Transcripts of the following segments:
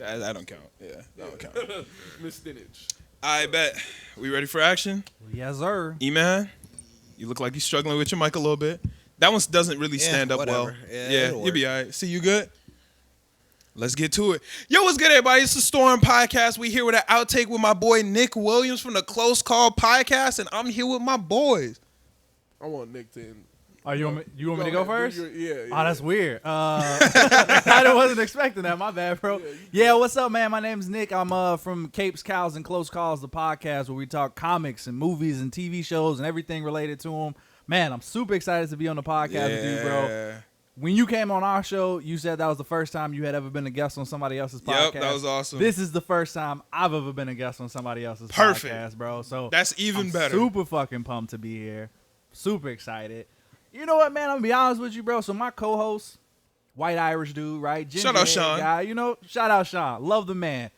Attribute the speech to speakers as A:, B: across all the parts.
A: I don't count. Yeah, that don't count.
B: Miss Dinage.
A: I bet. We ready for action?
C: Yes, sir.
A: E-Man, you look like you're struggling with your mic a little bit. That one doesn't really stand up well. Yeah, you'll be all right. See, you good? Let's get to it. Yo, what's good, everybody? It's the Storm Podcast. We here with an outtake with my boy Nick Williams from the Close Call Podcast, and I'm here with my boys.
B: I want Nick to end.
C: Oh, you want me to go first?
B: Yeah.
C: Oh, that's weird. I wasn't expecting that. My bad, bro. Yeah, what's up, man? My name's Nick. I'm from Capes, Cowls, and Close Calls, the podcast where we talk comics and movies and TV shows and everything related to them. Man, I'm super excited to be on the podcast with you, bro. When you came on our show, you said that was the first time you had ever been a guest on somebody else's podcast.
A: Yep, that was awesome.
C: This is the first time I've ever been a guest on somebody else's podcast, bro. So
A: that's even better.
C: Super fucking pumped to be here. Super excited. You know what, man? I'm gonna be honest with you, bro. So my co-host, white Irish dude, right?
A: Shout out Sean.
C: Guy, shout out Sean. Love the man.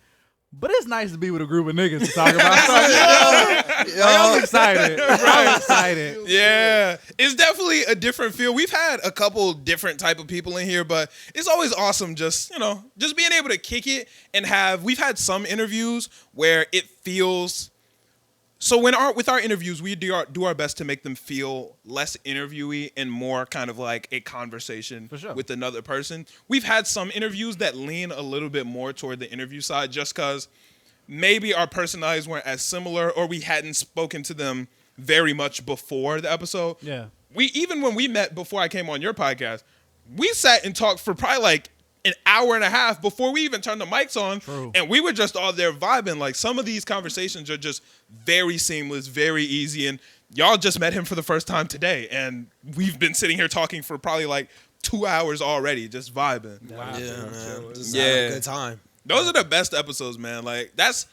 C: But it's nice to be with a group of niggas to talk about. I'm excited. I'm excited.
A: Yeah, it's definitely a different feel. We've had a couple different type of people in here, but it's always awesome just being able to kick it and we've had some interviews where it feels. So with our interviews, we do our best to make them feel less interviewee and more kind of like a conversation with another person. We've had some interviews that lean a little bit more toward the interview side just because maybe our personalities weren't as similar or we hadn't spoken to them very much before the episode.
C: Yeah.
A: Even when we met before I came on your podcast, we sat and talked for probably like an hour and a half before we even turned the mics on.
C: True. And
A: we were just all there vibing. Like some of these conversations are just very seamless, very easy. And y'all just met him for the first time today. And we've been sitting here talking for probably like 2 hours already, just vibing.
D: Wow. Yeah, man. Just
A: having
D: a good time.
A: Those are the best episodes, man. Like that's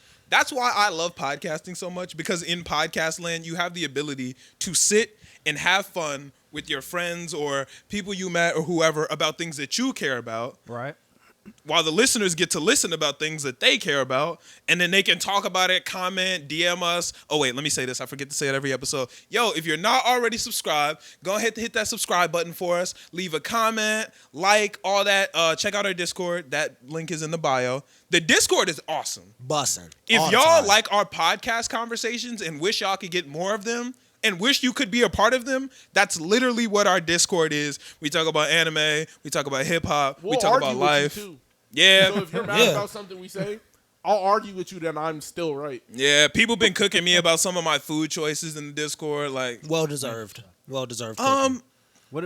A: why I love podcasting so much, because in podcast land, you have the ability to sit and have fun with your friends or people you met or whoever about things that you care about.
C: Right.
A: While the listeners get to listen about things that they care about, and then they can talk about it, comment, DM us. Oh, wait, let me say this. I forget to say it every episode. Yo, if you're not already subscribed, go ahead and hit that subscribe button for us. Leave a comment, like, all that. Check out our Discord. That link is in the bio. The Discord is awesome.
D: Bussin'.
A: If y'all like our podcast conversations and wish y'all could get more of them, and wish you could be a part of them, that's literally what our Discord is. We talk about anime, we talk about hip-hop, we talk about life.
B: Too.
A: Yeah.
B: So if you're mad about something we say, I'll argue with you that I'm still right.
A: Yeah, people been cooking me about some of my food choices in the Discord. Like,
D: well deserved.
C: What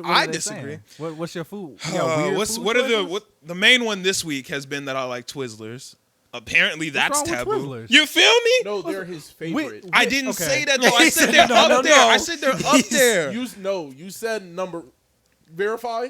A: I disagree.
C: What's your food?
A: The main one this week has been that I like Twizzlers. Apparently that's taboo. You feel me?
B: No, they're his favorite.
A: I didn't say that though. I said they're up there. I said they're up there.
B: You said number. Verify.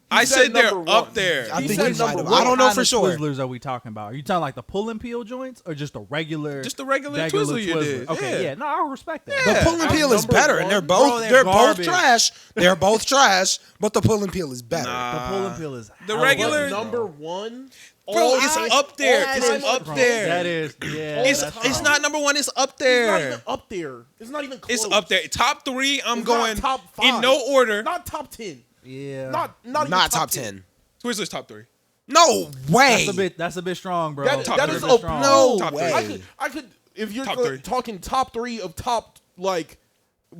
A: I said they're up there.
D: I think
C: number one. I don't know for sure. Twizzlers are we talking about? Are you talking like the pull and peel joints or just a regular?
A: Just the regular Twizzler you did.
C: Okay, yeah. No, I respect that.
D: Yeah. The pull and peel is better, and they're both trash. They're both trash, but the pull and peel is better.
C: The pull and peel is
A: the regular
B: number one.
A: Bro, it's up there. It's up there.
C: That is, yeah.
A: It's not number one. It's up there.
B: It's not even up there. It's not even close.
A: It's up there. Top 3. I'm going
B: top 5.
A: In no order.
B: Not top 10.
C: Yeah.
B: Not even
D: top 10.
A: Twizzlers top 3.
D: No way.
C: That's a bit strong, bro.
B: That is
D: no way.
B: I could if you're talking top 3 of top, like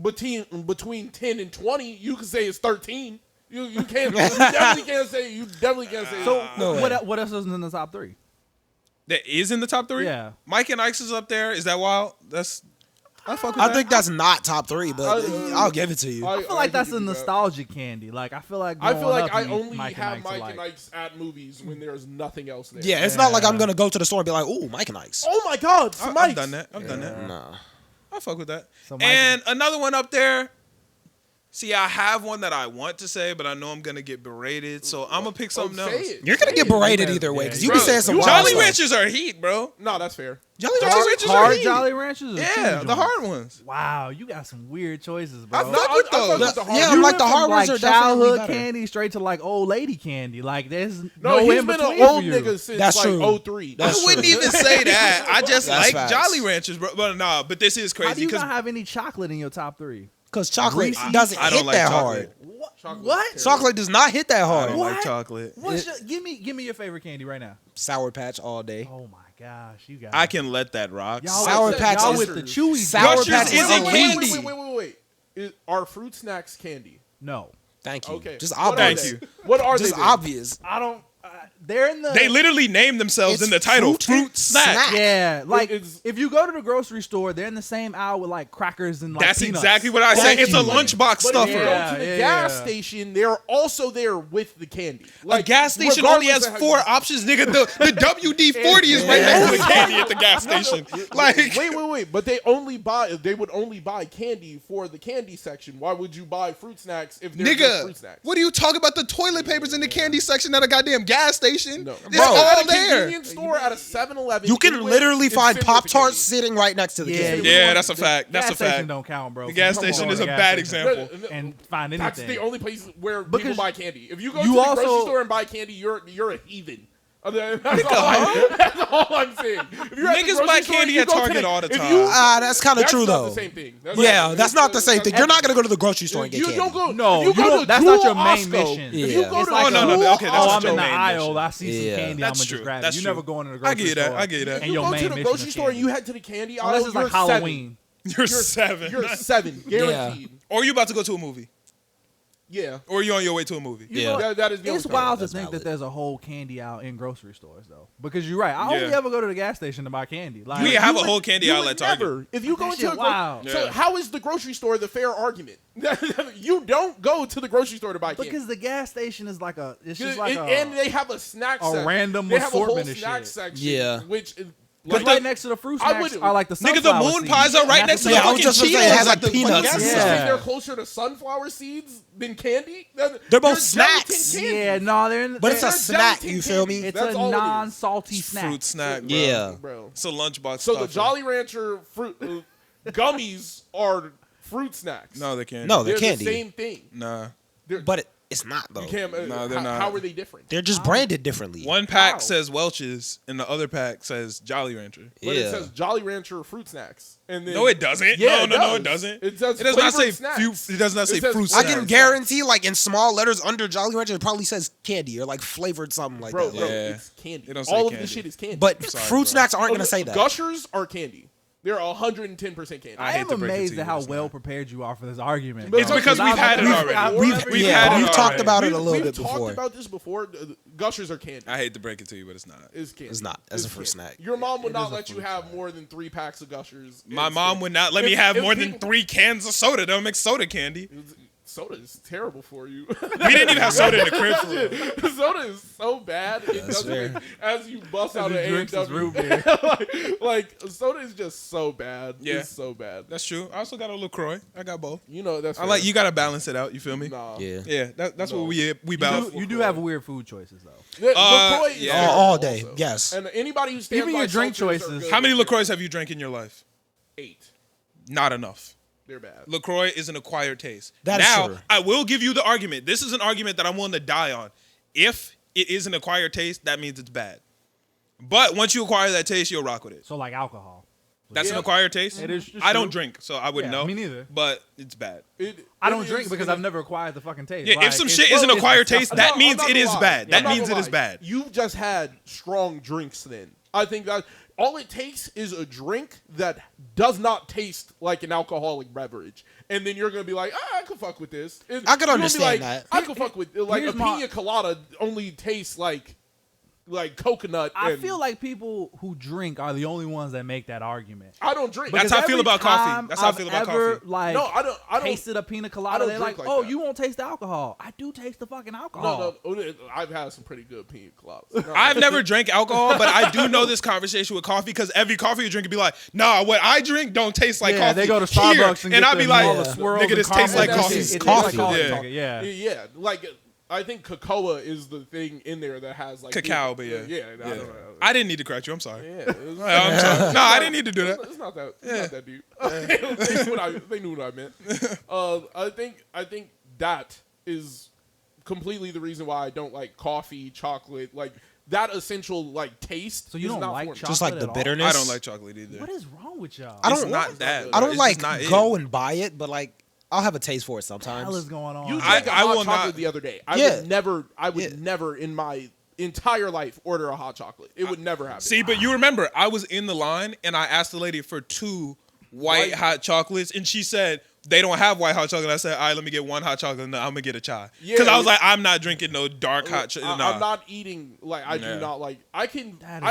B: between 10 and 20, you could say it's 13. You can't. You definitely can't say.
C: So what else is in the top 3?
A: That is in the top 3?
C: Yeah.
A: Mike and Ike's is up there. Is that wild?
D: I think that's not top 3, but I'll give it to you.
C: I feel like that's a nostalgia candy. Like I feel like
B: I only have Mike and Ike's at movies when there's nothing else there.
D: Yeah, it's not like I'm gonna go to the store and be like, "Ooh, Mike and Ike's."
B: Oh my God,
A: I've done that. I've done that.
D: Nah,
A: I fuck with that. And another one up there. See, I have one that I want to say, but I know I'm gonna get berated, so I'm gonna pick something else.
D: You're gonna get berated either way because you be saying some wild
A: Jolly
D: stuff.
A: Ranchers are heat, bro.
B: No, that's fair.
A: Jolly Ranchers are heat.
C: Jolly Ranchers?
A: Yeah, the hard ones.
C: Wow, you got some weird choices, bro.
A: I fuck with those.
D: Yeah, like the hard ones are
C: childhood
D: definitely
C: candy straight to like old lady candy. Like there's
B: he's been an old nigga since like 03.
A: I wouldn't even say that. I just like
D: facts.
A: Jolly Ranchers, bro. But this is crazy.
C: How do you not have any chocolate in your top 3?
D: Because chocolate
C: Reese's?
D: doesn't
A: I don't
D: hit
A: like
D: that
A: chocolate.
D: hard.
C: What?
D: Chocolate does not hit that
A: I
D: hard.
A: don't like
C: What?
A: chocolate.
C: Give me your favorite candy right now.
D: Sour Patch all day.
C: Oh my gosh, you guys.
A: I can let that rock.
C: Y'all
D: Sour
C: with,
D: Patch
C: y'all
D: is-
C: with the chewy.
D: Sour
A: Gushers
D: Patch
A: is
D: is
A: a
D: a
A: candy.
D: candy.
B: Wait. Are fruit snacks candy?
C: No,
D: Thank you.
B: Okay.
D: Just
B: What are
D: obvious.
B: they?
A: Thank you.
B: What are
D: Just
B: they?
D: obvious.
C: I don't. They're in the.
A: They literally named themselves
D: It's
A: in the title. Fruit snack.
D: snack.
C: Yeah, like
B: It's-
C: if you go to the grocery store, they're in the same aisle with like crackers and like
A: That's
C: peanuts.
A: exactly what I said.
D: Thank
A: It's a
D: you.
A: lunchbox
B: But
A: stuffer.
B: if you
C: Yeah,
B: go to the
C: yeah,
B: gas
C: yeah.
B: station, they're also there with the candy.
A: A gas station only
B: regardless
A: has
B: of how
A: 4
B: you-
A: options, nigga. The WD-40 is right next to the candy at the gas station. Like,
B: Wait. But they would only buy candy for the candy section. Why would you buy fruit snacks if they're just fruit
A: nigga,
B: snacks?
A: what are you talking about? The toilet papers in the candy section at a goddamn gas station?
B: No.
A: It's
B: Bro,
A: all
B: at a
A: there.
B: convenience store at a 7-Eleven.
D: You can literally find Pop-Tarts sitting right next to the
C: Yeah,
D: candy.
A: Yeah, that's a fact. That's
C: gas
A: a fact.
C: station don't count, bro.
A: The gas
C: Come on,
A: station
C: go
A: is
C: to
A: a
C: the
A: bad
C: gas station
A: example.
C: and find anything.
B: That's the only place where
C: Because
B: people buy candy. If you go
C: you
B: to the grocery
C: also-
B: store and buy candy, you're a heathen. That's all I'm saying. If you're at the
A: Niggas
B: grocery
A: buy
B: store,
A: candy
B: you
A: at
B: go to
A: Target all the
B: if
A: time.
B: you-
D: That's kind of
B: that's
D: true,
B: not
D: though.
B: the same thing.
D: Yeah, that's not the same thing. You're not going to go to the grocery store and get
B: You
D: candy.
B: don't go.
C: No,
B: if
C: you
B: go
C: don't-
B: to
C: that's not your
B: Jewel
C: main
B: Osco,
C: mission.
B: If you
D: Yeah.
B: go
C: It's
B: to
C: like,
A: Oh, no,
B: Jewel
A: no, okay, that's
C: oh,
A: not
C: I'm
A: your
C: in the
A: main
C: aisle.
A: mission.
C: I see some
D: Yeah.
C: candy. I'm
A: That's
C: gonna
A: true.
C: just grab it.
A: That's
C: You
A: true.
C: never go into the
A: I
C: grocery
A: get that.
C: store.
A: I get that.
C: And
B: you
C: your
B: go
C: main
B: to the
C: mission
B: grocery
C: is
B: store and
C: candy.
B: you head to the candy aisle.
C: Unless it's like
B: you're
C: Halloween.
A: You're 7.
B: You're 7, guaranteed.
A: Or you about to go to a movie.
B: Yeah.
A: Or you on your way to a movie.
C: You
D: Yeah.
C: know what?
B: That is the
C: It's
B: only
C: wild to
D: That's
C: think
D: valid.
C: that there's a whole candy aisle in grocery stores, though. Because you're right. I only
A: Yeah.
C: ever go to the gas station to buy candy. Like,
A: We have a
B: would-
A: whole candy
B: you
A: aisle
B: would
A: at Target.
B: never. If you go
C: That
B: into
C: shit
B: a
C: wild.
B: so
A: Yeah.
B: how is the grocery store the fair argument? You don't go to the grocery store to buy candy.
C: because the gas station is like a. It's just
B: And-
C: like
B: and
C: a.
B: they have a snack
C: a
B: section.
C: random
B: they have a whole
C: assortment of
B: snack
C: shit.
B: section.
D: Yeah.
B: Which is
C: Because
B: like
C: right next to the fruit
B: I
C: snacks
B: would-
C: are like the
A: Nigga, the
C: sunflower
A: moon
C: seeds.
A: pies are right
C: And
A: next to
C: that's
A: the
D: Yeah, I was
A: fucking
D: just gonna say, it
A: Cheetos
D: has, like,
A: at the
D: peanuts.
A: fucking gas
B: you
A: station.
B: think they're closer to sunflower seeds than candy?
D: They're both
B: You're
D: snacks.
B: gelatin
C: Yeah,
B: candy.
C: no, they're in.
D: But it's
C: they're-
D: a snack, you feel me?
C: It's
B: That's
C: a
B: all it is.
C: non-salty snack.
A: Fruit snack, bro.
D: Yeah.
B: Bro.
A: It's a lunchbox
B: So the
A: stuffer.
B: Jolly Rancher fruit gummies are fruit snacks.
A: No, they can't.
D: No,
B: they're
D: they're candy.
B: the same thing.
A: Nah.
D: But it's not, though.
B: You can't.
A: No, they're not.
B: How are they different?
D: They're just branded differently.
A: One pack
B: Wow.
A: says Welch's and the other pack says Jolly Rancher.
B: But
D: Yeah.
B: it says Jolly Rancher fruit snacks, and then
A: No, it doesn't.
B: Yeah,
A: no, it
B: does.
A: doesn't.
B: It says
A: does not say
B: flavored snacks.
A: it does not say
B: It says
A: fruit
D: I
A: snacks.
D: can guarantee, like, in small letters under Jolly Rancher, it probably says candy or, like, flavored something like
B: Bro,
D: that.
B: bro,
A: Yeah.
B: it's candy.
A: It don't say
B: All of
A: candy.
B: this shit is candy.
D: But
A: Sorry,
D: fruit
A: bro.
D: snacks aren't going to say that.
B: Gushers are candy. They're 110% candy.
A: I
C: I
A: hate
C: am
A: to break it to
C: amazed
A: you,
C: at how
A: but it's
C: well
A: not.
C: prepared you are for this argument.
B: It's
C: bro.
B: because
A: we've had it already.
B: We've
A: had it
D: we've talked
A: already.
D: about it a little
B: We've
D: bit
B: talked
D: before.
B: about this before. Gushers are candy.
A: I hate to break it to you, but it's not.
B: It's candy.
D: It's not. As a
B: It's
D: fruit
B: candy.
D: snack.
B: Your mom would
C: It
B: not
C: is a
B: let you
C: fruit
B: have
C: snack.
B: more than 3 packs of Gushers.
A: My
B: It's
A: mom
B: candy.
A: would not let me
B: If-
A: have
B: if
A: more than
B: people-
A: 3 cans of soda. They'll make soda candy.
B: Soda is terrible for you.
A: We didn't even have soda in the crib for real.
B: Soda is so bad. It doesn't
D: fair.
B: make- as you bust out
C: He
B: an
C: drinks his
B: A&W.
C: root beer.
B: like soda is just so bad.
A: Yeah.
B: It's so bad.
A: That's true. I also got a LaCroix. I got both.
B: You know that's.
A: I like you. Got to balance it out. You feel me?
B: Nah.
D: Yeah.
A: Yeah, that's
B: No.
A: what we
C: You
A: bout.
C: do, you do have weird food choices though.
B: Yeah, LaCroix is
A: yeah.
B: terrible
D: All day,
B: also.
D: yes.
B: And anybody who stands
C: Even
B: by
C: your drink
B: seltzers are
C: choices.
B: good.
A: How many LaCroix have you drank in your life?
B: 8.
A: Not enough.
B: They're bad.
A: LaCroix is an acquired taste.
D: That is
A: now,
D: true.
A: I will give you the argument. This is an argument that I'm willing to die on. If it is an acquired taste, that means it's bad. But once you acquire that taste, you'll rock with it.
C: So like alcohol.
A: That's an
B: Yeah.
A: acquired taste?
C: It is just
A: I don't
C: true.
A: drink, so I wouldn't
C: Yeah,
A: know.
C: me neither.
A: But it's bad.
C: I don't drink
B: is-
C: because I've never acquired the fucking taste.
A: Yeah,
C: Like,
A: if some
C: it's-
A: shit is an
C: it's
A: acquired taste,
C: disgusting.
A: that
B: I'm
A: means
B: not
A: it
B: gonna
A: is
B: lie.
A: bad.
B: I'm
A: That
B: not
A: means
B: gonna
A: it is
B: lie.
A: bad.
B: You've just had strong drinks then. I think that all it takes is a drink that does not taste like an alcoholic beverage. And then you're going to be like, I could fuck with this.
D: I could
B: You're gonna be
D: understand
B: like,
D: that.
B: I could fuck with like a
C: Here's my-
B: pina colada only tastes like coconut.
C: I
B: and
C: feel like people who drink are the only ones that make that argument.
B: I don't drink.
A: That's how I feel
C: Every
A: about coffee.
C: time
A: That's how I
C: I've
A: feel about
C: ever,
A: coffee.
C: Like,
B: No, I don't.
C: tasted a pina
B: I
C: colada.
B: don't
C: They're like,
B: drink like
C: oh,
B: that.
C: you won't taste the alcohol. I do taste the fucking alcohol.
B: No, I've had some pretty good pina coladas. No.
A: I've never drank alcohol, but I do know this conversation with coffee because every coffee you drink would be like, nah, what I drink don't taste like
C: Yeah,
A: coffee.
C: they go to
A: Here.
C: Starbucks and
A: and
C: get
A: I'd be
C: them
A: like,
C: all the swirls
A: nigga,
C: and
A: this tastes like
C: caramel.
A: coffee.
C: It tastes
D: Coffee.
C: like
A: Yeah.
C: nigga, yeah.
B: Yeah, like I think cocoa is the thing in there that has like
A: Cacao, but yeah.
B: yeah. I don't know.
A: I didn't need to correct you. I'm sorry.
B: Yeah, it's,
A: I'm sorry. No, I didn't need to do that.
B: it's not that. It's not that deep. they knew what I meant. I think that is completely the reason why I don't like coffee, chocolate, like that essential like taste.
C: So you
B: is
C: don't
B: not
C: like
B: for me.
C: chocolate?
D: Just like
C: at
D: the
C: all?
D: bitterness.
A: I don't like chocolate either.
C: What is wrong with y'all?
D: I
A: It's
D: don't
A: not that.
D: I
A: bro.
D: don't
A: It's
D: like
A: just not it.
D: go and buy it, but like I'll have a taste for it sometimes.
C: What is going on?
B: You
A: I-
B: drank a
A: I
B: hot
A: will
B: chocolate
A: not-
B: the other day. I
D: Yeah.
B: would never in my entire life order a hot chocolate. It would never happen.
A: See, but you remember, I was in the line and I asked the lady for 2 white hot chocolates, and she said they don't have white hot chocolate. I said, all right, let me get 1 hot chocolate, and I'm gonna get a chai. Because I was like, I'm not drinking no dark hot chocolate.
B: I'm not eating like I do not like. I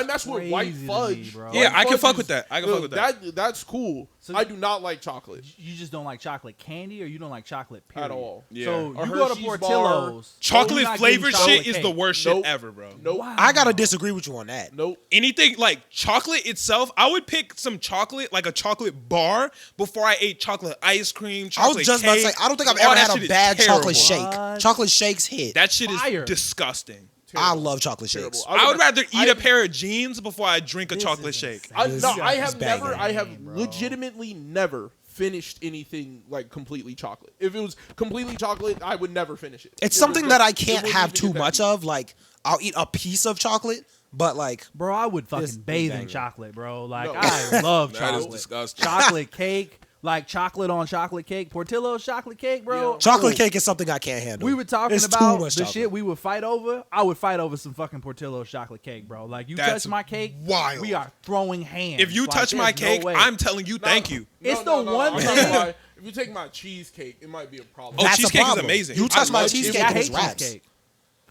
B: mess with white
C: crazy to
B: fudge.
C: me, bro.
A: Yeah,
B: White
A: I can
B: fudge
A: fuck
B: is-
A: with that. I can fuck with that.
B: That's cool.
C: So-
B: I do not like chocolate
C: You just don't like chocolate candy, or you don't like chocolate period?
B: at all.
A: Yeah.
C: So
B: A
C: you go to
B: Hershey's
C: Portillo's.
A: Chocolate
C: you're not
A: flavored
C: getting
A: shit
C: chocolate
A: is
C: cake.
A: the worst
B: Nope.
A: shit ever, bro.
B: Nope.
C: Wow.
D: I gotta disagree with you on that.
B: Nope.
A: Anything like chocolate itself, I would pick some chocolate, like a chocolate bar, before I ate chocolate ice cream,
D: I
A: chocolate
D: was just about to
A: cake.
D: say, I don't think I've
A: All
D: ever
A: that
D: had
A: shit
D: a
A: is
D: bad chocolate
A: terrible.
D: shake.
C: What?
D: Chocolate shakes hit.
A: That shit
C: Fire.
A: is disgusting.
D: I love chocolate shakes.
B: Terrible.
A: I would rather eat a pair of jeans before I drink a
C: This
A: chocolate
C: is
A: shake.
C: insane.
B: I
D: This
B: have
D: is
B: never.
D: banging.
B: I have
C: Bro.
B: legitimately never finished anything like completely chocolate. If it was completely chocolate, I would never finish it.
D: It's
B: It
D: something
B: would
D: that
B: just-
D: I
B: it
D: can't
B: wouldn't
D: have
B: even
D: too
B: get that
D: much
B: deep.
D: of. Like, I'll eat a piece of chocolate, but like,
C: Bro, I would fucking
D: This is
C: bathe in
D: banging.
C: chocolate, bro. Like,
B: No.
C: I love
A: That is
C: chocolate.
A: disgusting.
C: Chocolate cake, like chocolate on chocolate cake. Portillo's chocolate cake, bro.
B: Yeah.
D: chocolate
C: Oh.
D: cake is something I can't handle.
C: We were talking
D: It's too
C: about
D: much
C: the
D: chocolate.
C: shit we would fight over. I would fight over some fucking Portillo's chocolate cake, bro. Like, you
A: That's
C: touch my cake,
A: wild.
C: we are throwing hands.
A: If you
C: Like,
A: touch my
C: there's no
A: cake,
C: way.
A: I'm telling you, thank you.
C: It's the one
B: I'm not
C: thing-
B: gonna lie. If you take my cheesecake, it might be a problem.
A: Oh,
D: That's a
A: cheesecake is
D: problem.
A: amazing.
D: You
A: I
D: touch my
A: love
D: cheesecake,
C: I
D: it was
C: hate
D: raps.
C: cheesecake.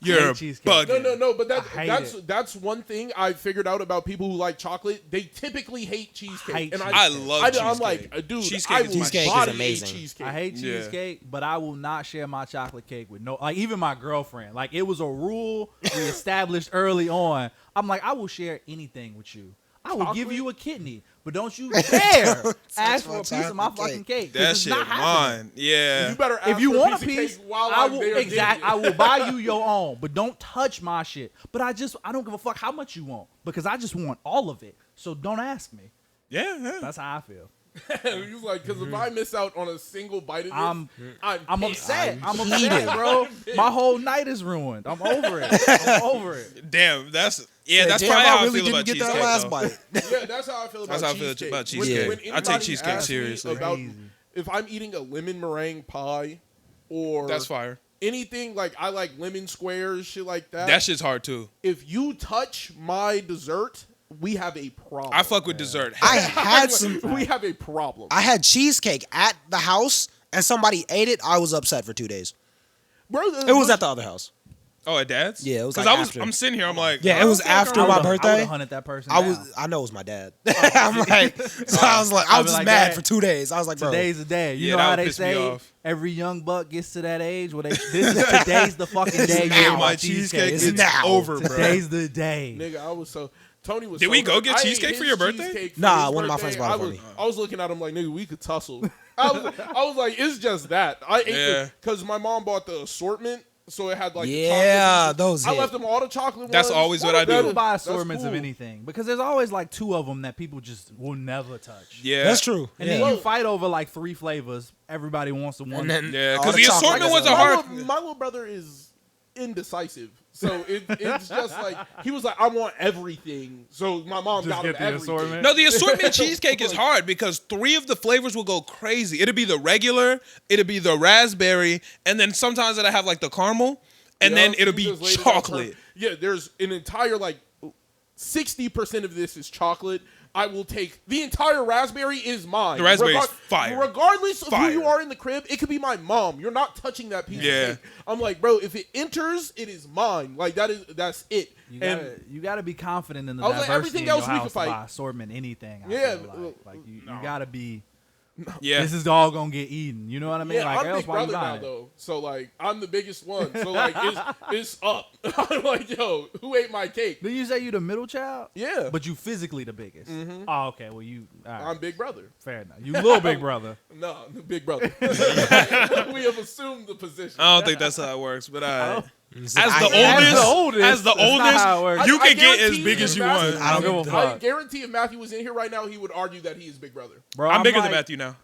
A: You're
C: hate cheesecake.
A: bugging.
B: No, but
C: I hate
B: that's one thing I figured out about people who like chocolate. They typically hate cheesecake.
C: Hate
B: and
A: I love
B: I'm
A: cheesecake.
B: like, dude,
A: Cheesecake
B: I
A: is
B: will
A: my
D: Cheesecake is
B: body
D: amazing.
B: eat cheesecake.
C: I hate
A: Yeah.
C: cheesecake, but I will not share my chocolate cake with no, like, even my girlfriend. Like, it was a rule we established early on. I'm like, I will share anything with you. I will give
B: Chocolate?
C: you a kidney, but don't you dare ask for a
D: my
C: piece of my
D: chocolate
C: fucking cake. 'cause
A: That
C: it's
A: shit
C: not happening.
A: mine. Yeah.
B: You better ask
C: If you
B: for
C: want a
B: of
C: piece,
B: cake while
C: I
B: I'm
C: will
B: there
C: exact.
B: getting
C: I
B: it.
C: will buy you your own, but don't touch my shit. But I don't give a fuck how much you want, because I just want all of it. So don't ask me.
A: Yeah.
C: That's how I feel.
B: He was like, because if I miss out on a single bite of this,
C: I'm
B: I'm pissed.
C: upset. I'm
D: heated.
C: upset, bro. My whole night is ruined. I'm over it. I'm over it.
A: Damn, that's
D: Damn,
A: probably how
D: I
A: I
D: really
A: feel
D: didn't
A: about
D: get
A: cheesecake.
D: that last
A: though.
D: bite.
B: Yeah, that's how I feel about
A: That's how I feel
B: cheesecake.
A: about cheesecake.
D: Yeah.
B: When
A: I take
B: anybody
A: cheesecake
B: asks me
A: seriously.
B: about
C: Crazy.
B: if I'm eating a lemon meringue pie or
A: That's fire.
B: anything like I like lemon squares, shit like that.
A: That shit's hard too.
B: If you touch my dessert, we have a problem.
A: I fuck with dessert.
D: I had some.
B: We have a problem.
D: I had cheesecake at the house, and somebody ate it. I was upset for 2 days.
B: Bro,
D: It was at the other house.
A: Oh, at dad's?
D: Yeah, it was
A: Because
D: like
A: I was.
D: after.
A: I'm sitting here. I'm like,
D: Yeah, it was after my
C: I would
D: birthday.
C: have hunted that person.
D: I
C: down.
D: was. I know it was my dad. I'm like, so I was like, I
C: I'd
D: was
C: be
D: just
C: like,
D: mad
C: Dad,
D: for 2 days. I was like, bro,
C: Today's the day. You
A: Yeah,
C: know
A: that
C: how
A: would
C: they
A: piss me
C: say
A: off.
C: every young buck gets to that age where today's the fucking day. you
D: now.
C: get
A: my
C: my
A: cheesecake
C: It's
A: is
D: now.
A: over, bro.
C: Today's the day.
B: nigga. I was so. Tony was.
A: Did
B: so
A: we go
B: hurt.
A: get
B: I ate
A: cheesecake for
B: his
A: your birthday?
B: cheesecake for
D: Nah,
B: his
D: one of my
B: birthday.
D: friends bought it for me.
B: I was looking at him like, nigga, we could tussle. I was like, it's just that. I ate
A: Yeah.
B: because my mom bought the assortment, so it had like the
D: Yeah,
B: chocolate
D: those
B: I
D: hit.
B: left them all the chocolate.
A: That's
B: ones.
A: always what I do.
C: People buy
B: That's
C: assortments of
B: cool.
C: anything because there's always like 2 of them that people just will never touch.
A: Yeah.
D: that's true.
C: And
D: Yeah.
C: then you fight over like 3 flavors. Everybody wants the one.
D: And then
A: Yeah,
D: all
A: 'cause the
D: chocolate
A: assortment
D: was
A: was a
D: like-
A: hard-
B: My little brother is indecisive, so it's just like he was like, I want everything. So my mom
C: Just
B: got him
C: get the
B: everything.
C: assortment.
A: No, the assortment cheesecake is hard because 3 of the flavors will go crazy. It'll be the regular, it'll be the raspberry, and then sometimes it'll have like the caramel, and
B: Yeah,
A: then it'll
B: he
A: be
B: just laid it out
A: chocolate.
B: for- Yeah, there's an entire like 60% of this is chocolate. I will take the entire raspberry is mine.
A: The raspberry is fire.
B: Regardless of who
A: Fire.
B: you are in the crib, it could be my mom. You're not touching that piece
A: Yeah.
B: of cake. I'm like, bro, if it enters, it is mine. Like that's it.
C: You gotta be confident in the
B: I was like,
C: diversity
B: everything
C: in your
B: else we could
C: house to
B: buy.
C: buy assortment anything. I
B: Yeah,
C: feel like you
B: no.
C: gotta be.
A: Yeah.
C: This is all gonna get eaten. You know what I mean?
B: Yeah,
C: like
B: I'm
C: else
B: big
C: why you
B: brother now
C: buying it?
B: though, so like I'm the biggest one. So like it's up. I'm like, yo, who ate my cake?
C: Did you say you the middle child?
B: Yeah,
C: But you physically the biggest. Oh, okay. Well, you. All right.
B: I'm big brother.
C: Fair enough. You little big brother.
B: No, I'm the big brother. We have assumed the position.
A: I don't think that's how it works, but as the
D: I-
A: oldest, as the
C: that's not how it works.
A: oldest, you
B: I
A: can get as
B: guarantee
A: big
B: if
A: as you
B: Matthew-
A: want.
C: I don't give a
B: I
C: fuck.
B: guarantee if Matthew was in here right now, he would argue that he is big brother.
C: Bro,
A: I'm bigger
C: like,
A: than Matthew now.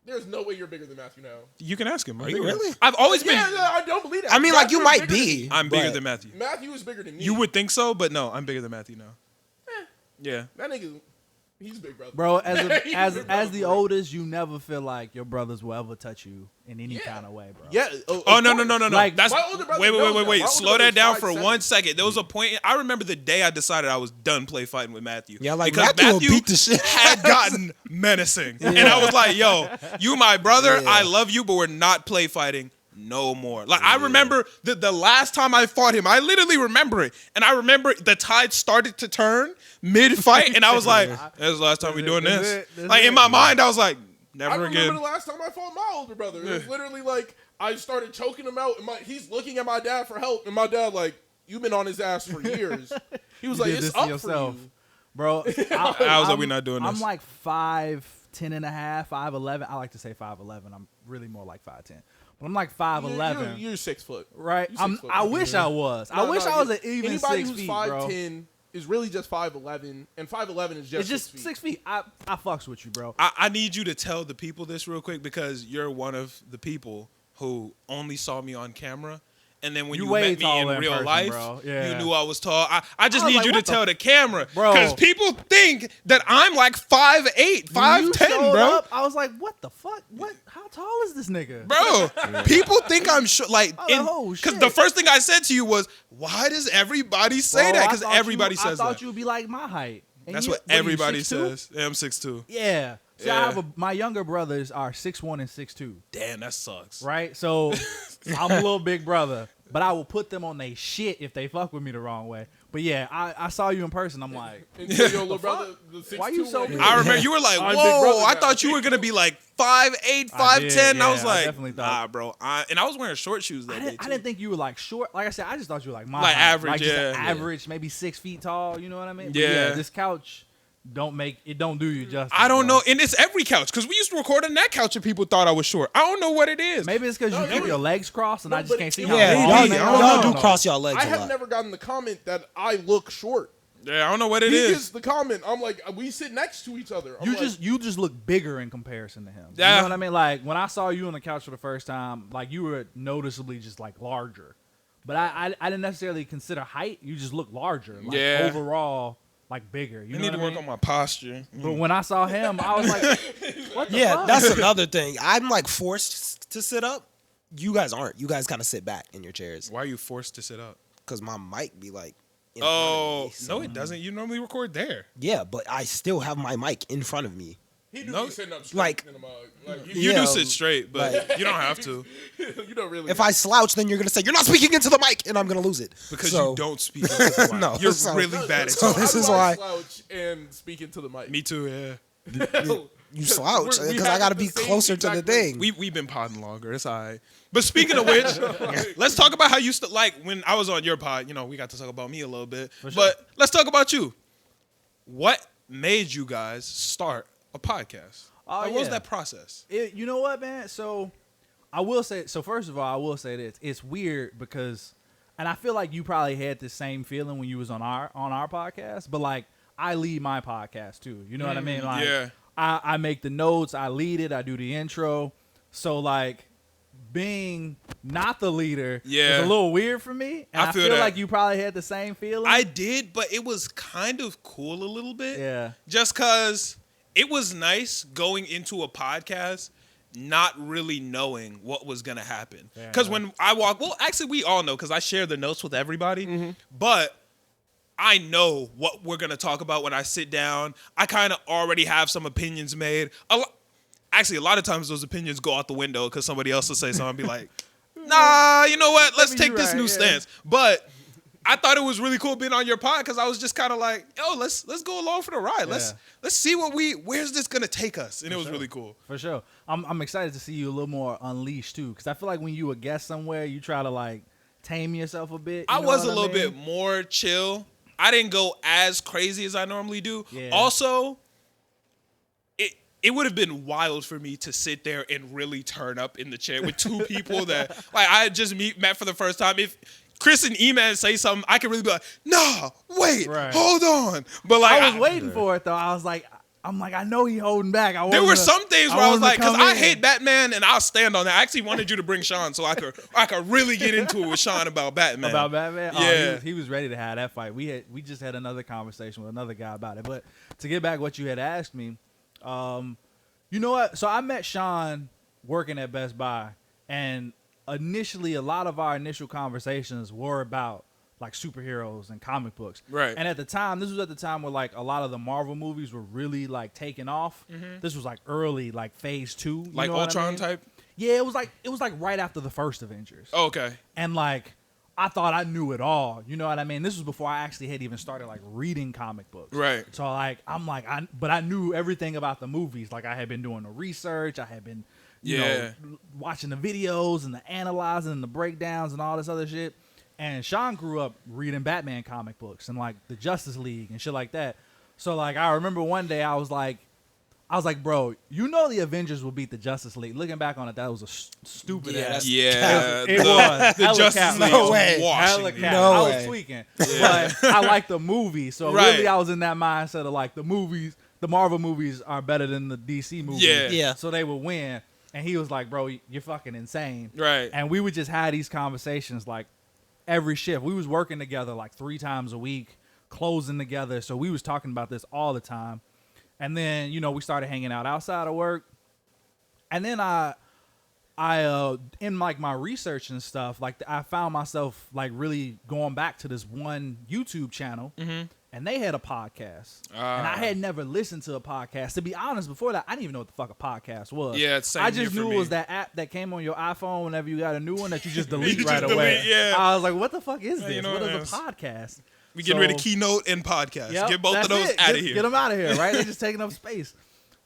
B: There's no way you're bigger than Matthew now.
A: You can ask him. I'm
D: Are you
A: bigger.
D: really?
A: I've always been.
B: Yeah, I don't believe that.
D: I mean, like you
B: Matthew is
D: might
B: bigger
D: be.
A: I'm bigger
D: but
A: than Matthew.
B: Matthew is bigger than me.
A: You would think so, but no, I'm bigger than Matthew now. Yeah.
B: That nigga. He's big brother.
C: Bro, as
B: big
C: the
B: brother.
C: oldest, you never feel like your brothers will ever touch you in any kind of way, bro.
B: Yeah.
A: Oh no.
C: Like,
A: That's
B: my older brother
A: wait.
B: knows that. My older
A: Slow
B: brother
A: that
B: is
A: down for
B: 5'7".
A: 1 second. There was a point. I remember the day I decided I was done play fighting with Matthew.
D: Yeah, like,
A: because
D: Matthew will beat the shit.
A: had gotten menacing, and I was like, "Yo, you my brother.
D: Yeah.
A: I love you, but we're not play fighting no more." Like I remember the last time I fought him. I literally remember it, and I remember the tide started to turn mid-fight, and I was like, "That's the last time we're doing this." Like in my mind, I was like,
B: I
A: "Never
B: remember
A: again."
B: the last time I fought my older brother. It was literally like I started choking him out, and he's looking at my dad for help, and my dad like, "You've been on his ass for years." He was like,
C: did
B: "It's
C: this to
B: up
C: yourself.
B: for you."
C: Bro,
A: I was like, "We're not doing this."
C: I'm like 5'10 and a half, 5'11. I like to say 5'11. I'm really more like 5'10. But I'm like 5'11.
B: You're 6 foot.
C: Right?
B: You're 6 foot.
C: I wish I was. I wish I was an even
B: anybody
C: 6
B: who's
C: feet,
B: 5'10"
C: bro.
B: is really just 5'11", and 5'11" is just
C: It's just
B: 6
C: 6
B: feet.
C: feet. I fucks with you, bro.
A: I need you to tell the people this real quick because you're one of the people who only saw me on camera. And then when
C: You
A: you
C: way
A: met me in
C: taller in
A: real
C: person,
A: life,
C: bro. Yeah.
A: you knew I was tall. I just
C: I was
A: need
C: like,
A: you to
C: what the
A: tell the camera.
C: Bro.
A: Because people think that I'm like 5'8",
C: When you
A: 5'10",
C: showed
A: bro.
C: up, I was like, what the fuck? What? How tall is this nigga?
A: Bro, people think I'm short. Like,
C: I was like, oh,
A: because
C: shit.
A: the first thing I said to you was, why does everybody say
C: Bro,
A: that?
C: I
A: Because
C: thought
A: everybody
C: you,
A: says
C: I thought
A: that.
C: you would be like my height. And
A: That's
C: you-
A: what
C: are you,
A: everybody
C: 6'2"?
A: says. Yeah, I'm 6'2".
C: Yeah. See,
A: Yeah.
C: my younger brothers are 6'1" and 6'2".
A: Damn, that sucks.
C: Right? So I'm a little big brother, but I will put them on their shit if they fuck with me the wrong way. But yeah, I saw you in person. I'm like,
B: And so your little brother, the 6'2",
C: Why you so big?
A: I remember you were like,
B: I'm big
A: whoa,
B: brother
A: I
B: now.
A: thought you were going to be like 5'8", 5'10".
C: I did,
A: I was
C: yeah, I
A: like,
C: definitely thought-
A: nah, bro. And I was wearing short shoes that
C: I
A: day,
C: didn't,
A: too.
C: I didn't think you were like short. Like I said, I just thought you were like my
A: Like
C: height.
A: average,
C: like just
A: yeah.
C: an average, maybe 6 feet tall. You know what I mean? But
A: Yeah.
C: This couch don't do you justice.
A: I don't
C: bro.
A: know. And it's every couch. Because we used to record on that couch and people thought I was short. I don't know what it is.
C: Maybe it's because
B: No,
C: you
B: it
C: keep
B: was-
C: your legs crossed, and
B: No,
C: I just
B: but
C: can't see
B: it
C: how
B: was-
D: Yeah,
C: long
A: Maybe.
C: they
A: I
C: are.
A: don't
D: y'all
A: know.
D: do cross y'all legs
B: I
D: a
B: have
D: lot.
B: never gotten the comment that I look short.
A: Yeah, I don't know what it
B: He
A: is.
B: gets the comment. I'm like, we sit next to each other. I'm
C: You just look bigger in comparison to him. You
A: Yeah.
C: know what I mean? Like when I saw you on the couch for the first time, like you were noticeably just like larger. But I didn't necessarily consider height. You just look larger. Like,
A: Yeah.
C: overall, like bigger. You
A: I
C: know
A: need to
C: what I
A: work
C: mean?
A: on my posture.
C: But when I saw him, I was like, what the
D: Yeah,
C: fuck?
D: that's another thing. I'm like forced to sit up. You guys aren't. You guys kind of sit back in your chairs
A: Why are you forced to sit up?
D: because my mic be like. In
A: Oh,
D: front of me, so-
A: no, it doesn't. You normally record there.
D: Yeah, but I still have my mic in front of me.
B: He do
A: No.
B: be sitting up straight
D: Like-
B: in the mug. Like,
A: You
D: Yeah,
A: do sit straight, but
D: like-
A: you don't have to
B: you don't really.
D: If I slouch, then you're gonna say you're not speaking into the mic, and I'm gonna lose it.
A: because
D: So-
A: you don't speak into the mic.
D: No,
A: You're
D: so-
A: really bad at
D: so
A: talking.
D: this
B: How
D: is
B: do I
D: why-
B: slouch and speak into the mic.
A: Me too, yeah.
D: You slouch
B: We
D: because I
B: have
D: gotta
B: the
D: be
B: same
D: closer to the
B: exact thing.
D: thing.
A: We've been podding longer. It's all right. But speaking of which, let's talk about how you like when I was on your pod. You know, we got to talk about me a little bit,
C: sure.
A: but let's talk about you. What made you guys start a podcast?
C: Oh,
A: What was
C: yeah.
A: that process?
C: You know what, man? So I will say. So first of all, I will say this: it's weird because, and I feel like you probably had the same feeling when you was on our podcast. But like, I lead my podcast too. You know what I mean? Like,
A: yeah.
C: I make the notes, I lead it, I do the intro. So like, being not the leader
A: Yeah.
C: is a little weird for me. And
A: I
C: I
A: feel
C: feel
A: that.
C: like you probably had the same feeling.
A: I did, but it was kind of cool a little bit.
C: Yeah.
A: Just because it was nice going into a podcast not really knowing what was going to happen.
C: Fair
A: Because
C: enough.
A: when I walk, well, actually, we all know because I share the notes with everybody. But I know what we're going to talk about when I sit down. I kind of already have some opinions made. Actually, a lot of times those opinions go out the window because somebody else will say something and be like, nah, you know what? Let's
C: Maybe
A: take
C: you're
A: this
C: right,
A: new
C: yeah.
A: stance. But I thought it was really cool being on your pod because I was just kind of like, yo, let's go along for the ride. Let's see where's this gonna take us? And it was really cool.
C: For sure. I'm excited to see you a little more unleashed too. Because I feel like when you a guest somewhere, you try to like tame yourself a bit.
A: I
C: you know
A: was a
C: what
A: little
C: mean?
A: bit more chill. I didn't go as crazy as I normally do.
C: Yeah.
A: Also, it would have been wild for me to sit there and really turn up in the chair with two people that like I had just met for the first time. If Chris and E-Man say something, I could really be like, nah, wait,
C: Right.
A: hold on. But like
C: I was waiting for it though. I was like, I'm like, I know he holding back.
A: There were some things where I was like, because I hate
C: in.
A: Batman, and I'll stand on that. I actually wanted you to bring Sean so I could really get into it with Sean about Batman.
C: About Batman?
A: Yeah.
C: Oh, he was ready to have that fight. We just had another conversation with another guy about it. But to get back what you had asked me, you know what? So I met Sean working at Best Buy, and initially a lot of our initial conversations were about like superheroes and comic books.
A: Right.
C: And at the time, this was at the time where like a lot of the Marvel movies were really like taking off. Mm-hmm. This was like early, like phase 2.
A: Like Ultron type?
C: Yeah, it was like right after the first Avengers.
A: Oh, okay.
C: And like I thought I knew it all. You know what I mean? This was before I actually had even started like reading comic books.
A: Right.
C: So like but I knew everything about the movies. Like I had been doing the research. I had been you know watching the videos and the analyzing and the breakdowns and all this other shit. And Sean grew up reading Batman comic books and like the Justice League and shit like that. So like I remember one day I was like, bro, you know the Avengers will beat the Justice League. Looking back on it, that was a stupid ass.
A: Yeah,
C: it was.
A: The Justice League.
D: No way.
C: I was tweaking, but I like the movie. So really, I was in that mindset of like the movies, the Marvel movies are better than the DC movies.
D: Yeah.
C: So they would win. And he was like, bro, you're fucking insane.
A: Right.
C: And we would just have these conversations like every shift. We was working together like 3 times a week, closing together. So we was talking about this all the time. And then, you know, we started hanging out outside of work. And then I in like my research and stuff, like I found myself like really going back to this one YouTube channel, and they had a podcast, and I had never listened to a podcast. To be honest, before that, I didn't even know what the fuck a podcast was.
A: Yeah, it's same
C: I just
A: here
C: knew
A: for
C: it was
A: me.
C: that app that came on your iPhone whenever you got a new one that you just delete
A: You
C: right
A: just
C: away.
A: delete, yeah.
C: I was like, what the fuck is this?
A: you know
C: What
A: what it
C: is
A: is.
C: a podcast?
A: We getting rid of keynote and podcast.
C: Yep,
A: Get both of
C: that's
A: those
C: it.
A: out of here.
C: Get them out of here, right? They're just taking up space.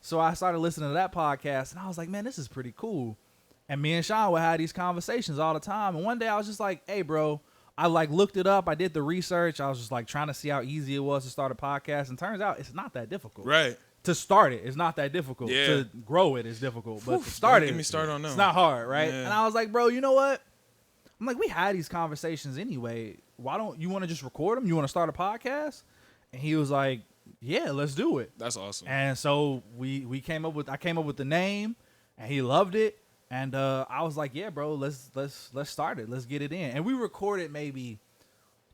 C: So I started listening to that podcast, and I was like, man, this is pretty cool. And me and Sean would have these conversations all the time. And one day I was just like, hey, bro, I like looked it up. I did the research. I was just like trying to see how easy it was to start a podcast. And turns out it's not that difficult.
A: Right.
C: To start it, it's not that difficult.
A: Yeah.
C: To grow it is difficult. But to start it,
A: Get me started on that.
C: it's not hard, right?
A: Yeah.
C: And I was like, bro, you know what? I'm like, we had these conversations anyway. Why don't you want to just record them? You want to start a podcast? And he was like, yeah, let's do it.
A: That's awesome.
C: And so I came up with the name, and he loved it. And I was like, yeah, bro, let's start it. Let's get it in. And we recorded maybe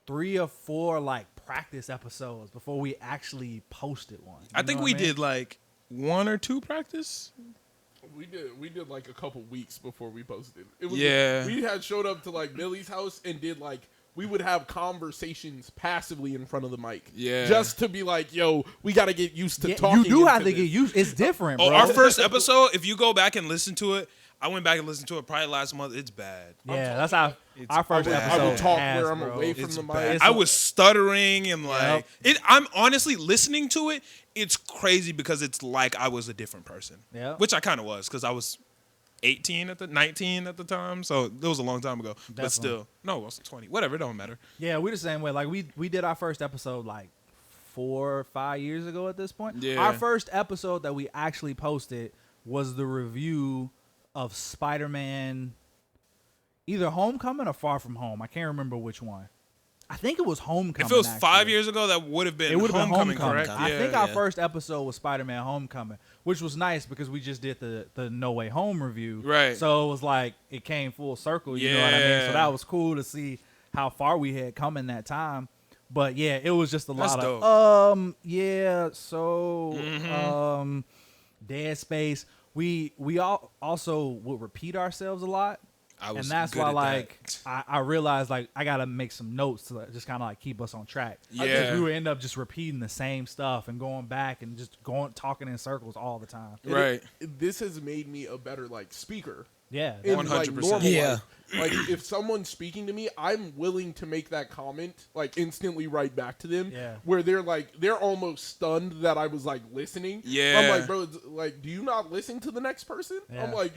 C: 3 or 4 like practice episodes before we actually posted one.
A: I think we did like 1 or 2 practice.
B: We did like a couple weeks before we posted. It was we had showed up to like Millie's house and did like we would have conversations passively in front of the mic.
A: Yeah.
B: Just to be like, yo, we got to get used to talking.
C: You do have to
B: this.
C: get used. It's different, bro.
A: Oh, our first episode, if you go back and listen to it, I went back and listened to it probably last month. It's bad.
C: Yeah, that's our first
A: bad.
C: episode.
B: I would talk
C: has,
B: where I'm
C: bro.
B: away from
A: It's
B: the
A: bad.
B: mic.
A: I was stuttering and like I'm honestly listening to it. It's crazy because it's like I was a different person.
C: Yeah.
A: Which I kind of was because I was 19 at the time. So it was a long time ago.
C: Definitely.
A: But still, no, I was 20. Whatever, it don't matter.
C: Yeah, we're the same way. Like we did our first episode like 4 or 5 years ago at this point.
A: Yeah.
C: Our first episode that we actually posted was the review of Spiderman, either Homecoming or Far From Home. I can't remember which one. I think it was Homecoming.
A: If it was 5
C: actually.
A: years ago, that would have been
C: It would have been
A: Homecoming,
C: Homecoming.
A: correct?
C: I
A: Yeah,
C: think our
A: yeah.
C: first episode was Spider-Man Homecoming, which was nice because we just did the No Way Home review.
A: Right.
C: So it was like it came full circle. You know what I mean?
A: Yeah.
C: So that was cool to see how far we had come in that time. But yeah, it was just a
A: That's
C: lot
A: dope.
C: of Dead Space. We all also would repeat ourselves a lot.
A: I was
C: And that's
A: good
C: why,
A: at
C: like,
A: that.
C: I realized, like, I got to make some notes to like, just kind of, like, keep us on track.
A: Yeah.
C: Because we would end up just repeating the same stuff and going back and just talking in circles all the time.
A: Right.
B: This has made me a better like speaker.
C: Yeah.
B: In,
A: 100%.
B: like, normal
D: Yeah.
B: life. Like if someone's speaking to me, I'm willing to make that comment, like instantly right back to them.
C: Yeah.
B: Where they're almost stunned that I was like listening.
A: Yeah.
B: I'm like, bro, like, do you not listen to the next person?
C: Yeah.
B: I'm like,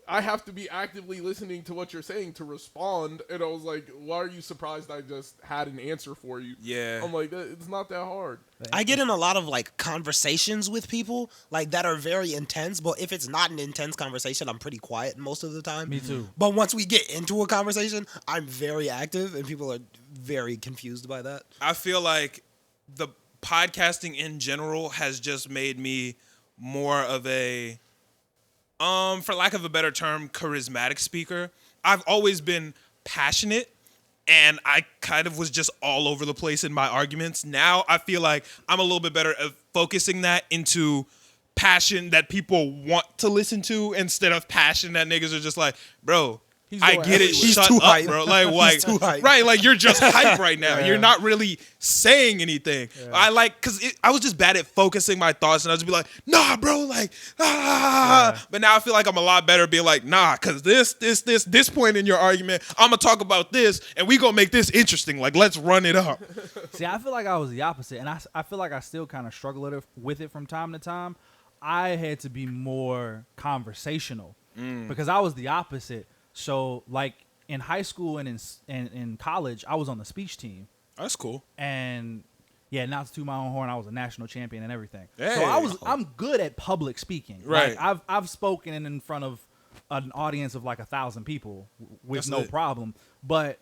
B: I have to be actively listening to what you're saying to respond. And I was like, why are you surprised I just had an answer for you?
A: Yeah.
B: I'm like, it's not that hard.
D: I get in a lot of like conversations with people like that are very intense, but if it's not an intense conversation, I'm pretty quiet most of the time.
C: Me too.
D: But once we get into a conversation, I'm very active and people are very confused by that.
A: I feel like the podcasting in general has just made me more of a, for lack of a better term, charismatic speaker. I've always been passionate, and I kind of was just all over the place in my arguments. Now I feel like I'm a little bit better at focusing that into passion that people want to listen to instead of passion that niggas are just like, bro, I get it.
D: He's
A: Shut
D: too
A: up,
D: hype.
A: bro. Like,
D: too hype.
A: right? Like you're just hype right now.
C: Yeah.
A: You're not really saying anything. Yeah. Cause I was just bad at focusing my thoughts, and I would just be like, nah, bro, like, ah. Yeah. But now I feel like I'm a lot better being like, nah, cause this point in your argument, I'm gonna talk about this, and we gonna make this interesting. Like, let's run it up.
C: See, I feel like I was the opposite, and I feel like I still kind of struggle with it from time to time. I had to be more conversational because I was the opposite. So, like, in high school and in college, I was on the speech team.
A: That's cool.
C: And, yeah, not to toot my own horn, I was a national champion and everything.
A: Hey.
C: So, I'm good at public speaking.
A: Right.
C: Like, I've spoken in front of an audience of, like, 1,000 people with
A: That's
C: no
A: lit.
C: problem. But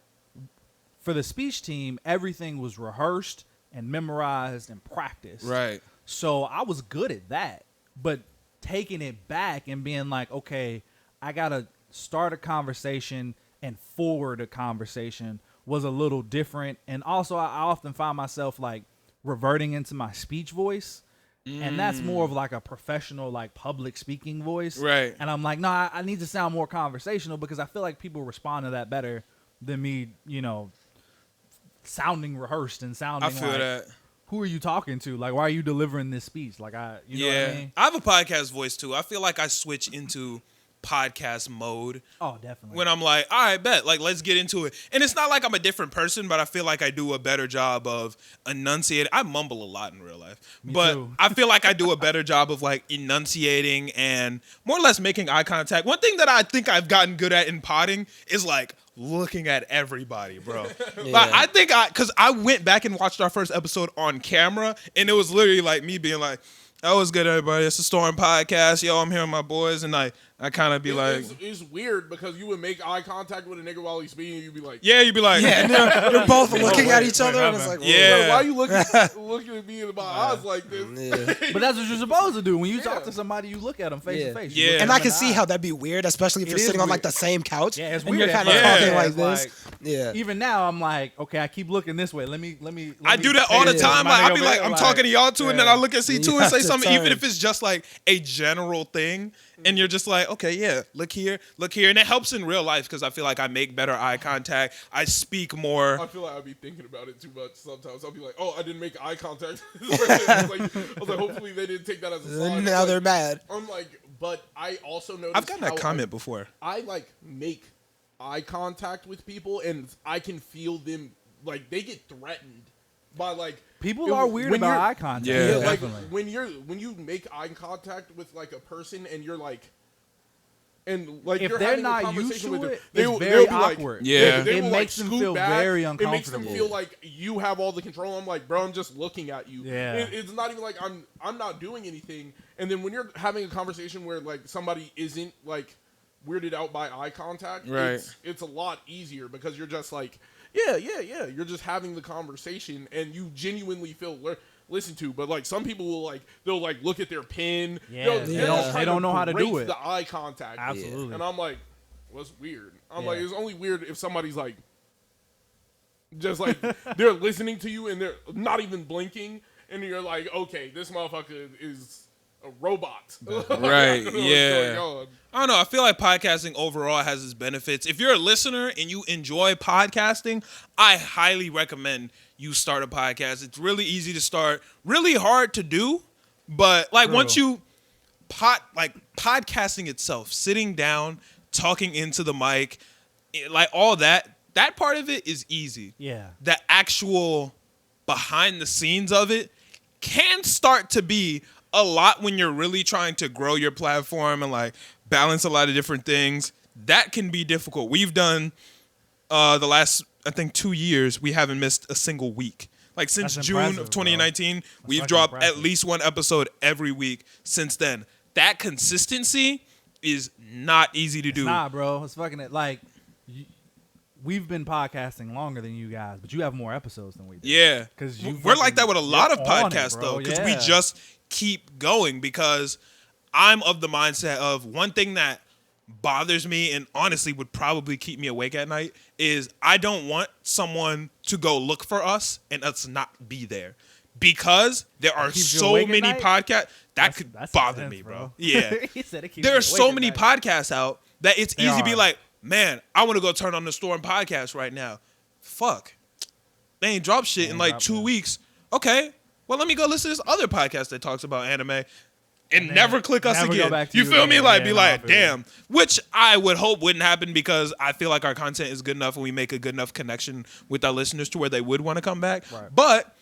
C: for the speech team, everything was rehearsed and memorized and practiced.
A: Right.
C: So, I was good at that. But taking it back and being like, okay, I got to start a conversation and forward a conversation was a little different. And also, I often find myself like reverting into my speech voice. And that's more of like a professional, like public speaking voice.
A: Right.
C: And I'm like, no, I need to sound more conversational because I feel like people respond to that better than me, sounding rehearsed and sounding
A: I feel
C: like,
A: that.
C: who are you talking to? Like, why are you delivering this speech? Like, you know what I mean?
A: I have a podcast voice too. I feel like I switch into podcast mode
C: Oh, definitely.
A: when I'm like, all right, bet, like, let's get into it. And it's not like I'm a different person, but I feel like I do a better job of enunciating. I mumble a lot in real life, but
C: too.
A: I feel like I do a better job of like enunciating and more or less making eye contact. One thing that I think I've gotten good at in potting is like looking at everybody, bro. Like, I think because I went back and watched our first episode on camera, and it was literally like me being like, that was good, everybody. It's a Storm podcast. Yo, I'm here with my boys. And like, I kind of be like,
B: it's weird because you would make eye contact with a nigga while he's speaking. You'd be like,
A: yeah, you'd be like,
D: Yeah, and they're both looking at each other, and it's like,
A: Yeah.
B: why are you looking at me in my eyes like this?
D: Yeah.
C: But that's what you're supposed to do. When you talk to somebody, you look at them face
D: Yeah.
C: to face.
A: Yeah.
C: You look
D: And
C: at
D: I
C: them
D: can
C: in the
D: see
C: eye.
D: how that'd be weird, especially if
C: It
D: you're
C: is
D: sitting on like
C: weird.
D: the same couch.
C: Yeah, it's
D: and
C: weird
D: you're
C: at
D: kind of
C: first.
D: talking
C: Yeah,
D: like
C: it's
D: this.
C: like-
D: Yeah.
C: Even now, I'm like, okay, I keep looking this way. Let me.
A: I do that all the
C: pay
A: time.
C: attention.
A: Like,
C: My
A: I'll
C: nigga
A: be
C: over
A: like,
C: there,
A: I'm talking to y'all two, and then
C: yeah.
A: I look at C2
D: You
A: and say
D: have to
A: something, even
D: turn.
A: if it's just like a general thing, and you're just like, okay, yeah, look here, and it helps in real life because I feel like I make better eye contact. I speak more.
B: I feel like I'd be thinking about it too much sometimes. I'll be like, oh, I didn't make eye contact. I was like, hopefully they didn't take that as a sign.
D: Now they're mad.
B: I'm like, but I also noticed
A: I've gotten that comment before.
B: I like make eye contact with people, and I can feel them like they get threatened by like
C: People are weird
B: when
C: about
B: you're-
C: eye contact.
A: Yeah.
B: like
C: definitely.
B: when you make eye contact with like a person and you're like. And like
C: If
B: you're
C: they're
B: having
C: not
B: a conversation
C: used to
B: with them,
C: it,
B: they'll
C: it's very
B: be like,
C: awkward.
A: Yeah.
B: they
C: It
B: will,
C: makes
B: like,
C: them
B: scoot
C: feel
B: back.
C: very
B: It makes them
C: uncomfortable.
B: feel like you have all the control. I'm like, bro, I'm just looking at you.
C: Yeah.
B: It's not even like I'm not doing anything. And then when you're having a conversation where like somebody isn't like weirded out by eye contact,
A: Right.
B: it's a lot easier because you're just like, yeah. You're just having the conversation and you genuinely feel listened to. But like some people will like they'll like look at their pen.
C: Yeah. They don't know how to do
B: break
C: it.
B: The eye contact.
C: Absolutely.
B: And I'm like, what's weird? I'm
C: Yeah.
B: like, it's only weird if somebody's like, just like they're listening to you and they're not even blinking, and you're like, okay, this motherfucker is a robot.
A: Right,
B: I don't know what's
A: yeah.
B: going on.
A: I don't know. I feel like podcasting overall has its benefits. If you're a listener and you enjoy podcasting, I highly recommend you start a podcast. It's really easy to start, really hard to do, but like
C: True.
A: once you podcasting itself, sitting down, talking into the mic, like all that part of it is easy.
C: Yeah.
A: The actual behind the scenes of it can start to be a lot when you're really trying to grow your platform and like balance a lot of different things. That can be difficult. We've done the last, I think, 2 years, we haven't missed a single week. Like since
C: That's
A: June
C: impressive,
A: of 2019, we've
C: fucking
A: dropped
C: impressive.
A: at least one episode every week since then. That consistency is not easy to do.
C: Nah, bro. It's fucking like we've been podcasting longer than you guys, but you have more episodes than we do.
A: Yeah,
C: because
A: we're like that with a lot of
C: you're on it,
A: podcasts
C: bro.
A: though, because
C: Yeah.
A: we just keep going. Because I'm of the mindset of one thing that bothers me and honestly would probably keep me awake at night is I don't want someone to go look for us and us not be there. Because there are
C: keeps you
A: so
C: awake at
A: many
C: night?
A: podcasts that could
C: That's
A: bother
C: intense,
A: me, bro. Yeah.
C: He said it keeps
A: There
C: you
A: are so
C: awake at
A: many
C: night.
A: podcasts out that it's easy to be
C: are.
A: like, man, I want to go turn on the store and podcast right now. Fuck. They ain't dropped shit in like
C: drop
A: 2
C: that.
A: weeks. Okay. Well, let me go listen to this other podcast that talks about anime and
C: then
A: never click us
C: never go
A: again.
C: back to
A: You
C: you
A: feel me?
C: again.
A: Like,
C: Yeah,
A: be
C: no,
A: like,
C: I feel you.
A: damn. Which I would hope wouldn't happen because I feel like our content is good enough and we make a good enough connection with our listeners to where they would want to come back.
C: Right.
A: But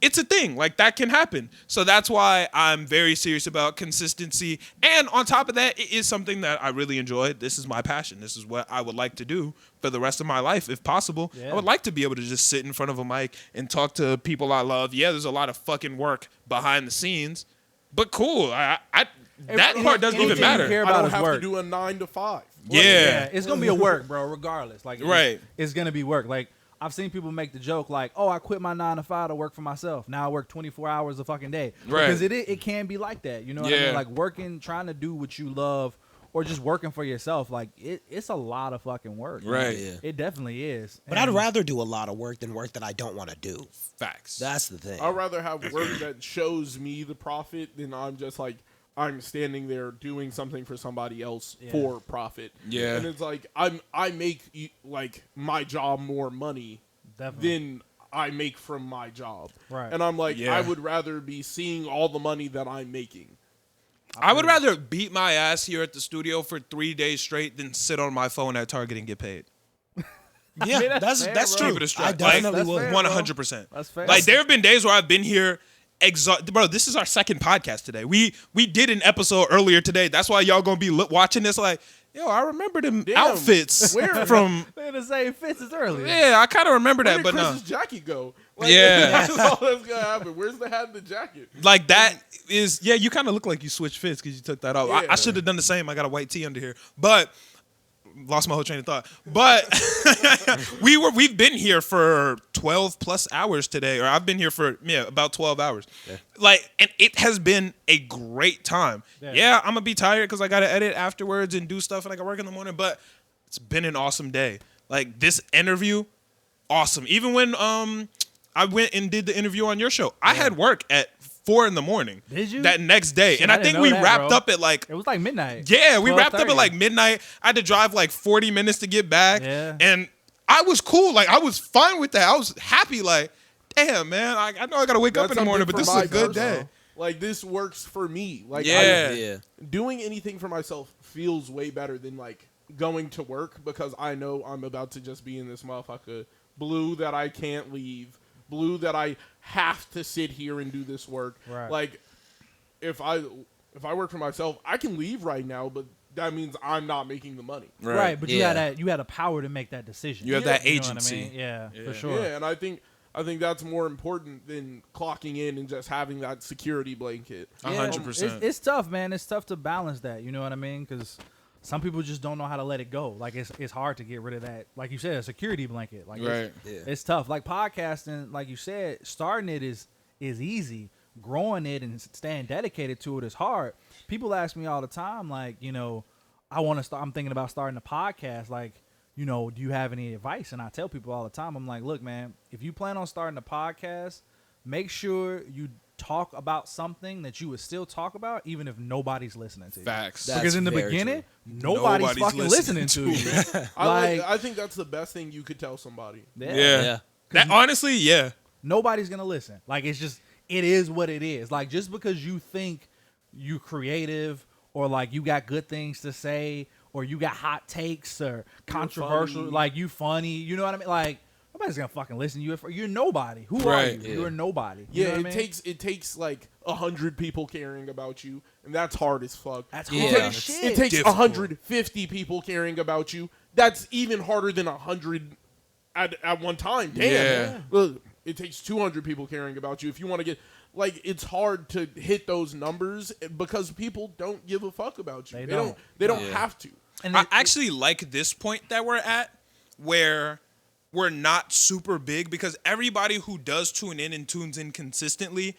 A: it's a thing. Like, that can happen. So that's why I'm very serious about consistency. And on top of that, it is something that I really enjoy. This is my passion. This is what I would like to do for the rest of my life, if possible.
C: Yeah.
A: I would like to be able to just sit in front of a mic and talk to people I love. Yeah, there's a lot of fucking work behind the scenes, but cool. That part doesn't even
C: anything you
A: matter.
C: care
B: I
C: about
B: don't
C: is
B: have
C: work.
B: to do a 9 to 5.
A: Yeah.
C: It's gonna be a work, bro. Regardless, like
A: Right.
C: it's gonna be work. Like I've seen people make the joke, like, "Oh, I quit my 9 to 5 to work for myself. Now I work 24 hours a fucking day."
A: Right.
C: Because it can be like that. You know what I
A: Yeah.
C: mean? Like working, trying to do what you love, or just working for yourself. Like it's a lot of fucking work. man.
A: Right.
D: Yeah.
C: It definitely is.
D: But I'd rather do a lot of work than work that I don't want to do.
A: Facts.
D: That's the thing.
B: I'd rather have work that shows me the profit than I'm just like I'm standing there doing something for somebody else
C: Yeah.
B: for profit.
A: Yeah.
B: And it's like I make like my job more money
C: Definitely.
B: than I make from my job.
C: Right.
B: And I'm like,
A: Yeah.
B: I would rather be seeing all the money that I'm making.
A: I would rather beat my ass here at the studio for 3 days straight than sit on my phone at Target and get paid.
D: Yeah,
C: mean, that's
D: that's
C: fair, bro.
D: true.
A: Keep it a strap.
D: I definitely
C: That's
D: would.
C: fair.
A: 100%.
C: That's fair.
A: Like, there have been days where I've been here bro, this is our second podcast today. We did an episode earlier today. That's why y'all gonna be watching this like, yo, I remember them
B: Damn,
A: outfits
B: where?
A: from.
C: They're the same fits as earlier.
A: Yeah, I kind of remember
B: Where
A: that,
B: did
A: but no.
B: Chris's jacket go? Like,
A: Yeah.
B: That's all that's gonna happen. Where's the hat and the jacket?
A: Like, that is, yeah, you kind of look like you switched fits because you took that off.
B: Yeah.
A: I should have done the same. I got a white tee under here, but lost my whole train of thought. But we've been here for 12 plus hours today, or I've been here for about 12 hours.
D: Yeah.
A: Like, and it has been a great time.
C: Yeah.
A: Yeah, I'm gonna be tired because I gotta edit afterwards and do stuff, and I got work in the morning. But it's been an awesome day. Like, this interview, awesome. Even when I went and did the interview on your show, I had work at 4 a.m.
C: Did you?
A: That next day,
C: Shit,
A: and I
C: I didn't
A: think
C: know
A: we
C: that,
A: wrapped
C: bro.
A: up at like.
C: It was like midnight.
A: Yeah, we wrapped up at
C: 12:30.
A: like midnight. I had to drive like 40 minutes to get back.
C: Yeah.
A: And I was cool. Like, I was fine with that. I was happy. Like, damn, man. I know I got to wake up in the morning, but this is a good day.
B: Like, this works for me. Like,
A: Yeah.
D: Yeah.
B: doing anything for myself feels way better than like going to work because I know I'm about to just be in this motherfucker blue that I can't leave, blue that I have to sit here and do this work.
C: Right.
B: Like, if I work for myself, I can leave right now, but that means I'm not making the money.
C: Right, but
D: Yeah.
C: you had a power to make that decision.
A: You have that
C: You know what I
A: agency.
C: mean? Yeah,
A: Yeah.
C: for sure.
B: Yeah, and I think that's more important than clocking in and just having that security blanket.
A: 100%.
C: It's tough, man. It's tough to balance that. You know what I mean? Because some people just don't know how to let it go. Like it's hard to get rid of that. Like you said, a security blanket. Like
A: Right.
C: it's tough. Like podcasting, like you said, starting it is easy. Growing it and staying dedicated to it is hard. People ask me all the time, like, you know, I want to start. I'm thinking about starting a podcast. Like, you know, do you have any advice? And I tell people all the time, I'm like, look, man, if you plan on starting a podcast, make sure you talk about something that you would still talk about, even if nobody's listening to you.
A: Facts.
D: That's
C: Because in the
D: very
C: beginning,
D: true.
C: nobody's
A: Nobody's
C: fucking listening
A: listening
C: to
A: to
C: you.
B: I think that's the best thing you could tell somebody.
A: Yeah.
D: Yeah.
A: That honestly, yeah.
C: Nobody's gonna listen. Like it is what it is. Like just because you think you creative or like you got good things to say or you got hot takes or controversial,
B: funny.
C: like you funny, you know what I mean? Like nobody's gonna fucking listen to you. You're nobody. Who
A: Right.
C: are you?
D: Yeah.
C: You're nobody. You
B: Yeah,
C: know
B: it
C: what I mean?
B: takes like 100 people caring about you, and that's hard as fuck.
C: That's
D: Yeah.
C: hard
B: It
C: as
B: takes,
C: shit.
B: it takes
A: Difficult.
B: 150 people caring about you. That's even harder than 100 at one time. Damn.
A: Yeah.
B: Look, it takes 200 people caring about you if you want to get. Like, it's hard to hit those numbers because people don't give a fuck about you.
C: They
B: They don't.
C: don't.
B: They don't
D: Yeah.
B: have to.
C: And
A: I
C: it-
A: actually like this point that we're at where we're not super big because everybody who does tune in and tunes in consistently,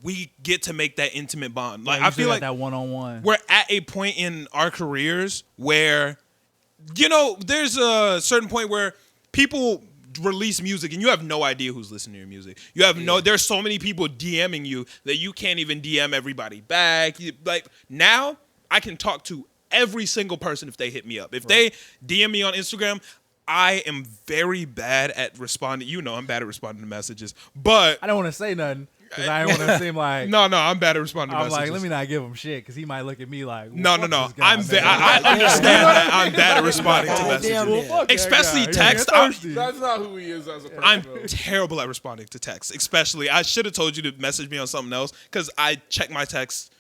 A: we get to make that intimate bond. Like I feel like
C: that one-on-one.
A: we're at a point in our careers where, there's a certain point where people release music and you have no idea who's listening to your music. You have there's so many people DMing you that you can't even DM everybody back. Like now I can talk to every single person if they hit me up. If they DM me on Instagram, I am very bad at responding. I'm bad at responding to messages, but
C: I don't want to say nothing because I don't want to seem like
A: no, I'm bad at responding to
C: I'm
A: messages.
C: like, let me not give him shit because he might look at me like,
A: No.
C: I
A: I understand that I'm bad at responding to messages, especially text.
B: That's not who he is as a person.
A: I'm terrible at responding to text, especially. I should have told you to message me on something else because I check my text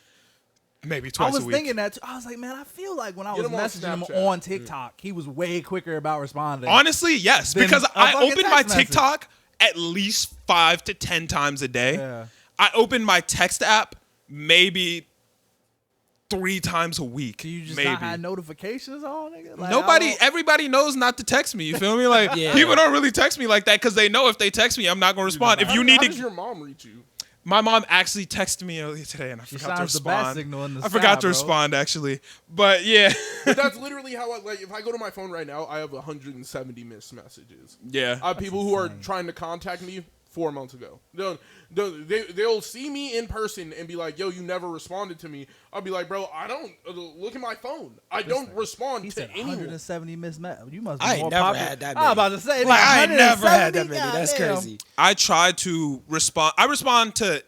A: maybe twice a week.
C: I was thinking that too. I was like, man, I feel like when I was
B: him on
C: messaging him
B: Snapchat.
C: on TikTok, he was way quicker about responding.
A: Honestly, yes,
C: Then
A: because
C: a
A: I
C: fucking
A: open my
C: text message.
A: TikTok at least 5 to 10 times a day.
C: Yeah.
A: I open my text app maybe 3 times a week.
C: Do you just
A: maybe.
C: not have notifications on? Nigga? Like,
A: Everybody knows not to text me. You feel me? Like
D: Yeah.
A: people don't really text me like that because they know if they text me, I'm not gonna respond. If you need
B: How does
A: to,
B: your mom reach you?
A: my mom actually texted me earlier today, and I
C: She
A: forgot to
C: sounds the bat
A: respond.
C: signal in the
A: I forgot
C: sky,
A: to
C: bro.
A: respond actually, but yeah,
B: But that's literally how if I go to my phone right now, I have 170 missed messages.
A: yeah.
B: I have people who are trying to contact me 4 months ago. They'll see me in person and be like, yo, you never responded to me. I'll be like, bro, I don't look at my phone. I don't respond
C: He
B: to
C: said
B: anyone.
C: 170 missed messages. You must be
D: I ain't
C: more
D: never
C: popular.
D: had that
C: I was
D: many.
C: about to say,
D: Like, I ain't never had
C: 170?
D: that many. That's
C: Goddamn.
D: crazy.
A: I try to respond. I respond to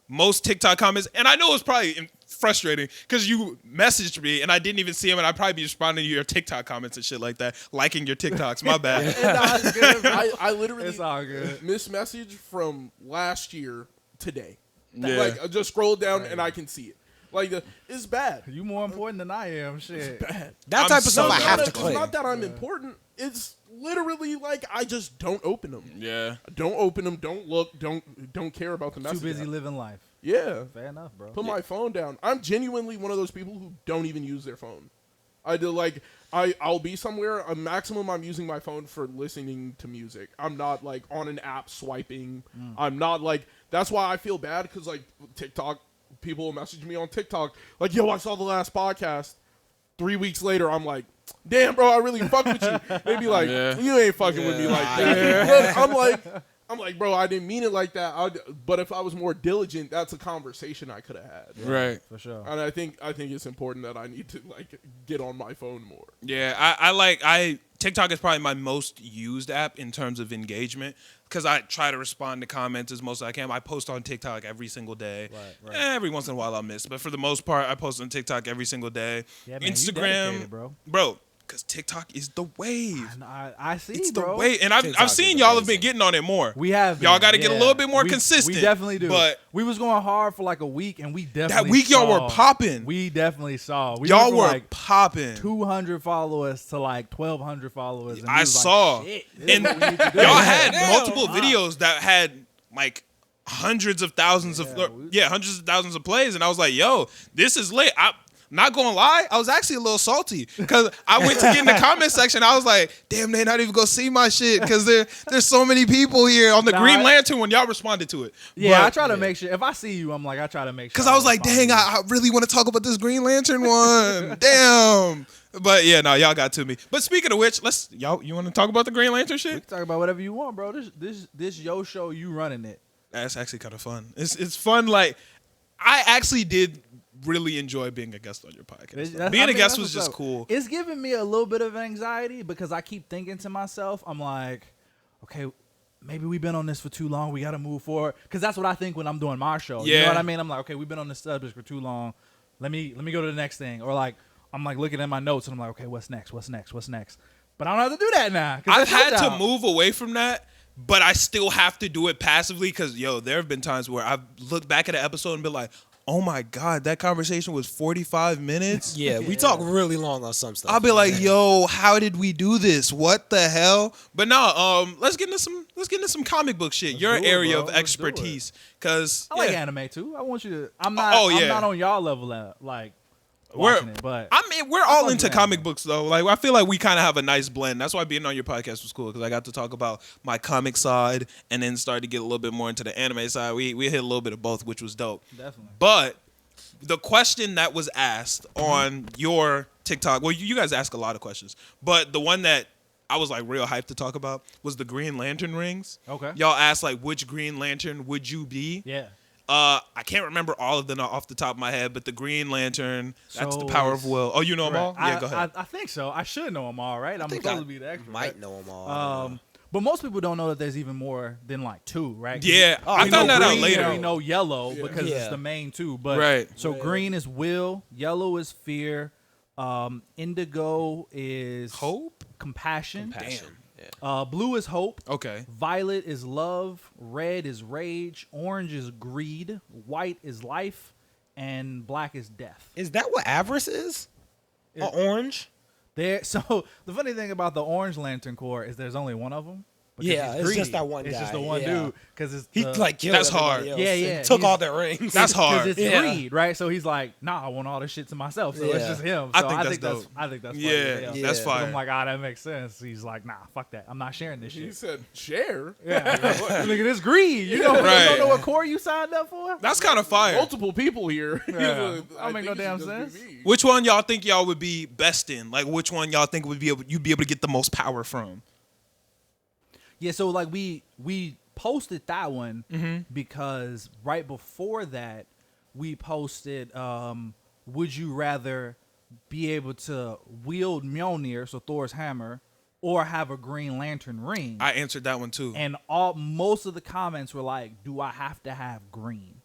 A: most TikTok comments, and I know it's probably frustrating because you messaged me and I didn't even see them, and I'd probably be responding to your TikTok comments and shit like that, liking your TikToks. My bad.
C: Nah, it's good, bro.
B: I literally
C: It's all good.
B: missed message from last year today.
A: Yeah.
B: Like I just scrolled down and I can see it. Like it's bad.
C: You more important than I am. Shit.
B: Bad.
D: That
A: I'm
D: type of
A: so
D: stuff I
A: bad.
D: have to
B: It's
D: click.
B: not that I'm important. It's literally like I just don't open them.
A: Yeah.
B: Don't open them. Don't look. Don't care about the
C: Too
B: message.
C: busy living life.
B: Yeah.
C: Fair enough, bro.
B: Put my phone down. I'm genuinely one of those people who don't even use their phone. I do like I'll be somewhere. A maximum I'm using my phone for listening to music. I'm not like on an app swiping. I'm not like that's why I feel bad because like TikTok people will message me on TikTok like yo I saw the last podcast. 3 weeks later I'm like damn bro I really fuck with you. They be like you ain't fucking with me like that. But I'm like, bro, I didn't mean it like that. But if I was more diligent, that's a conversation I could have had.
A: Right.
C: For sure.
B: And I think it's important that I need to like get on my phone more.
A: Yeah, I TikTok is probably my most used app in terms of engagement because I try to respond to comments as most as I can. I post on TikTok every single day.
C: Right.
A: Every once in a while I'll miss, but for the most part, I post on TikTok every single day.
C: Yeah, man, you
A: Instagram,
C: dedicated, bro.
A: because TikTok is the wave.
C: I see,
A: It's
C: bro.
A: the wave, and I've
D: TikTok
A: seen
D: is
A: y'all have
D: amazing.
A: been getting on it more.
C: We have.
A: Y'all
C: been,
A: got to get a
C: yeah.
A: little bit more
C: We
A: consistent.
C: definitely do.
A: But
C: we was going hard for like a week, and we definitely
A: that week y'all
C: saw-
A: were popping.
C: We definitely saw. We
A: Y'all
C: went from,
A: were
C: like
A: popping.
C: 200 followers to like 1,200 followers. And we
A: I
C: was like,
A: saw.
C: shit, this
A: And
C: is what we need to do.
A: y'all had
D: Damn.
A: multiple videos that had like hundreds of thousands hundreds of thousands of plays, and I was like, yo, this is lit. I'm not gonna lie, I was actually a little salty because I went to get in the comment section. I was like, damn, they not even gonna see my shit because there's so many people here on the
C: Nah,
A: Green Lantern when y'all responded to it.
C: Yeah,
A: But-
C: I try to make sure. If I see you, I'm like, I try to make sure.
A: Because I was like,
C: respond
A: dang,
C: to you.
A: I really want to talk about this Green Lantern one. Damn. But yeah, no, y'all got to me. But speaking of which, you want to talk about the Green Lantern
C: We
A: shit?
C: can talk about whatever you want, bro. This your show. You running it.
A: That's actually kind of fun. It's fun. Like, I actually did really enjoy being a guest on your podcast. Being a guest was just cool.
C: It's giving me a little bit of anxiety because I keep thinking to myself, I'm like, okay, maybe we've been on this for too long. We got to move forward. Because that's what I think when I'm doing my show. You
A: Yeah.
C: know what I mean? I'm like, okay, we've been on this subject for too long. Let me go to the next thing. Or like, I'm like looking at my notes and I'm like, okay, what's next? But I don't have to do that now. 'cause
A: I've
C: that's your
A: had to
C: job.
A: move away from that, but I still have to do it passively because, there have been times where I've looked back at an episode and been like, oh my God, that conversation was 45 minutes?
D: Yeah, we talk really long on some stuff.
A: I'll be like, yo, how did we do this? What the hell? But no, let's get into some comic book shit.
C: Let's
A: Your
C: do it,
A: area
C: bro.
A: of
C: Let's do it.
A: expertise. Cause
C: I like anime too. I want you to. I'm
A: Oh, yeah.
C: not on y'all level. Like, watching it. But
A: I mean, we're all
C: fuck
A: into
C: with
A: comic
C: anime.
A: books though. Like I feel like we kind of have a nice blend. That's why being on your podcast was cool because I got to talk about my comic side and then started to get a little bit more into the anime side. We hit a little bit of both, which was dope.
C: definitely.
A: But the question that was asked on your TikTok, well, you guys ask a lot of questions, but the one that I was like real hyped to talk about was the Green Lantern rings.
C: Okay.
A: Y'all asked like which Green Lantern would you be?
C: Yeah.
A: I can't remember all of them off the top of my head, but the Green Lantern, that's the
C: So
A: power of
C: it's-
A: will. Oh, you know them all? Yeah, go ahead.
C: I think so. I should know them all, right? I'm
D: think
C: supposed
D: I
C: to be the expert.
D: Might
C: right?
D: know them all.
C: But most people don't know that there's even more than like two, right?
A: Yeah, I
C: We
A: found
C: know
A: that out
C: green
A: later.
C: and we know yellow because it's
D: Yeah.
C: the main two. But
A: Right.
C: So green is will, yellow is fear, indigo is
A: Hope?
C: compassion.
D: Passion. Yeah.
C: Blue is hope.
A: Okay.
C: Violet is love. Red is rage. Orange is greed. White is life, and black is death.
D: Is that what avarice is? Orange?
C: There. So the funny thing about the Orange Lantern Corps is there's only one of them. because
D: Yeah,
C: he's
D: it's just
C: greedy.
D: that one
C: It's just
D: guy,
C: the one
D: yeah.
C: dude because it's
D: He
C: the,
D: like killed
A: That's hard.
D: everybody else
C: Yeah,
D: and
C: yeah,
D: took
C: he's-
D: all their rings.
A: That's hard.
C: because it's
D: Yeah.
C: greed, right? So he's like, nah, I want all this shit to myself. So it's
D: Yeah.
C: just him.
A: I
C: So
A: think
C: I
A: that's
C: think that's
A: dope.
C: I think that's funny
A: Yeah,
C: as hell.
A: that's
D: Yeah.
A: fire.
C: I'm like, that makes sense. He's like, nah, fuck that. I'm not sharing this
B: He
C: shit.
B: said, share.
C: Yeah, look at this greed. You don't
A: Right.
C: know what core you signed up for?
A: That's kind of fire.
B: Multiple people here.
C: Yeah.
B: I
C: Don't make no
B: think it
C: damn
B: should just be
C: sense.
B: me.
A: Which one y'all think y'all would be best in? Like, which one y'all think would be you'd be able to get the most power from?
C: Yeah, so like we posted that one
A: Mm-hmm.
C: because right before that we posted would you rather be able to wield Mjolnir, so Thor's hammer, or have a Green Lantern ring?
A: I answered that one too.
C: And most of the comments were like, do I have to have green?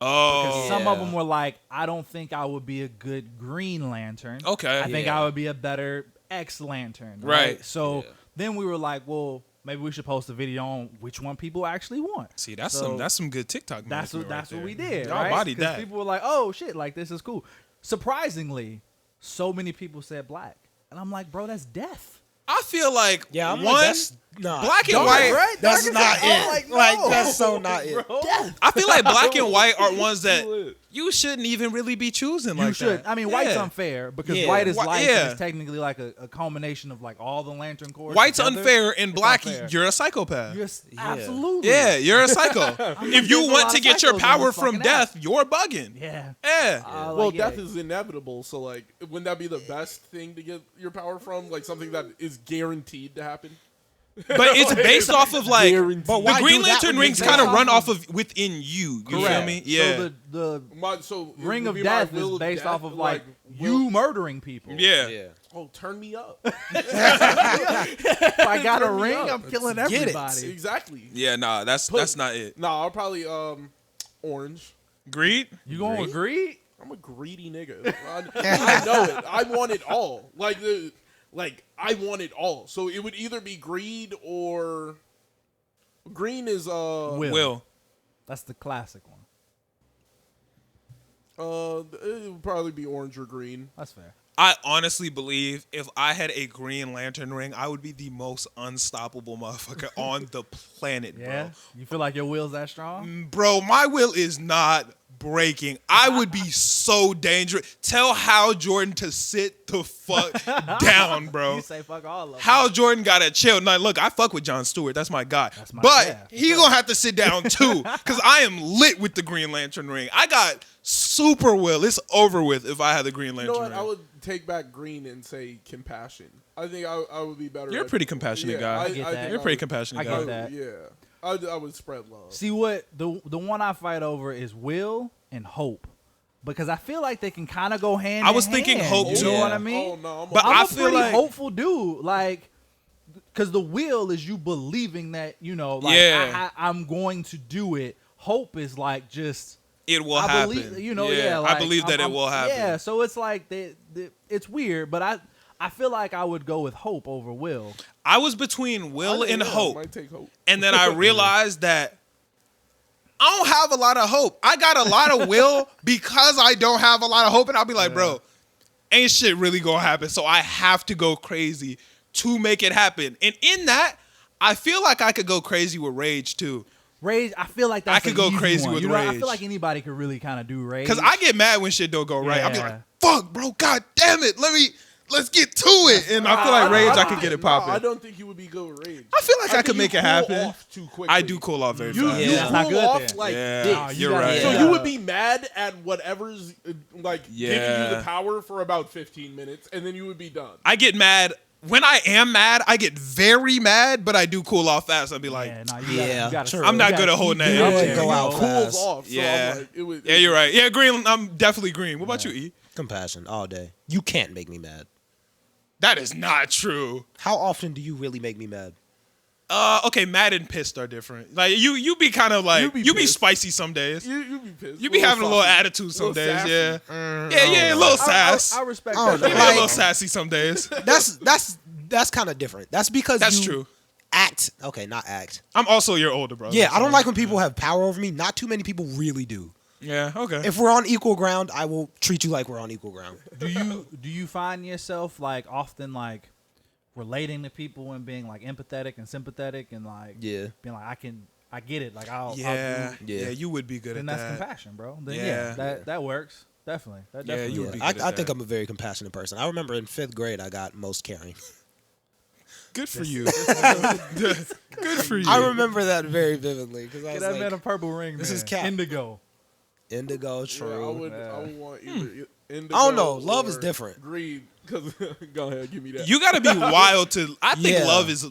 A: Oh,
C: Some of
D: Yeah.
C: them were like, I don't think I would be a good Green Lantern.
A: okay.
C: I think
D: Yeah.
C: I would be a better X Lantern.
A: Right.
C: So
D: Yeah.
C: then we were like, well, maybe we should post a video on which one people actually want.
A: See, that's
C: So
A: some good TikTok.
C: That's
A: management
C: what
A: right
C: we
A: there.
C: did.
A: Y'all
C: right?
A: bodied
C: 'Cause
A: that.
C: people were like, oh shit, like this is cool. Surprisingly, so many people said black, and I'm like, bro, that's death.
A: I feel like
D: Yeah, I'm
A: one
D: like, that's not.
A: black and
C: Dark,
A: white.
C: right?
D: That's
C: Dark
D: not
C: as hell.
D: it.
C: I'm
D: Like,
C: no,
D: that's so not it.
C: bro.
A: I feel like black and white are ones that
B: Lit.
A: you shouldn't even really be choosing.
C: You
A: like
C: should.
A: that.
C: I mean, white's
A: Yeah.
C: unfair because
D: Yeah.
C: white is
A: Whi-
C: life.
A: yeah.
C: And it's technically like a culmination of like all the Lantern Corps.
A: White's
C: together.
A: unfair, and
C: It's
A: black,
C: unfair.
A: you're a psychopath.
C: Absolutely.
A: Yeah, you're a psycho.
C: like,
A: If you
C: there's a
A: want
C: lot
A: to
C: of
A: get your
C: psychos on
A: power
C: this
A: from
C: fucking
A: death, you're bugging.
C: Yeah.
A: Yeah.
B: Well,
C: Like, yeah.
B: death is inevitable, so like, wouldn't that be the best thing to get your power from? Like something that is guaranteed to happen.
A: But it's based off of like
B: Guaranteed.
D: But
A: the
D: why
A: Green
D: do that
A: Lantern
D: when
A: rings
D: you
A: kind of
C: based
A: run
C: off
A: off of within you. You feel
C: Correct.
A: me? Yeah.
C: So the
B: So
C: ring
B: it
C: of
B: would be my
C: death is
B: will
C: based
B: death,
C: off of like
B: will-
C: you murdering people.
A: yeah.
D: Yeah.
B: Oh, turn me up.
C: If I got a
B: Turn me
C: ring,
B: up.
C: I'm killing
D: Get it.
C: everybody.
B: Exactly.
A: Yeah, nah, that's not it.
B: Nah, I'll probably orange.
A: Greed?
C: You gonna agree?
B: I'm a greedy nigga. I know it. I want it all. I want it all. So it would either be greed or green is
A: Will.
C: That's the classic one.
B: it would probably be orange or green.
C: That's fair.
A: I honestly believe if I had a Green Lantern ring, I would be the most unstoppable motherfucker on the planet,
C: Yeah. You feel like your will's that strong?
A: Bro, my will is not breaking. I would be so dangerous. Tell Hal Jordan to sit the fuck down, bro.
C: You say fuck all of them.
A: Hal Jordan gotta chill. Now, look, I fuck with Jon Stewart. That's my guy.
C: my-
A: But
C: yeah,
A: he gonna have to sit down too, because I am lit with the Green Lantern ring. I got super will. It's over with if I had the Green
B: You
A: Lantern
B: know what?
A: ring.
B: I would take back green and say compassion. I think I would be better.
A: You're a
B: at-
A: pretty compassionate guy.
C: I get that.
B: think
A: You're a
B: I
A: pretty
B: would-
A: compassionate
C: I
A: guy.
C: get that.
B: Yeah, I would spread love.
C: See what the one I fight over is will and hope. Because I feel like they can kind of go hand
A: I
C: in
A: was thinking
C: hand,
A: hope
C: you
A: too.
C: know what
D: Yeah.
C: I mean?
B: Oh no,
A: But
C: I'm
A: I
C: a
A: feel
C: pretty
A: like-
C: hopeful dude. Like, because the will is you believing that, you know, like,
A: Yeah.
C: I'm going to do it. Hope is like just,
A: It will
C: I
A: happen.
C: believe, you know, yeah. like,
A: I believe that
C: I'm-
A: it will happen.
C: Yeah, so it's like, it's weird, but I feel like I would go with hope over will.
A: I was between will and hope.
B: Might take hope.
A: And then I realized that I don't have a lot of hope. I got a lot of will because I don't have a lot of hope. And I'll be like, bro, ain't shit really gonna happen. So I have to go crazy to make it happen. And in that, I feel like I could go crazy with rage too.
C: Rage, I feel like that's
A: I could go
C: easy
A: crazy
C: one.
A: with
C: You know, I
A: rage.
C: feel like anybody could really kind of do rage.
A: Because I get mad when shit don't go right. I'll be
C: Yeah.
A: like, fuck, bro, god damn it. Let's get to it. And I feel like rage, I could get it
B: I
A: popping.
B: don't think you would be good with rage.
A: I feel like I
B: think
A: could
B: you
A: make it
B: cool
A: happen.
B: off too quickly.
A: I do cool off very
B: You,
A: fast.
B: you
D: Yeah.
C: That's not
B: cool
C: good
B: off
C: then.
B: like
A: Yeah.
B: this.
C: Nah,
A: You're
C: gotta-
A: right.
B: So
D: Yeah.
B: you would be mad at whatever's giving you
A: Yeah.
B: the power for about 15 minutes, and then you would be done.
A: I get mad. When I am mad, I get very mad, but I do cool off fast. I'll be like,
C: Yeah, nah,
D: Yeah,
C: you gotta,
D: true.
A: I'm not
C: you
A: good
C: gotta
A: at holding
C: keep
A: that
C: doing
A: energy.
C: it.
D: Go out
B: Cools
D: fast.
B: off. So
A: yeah.
B: I'm like, it would,
A: Yeah, you're right. Yeah, green. I'm definitely green. What about you, E?
D: Compassion all day. You can't make me mad.
A: That is not true.
D: How often do you really make me mad?
A: Okay, mad and pissed are different. Like you be kind of like
B: You be
A: you be
B: pissed.
A: spicy some days.
B: You be pissed.
A: You be having a little
B: saucy.
A: attitude some
B: Little
A: days.
B: sassy.
A: Yeah, a little sass.
C: I respect
D: I don't
C: that.
D: know.
A: You be a
D: Like-
A: little sassy some days.
D: That's kind of different. That's because
A: That's
D: you
A: true.
D: act. Okay, not act.
A: I'm also your older brother.
D: Yeah, I don't
A: so-
D: like when people have power over me. Not too many people really do.
A: Yeah, okay.
D: If we're on equal ground, I will treat you like we're on equal ground.
C: Do you find yourself like often like relating to people and being like empathetic and sympathetic and like
D: Yeah.
C: being like I get it, like I'll
A: yeah,
C: do,
A: yeah, you would be good
C: then
A: at
C: that's
A: that.
C: compassion, bro. Then
A: Yeah.
C: that works definitely. That
A: Yeah,
C: definitely
A: you would
C: works.
A: be
D: I
A: good at
D: think
A: that.
D: I'm a very compassionate person. I remember in 5th grade, I got most caring.
A: Good for you. Good for you.
D: I remember that very vividly because I
C: Get
D: was
C: that
D: like,
C: man a purple ring.
D: this
C: man.
D: is cap.
C: Indigo.
D: indigo,
B: Yeah,
D: true.
B: I would want either indigo.
D: I don't know. Love is
B: or
D: different.
B: Green. Because go ahead, give me that.
A: You gotta be wild to. I think
D: Yeah.
A: love is.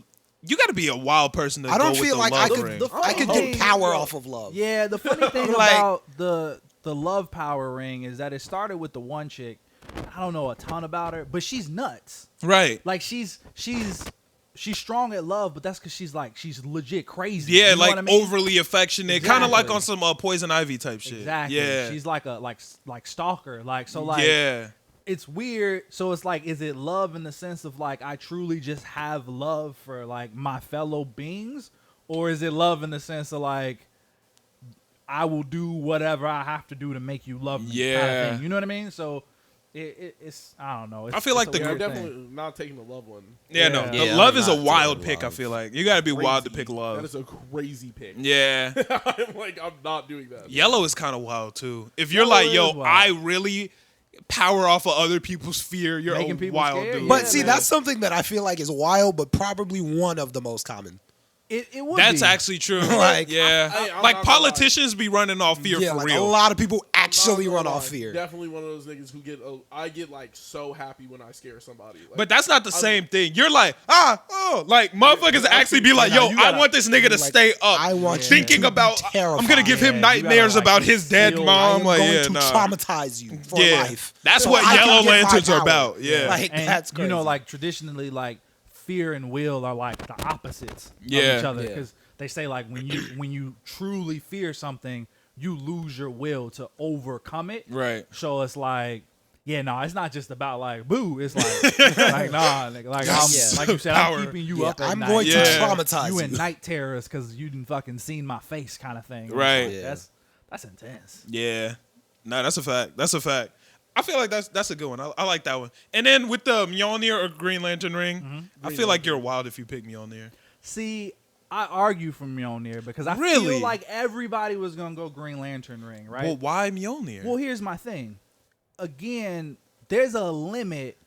A: You gotta be a wild person to
D: I don't
A: go with
D: feel
A: the
D: like
A: love
D: I could.
A: ring.
D: I could
C: Oh,
D: get power
C: yeah.
D: off of love.
C: Yeah, the funny thing
D: Like-
C: about the love power ring is that it started with the one chick. I don't know a ton about her, but she's nuts.
A: Right.
C: Like she's strong at love, but that's because she's legit crazy.
A: Yeah,
C: You know
A: like
C: what I mean?
A: overly affectionate, kind of like
C: Exactly.
A: on some Poison Ivy type shit.
C: Exactly.
A: Yeah.
C: She's like a like stalker. Like so like
A: yeah.
C: it's weird. So it's like, is it love in the sense of like I truly just have love for like my fellow beings, or is it love in the sense of like I will do whatever I have to do to make you love me? Kind
A: Yeah.
C: of thing. You know what I mean? So it's I don't know. It's,
A: I feel like
C: it's a
A: the
B: yeah, I'm
C: weird
B: definitely
C: thing.
B: not taking the love one.
A: Yeah, no.
C: Yeah.
A: The
D: Yeah,
A: love
D: I'm
A: is a
D: not
A: wild
D: taking
A: pick, I
D: love.
A: feel like. You gotta be wild to
B: Crazy.
A: pick love.
B: That is a crazy pick.
A: Yeah.
B: I'm like, I'm not doing that.
A: Yellow is kind of wild too. If you're
C: Yellow
A: like,
C: is
A: yo,
C: wild.
A: I really power off of other people's fear, you're
C: Making
A: a
C: people
A: wild
C: scared,
A: dude.
C: yeah,
D: But see,
C: man.
D: that's something that I feel like is wild, but probably one of the most common.
C: It would
A: That's
C: be.
A: actually true.
D: Like,
A: yeah.
B: I'm
A: like
B: not gonna
A: politicians be running off fear
D: yeah,
A: for
D: like
A: real.
D: a lot of people actually
B: I'm not
D: run
B: gonna
D: off
B: lie,
D: fear.
B: Definitely one of those niggas who get. I get like so happy when I scare somebody. Like,
A: But that's not the same thing. You're like, like motherfuckers actually be like,
C: nah,
A: yo,
C: you
A: I
C: gotta-
A: want this nigga to
D: like,
A: stay up.
D: I want you
A: thinking
D: to
A: about,
D: be
A: I'm gonna give him
C: terrified. Yeah, you
A: nightmares
C: gotta,
A: about
C: like,
A: his dead
C: feel-
D: I
A: mom.
D: am
A: Like,
D: going
A: yeah,
D: to
A: nah.
D: traumatize you for
A: Yeah.
D: life.
A: That's
D: So
A: what
D: I can
A: Yellow
D: get my
A: Lanterns are
D: power.
A: about. Yeah.
D: Like,
C: And,
D: that's
C: you know,
D: crazy.
C: like traditionally, like fear and will are like the opposites
A: Yeah.
C: of each other
D: Yeah.
C: because they say like when you truly fear something, you lose your will to overcome it.
A: Right.
C: So it's like, yeah, no, it's not just about like boo. It's like, like nah, nigga, like
A: Yes.
C: I'm like you said,
A: Power.
C: I'm keeping you
D: Yeah,
C: up at
D: I'm
C: night.
D: going to
A: Yeah.
D: traumatize
C: You
D: you.
C: in night terrors because you didn't fucking seen my face kind of thing.
A: Right.
C: Like,
D: Yeah.
C: That's intense.
A: Yeah. No, that's a fact. That's a fact. I feel like that's a good one. I like that one. And then with the Mjolnir or Green Lantern ring, I feel like you're wild if you pick Mjolnir.
C: See, I argue for Mjolnir because I
A: Really?
C: feel like everybody was gonna go Green Lantern ring, right?
A: Well, why Mjolnir?
C: Well, here's my thing. Again, there's a limit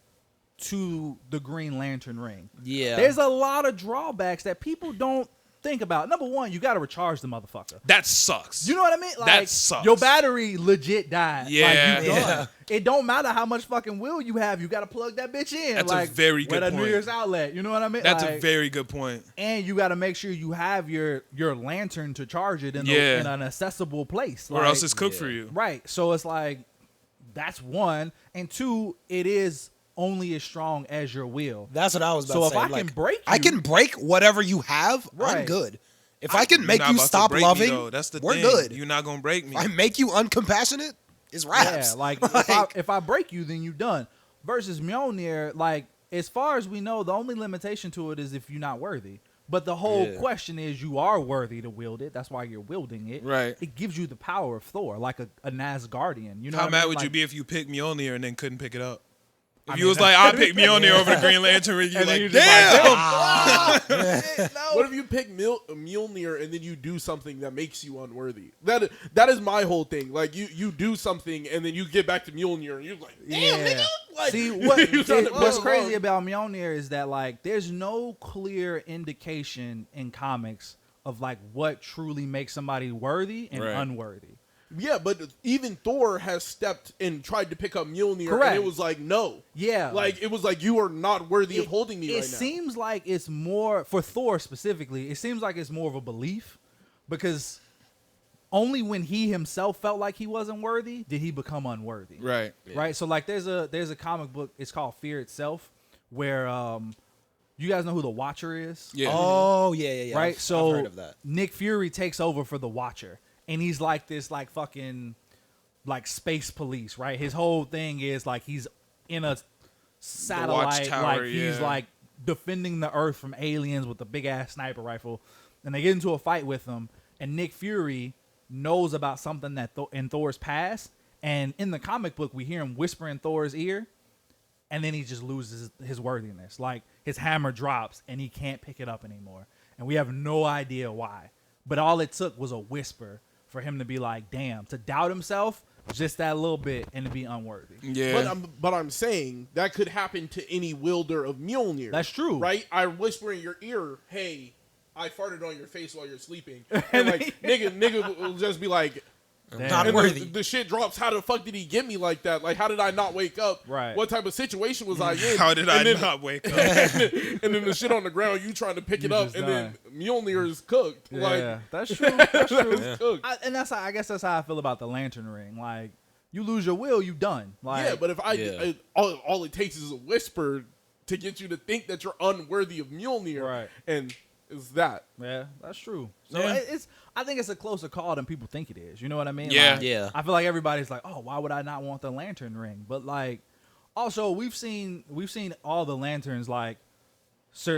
C: to the Green Lantern ring.
D: Yeah.
C: There's a lot of drawbacks that people don't think about. Number one, you got to recharge the motherfucker.
A: That sucks.
C: You know what I mean? Like,
A: That sucks.
C: Your battery legit died.
A: Yeah.
C: Like, you done.
D: Yeah.
C: It don't matter how much fucking will you have. You got to plug that bitch in.
A: That's a
C: like,
A: very
C: where
A: good
C: that
A: point.
C: New Year's outlet. You know what I mean?
A: That's a
C: Like,
A: very good point.
C: and you got to make sure you have your lantern to charge it in,
A: Yeah.
C: in an accessible place.
A: Or
C: Like,
A: else it's cooked for you.
C: Right. So it's like, that's one. And two, it is only as strong as your will.
D: That's what I was about
C: So
D: to
C: if
D: say.
C: I can
D: Like,
C: break
D: I
C: you-
D: can break whatever you have. I'm
C: Right.
D: good. If I can
A: You're
D: make
A: not
D: you
A: about to
D: stop
A: break me,
D: loving,
A: though. That's the
D: we're
A: thing.
D: good.
A: You're not gonna break me.
D: If I make you uncompassionate, it's raps.
C: Yeah, like if I break you, then you done. Versus Mjolnir, like as far as we know, the only limitation to it is if you're not worthy. But the whole
D: Yeah.
C: question is you are worthy to wield it. That's why you're wielding it.
A: Right.
C: It gives you the power of Thor, like a Nazgardian. You know
A: How
C: what I
A: mad
C: mean?
A: would you
C: Like,
A: be if you picked Mjolnir and then couldn't pick it up? If you was like, I'll pick Mjolnir over the Green Lantern ring, you're
C: And then
A: like,
C: you're just
A: damn.
B: What if you pick Mjolnir and then you do something that makes you unworthy? That is my whole thing. Like you do something and then you get back to Mjolnir and you're like, damn, nigga. Like,
C: See, what's crazy about Mjolnir is that like there's no clear indication in comics of like what truly makes somebody worthy and unworthy.
B: Yeah, but even Thor has stepped and tried to pick up Mjolnir,
C: Correct.
B: and it was like, no.
C: Yeah.
B: Like, it was like, you are not worthy of holding me right now.
C: It seems like it's more, for Thor specifically, it seems like it's more of a belief because only when he himself felt like he wasn't worthy did he become unworthy.
A: Right.
C: Right? So, like, there's a comic book, it's called Fear Itself, where you guys know who the Watcher is?
A: Yeah.
D: Oh, yeah.
C: Right?
D: I've heard of that.
C: Nick Fury takes over for the Watcher. And he's like this, like fucking, like space police, right? His whole thing is like he's in a satellite,
A: watchtower,
C: like he's like defending the Earth from aliens with a big ass sniper rifle. And they get into a fight with him, and Nick Fury knows about something that in Thor's past. And in the comic book, we hear him whisper in Thor's ear, and then he just loses his worthiness. Like his hammer drops, and he can't pick it up anymore, and we have no idea why. But all it took was a whisper for him to be like, damn, to doubt himself just that little bit and to be unworthy.
A: Yeah.
B: But I'm saying that could happen to any wielder of Mjolnir.
C: That's true.
B: Right? I whisper in your ear, hey, I farted on your face while you're sleeping. And like, nigga will just be like,
D: Not
B: and
D: worthy.
B: the shit drops. How the fuck did he get me like that? Like, how did I not wake up?
C: Right.
B: What type of situation was I in?
A: How did I not wake up?
B: And then the shit on the ground, you trying to pick it up,
C: just
B: and then Mjolnir is cooked.
C: Yeah,
B: Like,
C: that's true. That's true.
B: it's cooked.
C: And that's how, I guess that's how I feel about the Lantern Ring. Like, you lose your will, you done. Like,
B: Yeah, but if all it takes is a whisper to get you to think that you're unworthy of Mjolnir,
C: Right.
B: and it's that.
C: yeah, that's true. So
A: Yeah.
C: I think it's a closer call than people think it is. You know what I mean?
A: Yeah.
C: Like,
D: Yeah.
C: I feel like everybody's like, oh, why would I not want the Lantern Ring? But like, also we've seen all the lanterns like,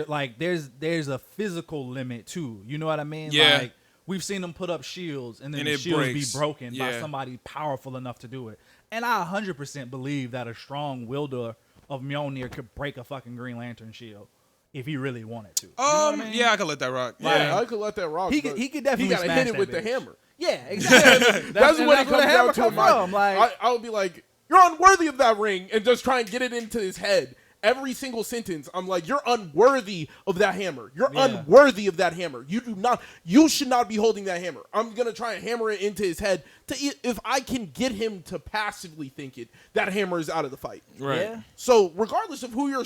C: like there's a physical limit too. You know what I mean?
A: Yeah.
C: Like we've seen them put up shields and then
A: And
C: the
A: it
C: shields
A: breaks.
C: be broken by
A: Yeah.
C: somebody powerful enough to do it. And I 100% believe that a strong wielder of Mjolnir could break a fucking Green Lantern shield if he really wanted to. You know what I mean?
A: Yeah, I could let that rock.
B: Yeah,
A: Yeah.
B: I could let that rock.
C: He
B: but
C: could definitely
B: He gotta
C: smash
B: hit it
C: that
B: with the
C: bitch.
B: hammer.
C: Yeah, exactly.
B: That's what it
C: where
B: comes
C: the hammer
B: down to.
C: come from. Like,
B: I would be like, you're unworthy of that ring, and just try and get it into his head. Every single sentence, I'm like, you're unworthy of that hammer. You're unworthy of that hammer. You should not be holding that hammer. I'm gonna try and hammer it into his head if I can get him to passively think it, that hammer is out of the fight.
A: Right.
C: yeah.
B: So regardless of who you're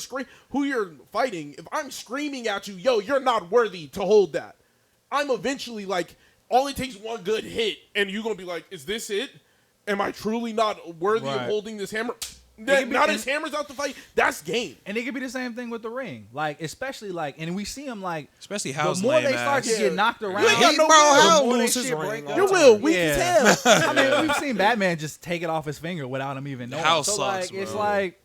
B: fighting, if I'm screaming at you, yo, you're not worthy to hold that, I'm eventually like, all it takes one good hit, and you're gonna be like, is this it? Am I truly not worthy of
C: Right.
B: holding this hammer?
C: could be-
B: Now his hammer's out the fight. That's game.
C: And it could be the same thing with the ring. Like, especially like, and we see him like,
A: Especially
C: the
A: House
C: more
A: lame
C: they start
A: ass.
C: to get knocked around,
B: You ain't got no will.
C: the more they
D: lose his
C: shit
D: ring
C: break
D: all
C: up.
B: Your
D: the
B: will
D: time.
B: weak as hell.
C: I mean, we've seen Batman just take it off his finger without him even knowing.
A: House
C: so
A: sucks,
C: like, it's
A: bro.
C: like,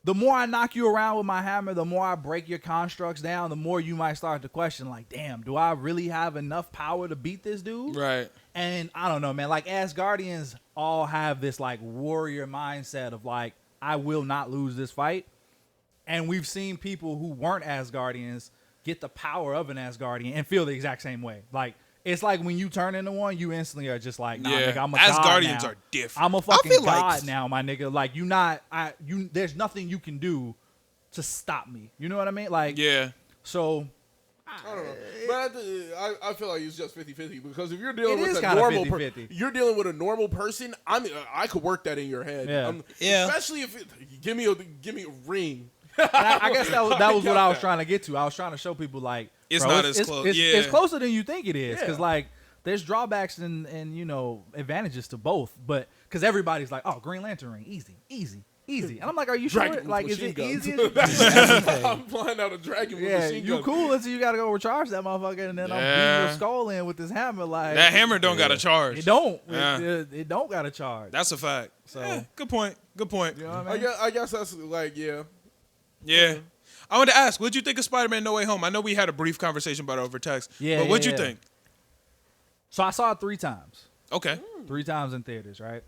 C: the more I knock you around with my hammer, the more I break your constructs down, the more you might start to question, like, damn, do I really have enough power to beat this dude?
A: Right.
C: And I don't know, man. Like, Asgardians all have this like warrior mindset of like, I will not lose this fight. And we've seen people who weren't Asgardians get the power of an Asgardian and feel the exact same way. Like, it's like when you turn into one, you instantly are just like, nah,
A: Yeah.
C: nigga, I'm a god
A: Asgardians
C: now.
A: are different.
C: I'm a fucking
D: feel like-
C: god now, my nigga. Like, there's nothing you can do to stop me. You know what I mean? Like,
A: Yeah.
C: so
B: I don't know. But I feel like it's just 50-50 because if you're dealing
C: It is
B: with a
C: kinda
B: normal
C: 50-50.
B: you're dealing with a normal person, I could work that in your head.
C: Yeah.
D: Yeah.
B: Especially if give me a ring.
C: I guess that was what I was trying to get to. I was trying to show people like
A: It's
C: bro,
A: not as close.
C: It's
A: Yeah.
C: closer than you think it is because
B: Yeah.
C: like there's drawbacks and you know advantages to both. But because everybody's like, oh, Green Lantern ring, easy, and I'm like, are you sure?
B: Dragon with
C: Like, is
B: machine
C: it
B: guns.
C: easy? As you
B: I'm flying out a dragon with
C: yeah,
B: machine
C: you
B: gun.
C: cool until you gotta go recharge that motherfucker, and then I'm beating your skull in with this hammer. Like
A: That hammer don't got a charge.
C: it don't.
A: Yeah.
C: It don't got a charge.
A: That's a fact. So good point. Good point.
C: You know what I mean?
B: I guess that's like
A: Yeah. I wanted to ask, what'd you think of Spider-Man No Way Home? I know we had a brief conversation about it over text.
C: Yeah,
A: But what'd
C: yeah,
A: you
C: yeah.
A: think?
C: So I saw it 3 times.
A: Okay.
C: 3 times in theaters, right?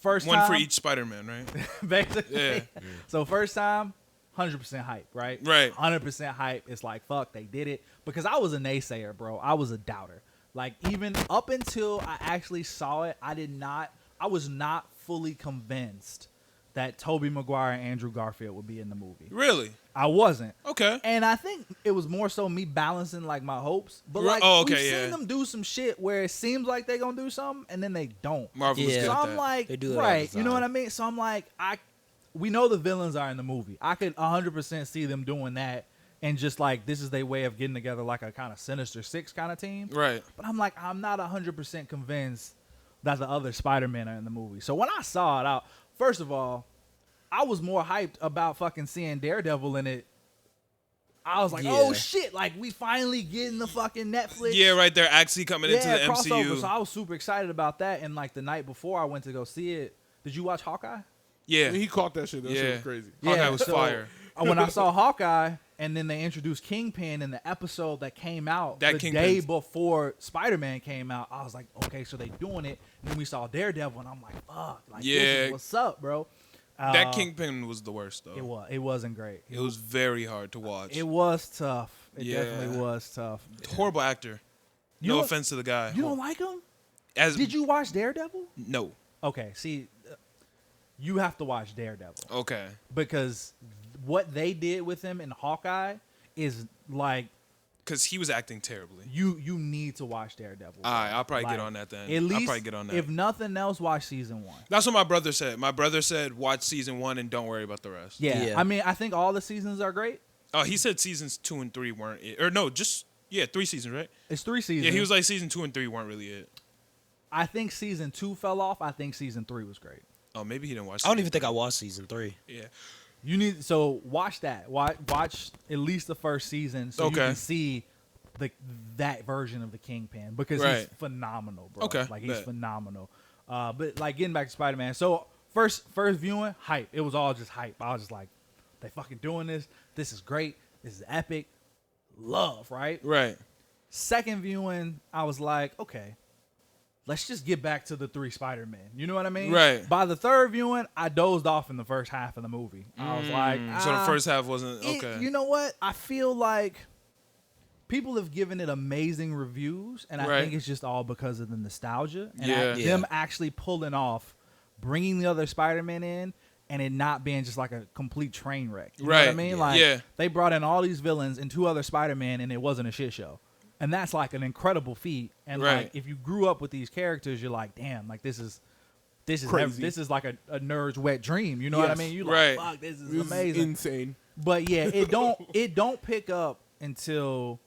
C: first
A: One
C: time,
A: for each Spider-Man, right?
C: basically.
A: Yeah.
C: So first time, 100% hype, right?
A: Right.
C: 100% hype. It's like, fuck, they did it. Because I was a naysayer, bro. I was a doubter. Like, even up until I actually saw it, I was not fully convinced that Tobey Maguire and Andrew Garfield would be in the movie.
A: Really?
C: I wasn't.
A: Okay.
C: And I think it was more so me balancing like my hopes. But like
A: okay,
C: we've seen
A: yeah.
C: them do some shit where it seems like they're gonna do something and then they don't.
A: Marvel is
D: Yeah.
A: good
C: So
A: at
C: I'm
A: that.
C: like,
D: They do that all
C: right,
D: the
C: you know
D: time.
C: what I mean? So I'm like, we know the villains are in the movie. I could 100% see them doing that and just like this is their way of getting together like a kind of Sinister Six kind of team.
A: Right.
C: But I'm like, I'm not 100% convinced that the other Spider-Men are in the movie. So when I saw it out, first of all, I was more hyped about fucking seeing Daredevil in it. I was like, oh
D: Yeah.
C: shit, like we finally getting the fucking Netflix.
A: Yeah, right. They're actually coming into the
C: crossover.
A: MCU.
C: So I was super excited about that. And like the night before I went to go see it, did you watch Hawkeye?
A: Yeah.
B: He caught that shit. That shit
A: Yeah.
B: was crazy.
A: Hawkeye was
C: so,
A: fire.
C: When I saw Hawkeye and then they introduced Kingpin in the episode that came out
A: That
C: the
A: Kingpin's-
C: day before Spider-Man came out, I was like, okay, so they doing it. And then we saw Daredevil and I'm like, fuck, like this
A: Yeah.
C: is what's up, bro.
A: That Kingpin was the worst, though.
C: It wasn't great.
A: It was very hard to watch.
C: It was tough. It
A: Yeah.
C: definitely was tough.
A: Horrible actor.
C: You
A: No
C: don't-
A: offense to the guy.
C: You don't like him?
A: As
C: Did you watch Daredevil?
A: No.
C: Okay, see, you have to watch Daredevil
A: Okay.
C: because what they did with him in Hawkeye is like
A: Because he was acting terribly.
C: you need to watch Daredevil.
A: All right, I'll probably
C: Like,
A: get on that then.
C: At least,
A: I'll probably get on that.
C: if nothing else, watch season 1.
A: That's what my brother said. My brother said watch season 1 and don't worry about the rest.
C: Yeah.
D: Yeah.
C: I mean, I think all the seasons are great.
A: Oh, he said seasons 2 and 3 weren't it. Or no, just 3 seasons, right?
C: It's 3 seasons.
A: Yeah, he was like season 2 and 3 weren't really it.
C: I think season 2 fell off. I think season 3 was great.
A: Oh, maybe he didn't watch.
D: I don't even think I watched season 3.
A: Yeah.
C: You need watch that. Watch at least the first season so you
A: Okay.
C: can see that version of the Kingpin because he's
A: Right.
C: phenomenal, bro.
A: Okay,
C: Like he's
A: bet.
C: phenomenal. But like getting back to Spider-Man. So first viewing, hype. It was all just hype. I was just like, they fucking doing this. This is great. This is epic. Love, right?
A: Right.
C: Second viewing, I was like, okay, let's just get back to the 3 Spider-Men. You know what I mean?
A: Right.
C: By the third viewing, I dozed off in the first half of the movie. I was like,
A: So the
C: ah.
A: first half wasn't okay.
C: You know what? I feel like people have given it amazing reviews, and I
A: Right.
C: think it's just all because of the nostalgia and
A: Yeah.
C: them actually pulling off bringing the other Spider-Man in and it not being just like a complete train wreck. You know what I
A: Right.
C: mean?
A: Yeah.
C: Like
A: Yeah.
C: they brought in all these villains and 2 other Spider-Man, and it wasn't a shit show. And that's like an incredible feat. And
A: Right.
C: like if you grew up with these characters, you're like, damn, like this is
B: Crazy.
C: this is like a nerd's wet dream. You know what I
B: Yes.
C: mean? You
A: Right.
C: like, fuck, this is
B: This is
C: amazing.
B: insane.
C: But yeah, it don't pick up until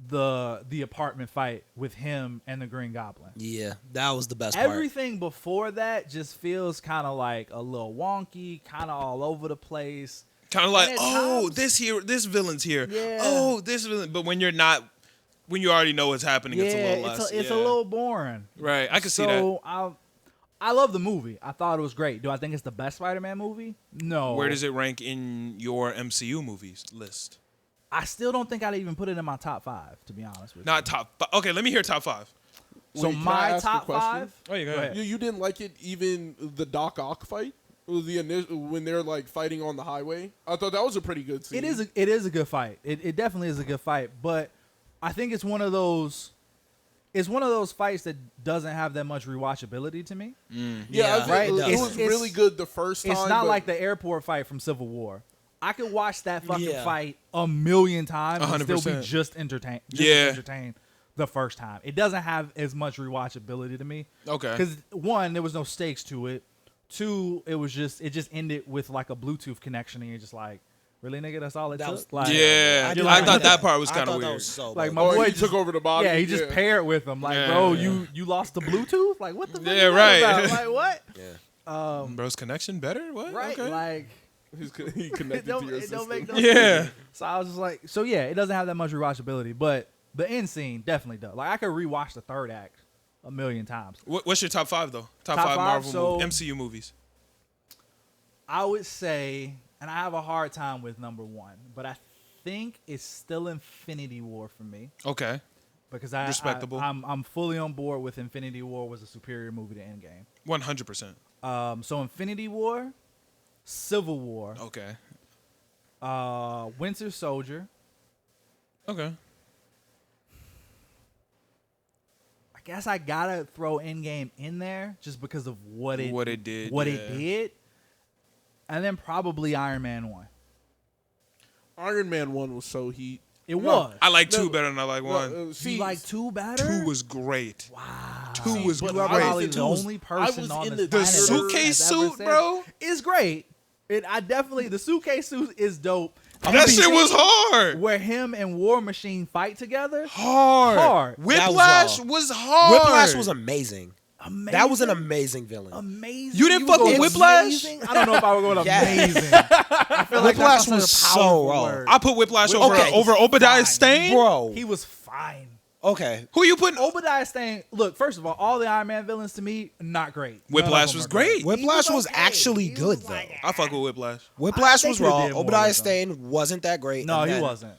C: the apartment fight with him and the Green Goblin.
D: Yeah, that was the best part.
C: Everything before that just feels kind of like a little wonky, kind of all over the place.
A: Kind of like,
C: And at
A: oh,
C: times-
A: this villain's here.
C: Yeah.
A: Oh, this villain. But when you already know what's happening, it's a little less.
C: it's a
A: yeah.
C: little boring.
A: Right. I can see that.
C: So I love the movie. I thought it was great. Do I think it's the best Spider-Man movie? No.
A: Where does it rank in your MCU movies list?
C: I still don't think I'd even put it in my top 5, to be honest with
A: Not top 5. Okay, let me hear top 5.
C: you. So
B: Wait, can I
C: my
B: ask a
C: top
B: question?
C: 5.
A: Oh, you
C: Go ahead.
B: You didn't like it, even the Doc Ock fight? The initial, when they're like fighting on the highway? I thought that was a pretty good scene.
C: It is a good fight. It definitely is a good fight, but I think it's one of those fights that doesn't have that much rewatchability to me.
B: Yeah, I
C: right?
B: think it
C: It's-
B: was
C: it's-
B: really good the first time.
C: It's not
B: but
C: like the airport fight from Civil War. I could watch that fucking
D: Yeah.
C: fight a million times and still
A: 100%.
C: be just entertained.
A: Yeah.
C: Entertained the first time. It doesn't have as much rewatchability to me.
A: Okay.
C: Because 1, there was no stakes to it. 2, it just ended with like a Bluetooth connection, and you're just like, really, nigga? That's all it
D: That
C: took.
D: was-
C: Like,
A: Yeah.
C: you're
A: I
C: like-
A: thought that part was
D: I
A: kind of
D: thought that
A: weird.
D: was so
C: Like
D: bad.
C: my
B: Oh,
C: boy
B: he
C: just
B: took over the body.
C: Yeah, he just paired with him. Like,
A: Yeah.
C: bro, you lost the Bluetooth? Like, what the fuck?
A: Yeah,
C: is that
A: right.
C: about? Like, what?
D: Yeah.
A: Bro's connection better? What?
C: Right?
A: Okay.
C: Like,
B: He
C: it
B: connected
C: don't,
B: to your
C: it
B: system.
C: don't make no
A: Yeah.
C: sense. So I was just like, so yeah, it doesn't have that much rewatchability, but the end scene definitely does. Like, I could rewatch the third act a million times.
A: What's your top 5 though? Top
C: Top
A: 5
C: five,
A: Marvel
C: so-
A: MCU movies.
C: I would say, and I have a hard time with number 1, but I think it's still Infinity War for me.
A: Okay.
C: Because
A: Respectable.
C: I'm fully on board with Infinity War was a superior movie to Endgame.
A: 100%.
C: So Infinity War, Civil War,
A: Okay.
C: Winter Soldier.
A: Okay.
C: I guess I gotta throw Endgame in there just because of what it
A: did.
C: it did, and then probably Iron Man 1.
B: Iron Man 1 was so heat.
C: It was.
A: I like 2 better than I like 1.
C: You like 2 better?
A: 2 was great.
C: Wow.
A: 2 was
B: but
C: You are
A: great.
C: probably the
B: Two was-
C: only
B: I
C: person
B: was
C: on
B: in
C: this
B: the
C: planet that
A: suitcase
C: has ever
A: suit,
C: said-
A: bro.
C: It's great. The suitcase suit is dope.
A: That shit was hard.
C: Where him and War Machine fight together.
A: Hard. Whiplash
D: That
A: was hard.
D: Whiplash was amazing.
C: Amazing.
D: That was an amazing villain.
C: Amazing.
A: You didn't
C: would
A: fuck
C: go
A: with Whiplash?
C: amazing? I don't know if I would go with
D: Yeah.
C: amazing. I feel like
D: Whiplash
C: that's
D: was
C: such a
D: so
C: powerful
D: raw.
C: word.
A: I put Whiplash
D: Okay.
A: over Obadiah
C: Fine.
A: Stane.
D: Bro.
C: He was fine.
D: Okay.
A: Who you putting?
C: Obadiah Stane. Look, first of all the Iron Man villains to me, not great. None of
A: Whiplash
C: them
A: was
C: are great.
A: great.
D: Whiplash was
C: okay.
D: actually
C: He was
D: good,
C: like,
D: though.
A: I fuck with Whiplash.
D: Whiplash
C: They
D: was
C: could've
D: raw.
C: did more
D: Obadiah
C: with them.
D: Stane wasn't that great.
C: No,
D: and
C: he
D: then
C: wasn't.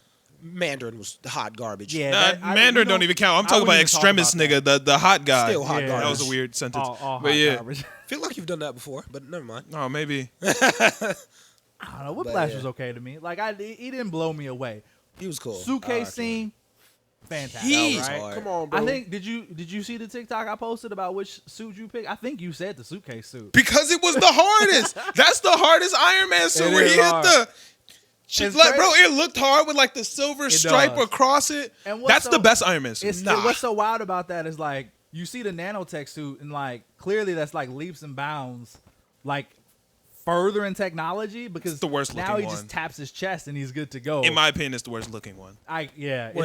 D: Mandarin was hot garbage.
C: Yeah,
A: Nah,
C: that- I-
A: Mandarin
C: we
A: don't even count. I'm
C: I
A: talking about
C: wouldn't even talk
A: extremist
C: about
A: nigga, the hot guy.
D: Still hot
C: Yeah.
A: That
D: garbage.
A: was a weird sentence.
C: All
A: but
C: hot
A: yeah.
C: garbage.
D: Feel like you've done that before, but never mind.
A: Oh, maybe.
C: I don't know. Whiplash
D: yeah.
C: was okay to me. Like he didn't blow me away.
D: He was cool.
C: Suitcase
D: I
C: scene, fantastic.
A: He-
D: was
C: right?
D: hard.
B: Come on, bro.
C: I think did you see the TikTok I posted about which suit you picked? I think you said the suitcase suit.
A: Because it was the hardest. That's the hardest Iron Man suit
C: It
A: where
C: is
A: he hit
C: hard.
A: the. Shit,
C: It's
A: like, bro,
C: crazy.
A: it looked hard with like the silver stripe
C: does.
A: across it.
C: And what's
A: That's
C: so-
A: the best Iron Man suit.
C: What's so wild about that is like you see the nanotech suit and like clearly that's like leaps and bounds, like further in technology because
A: It's the worst
C: now
A: looking
C: he
A: one.
C: just taps his chest and he's good to go.
A: In my opinion, it's the worst looking one.
D: Worst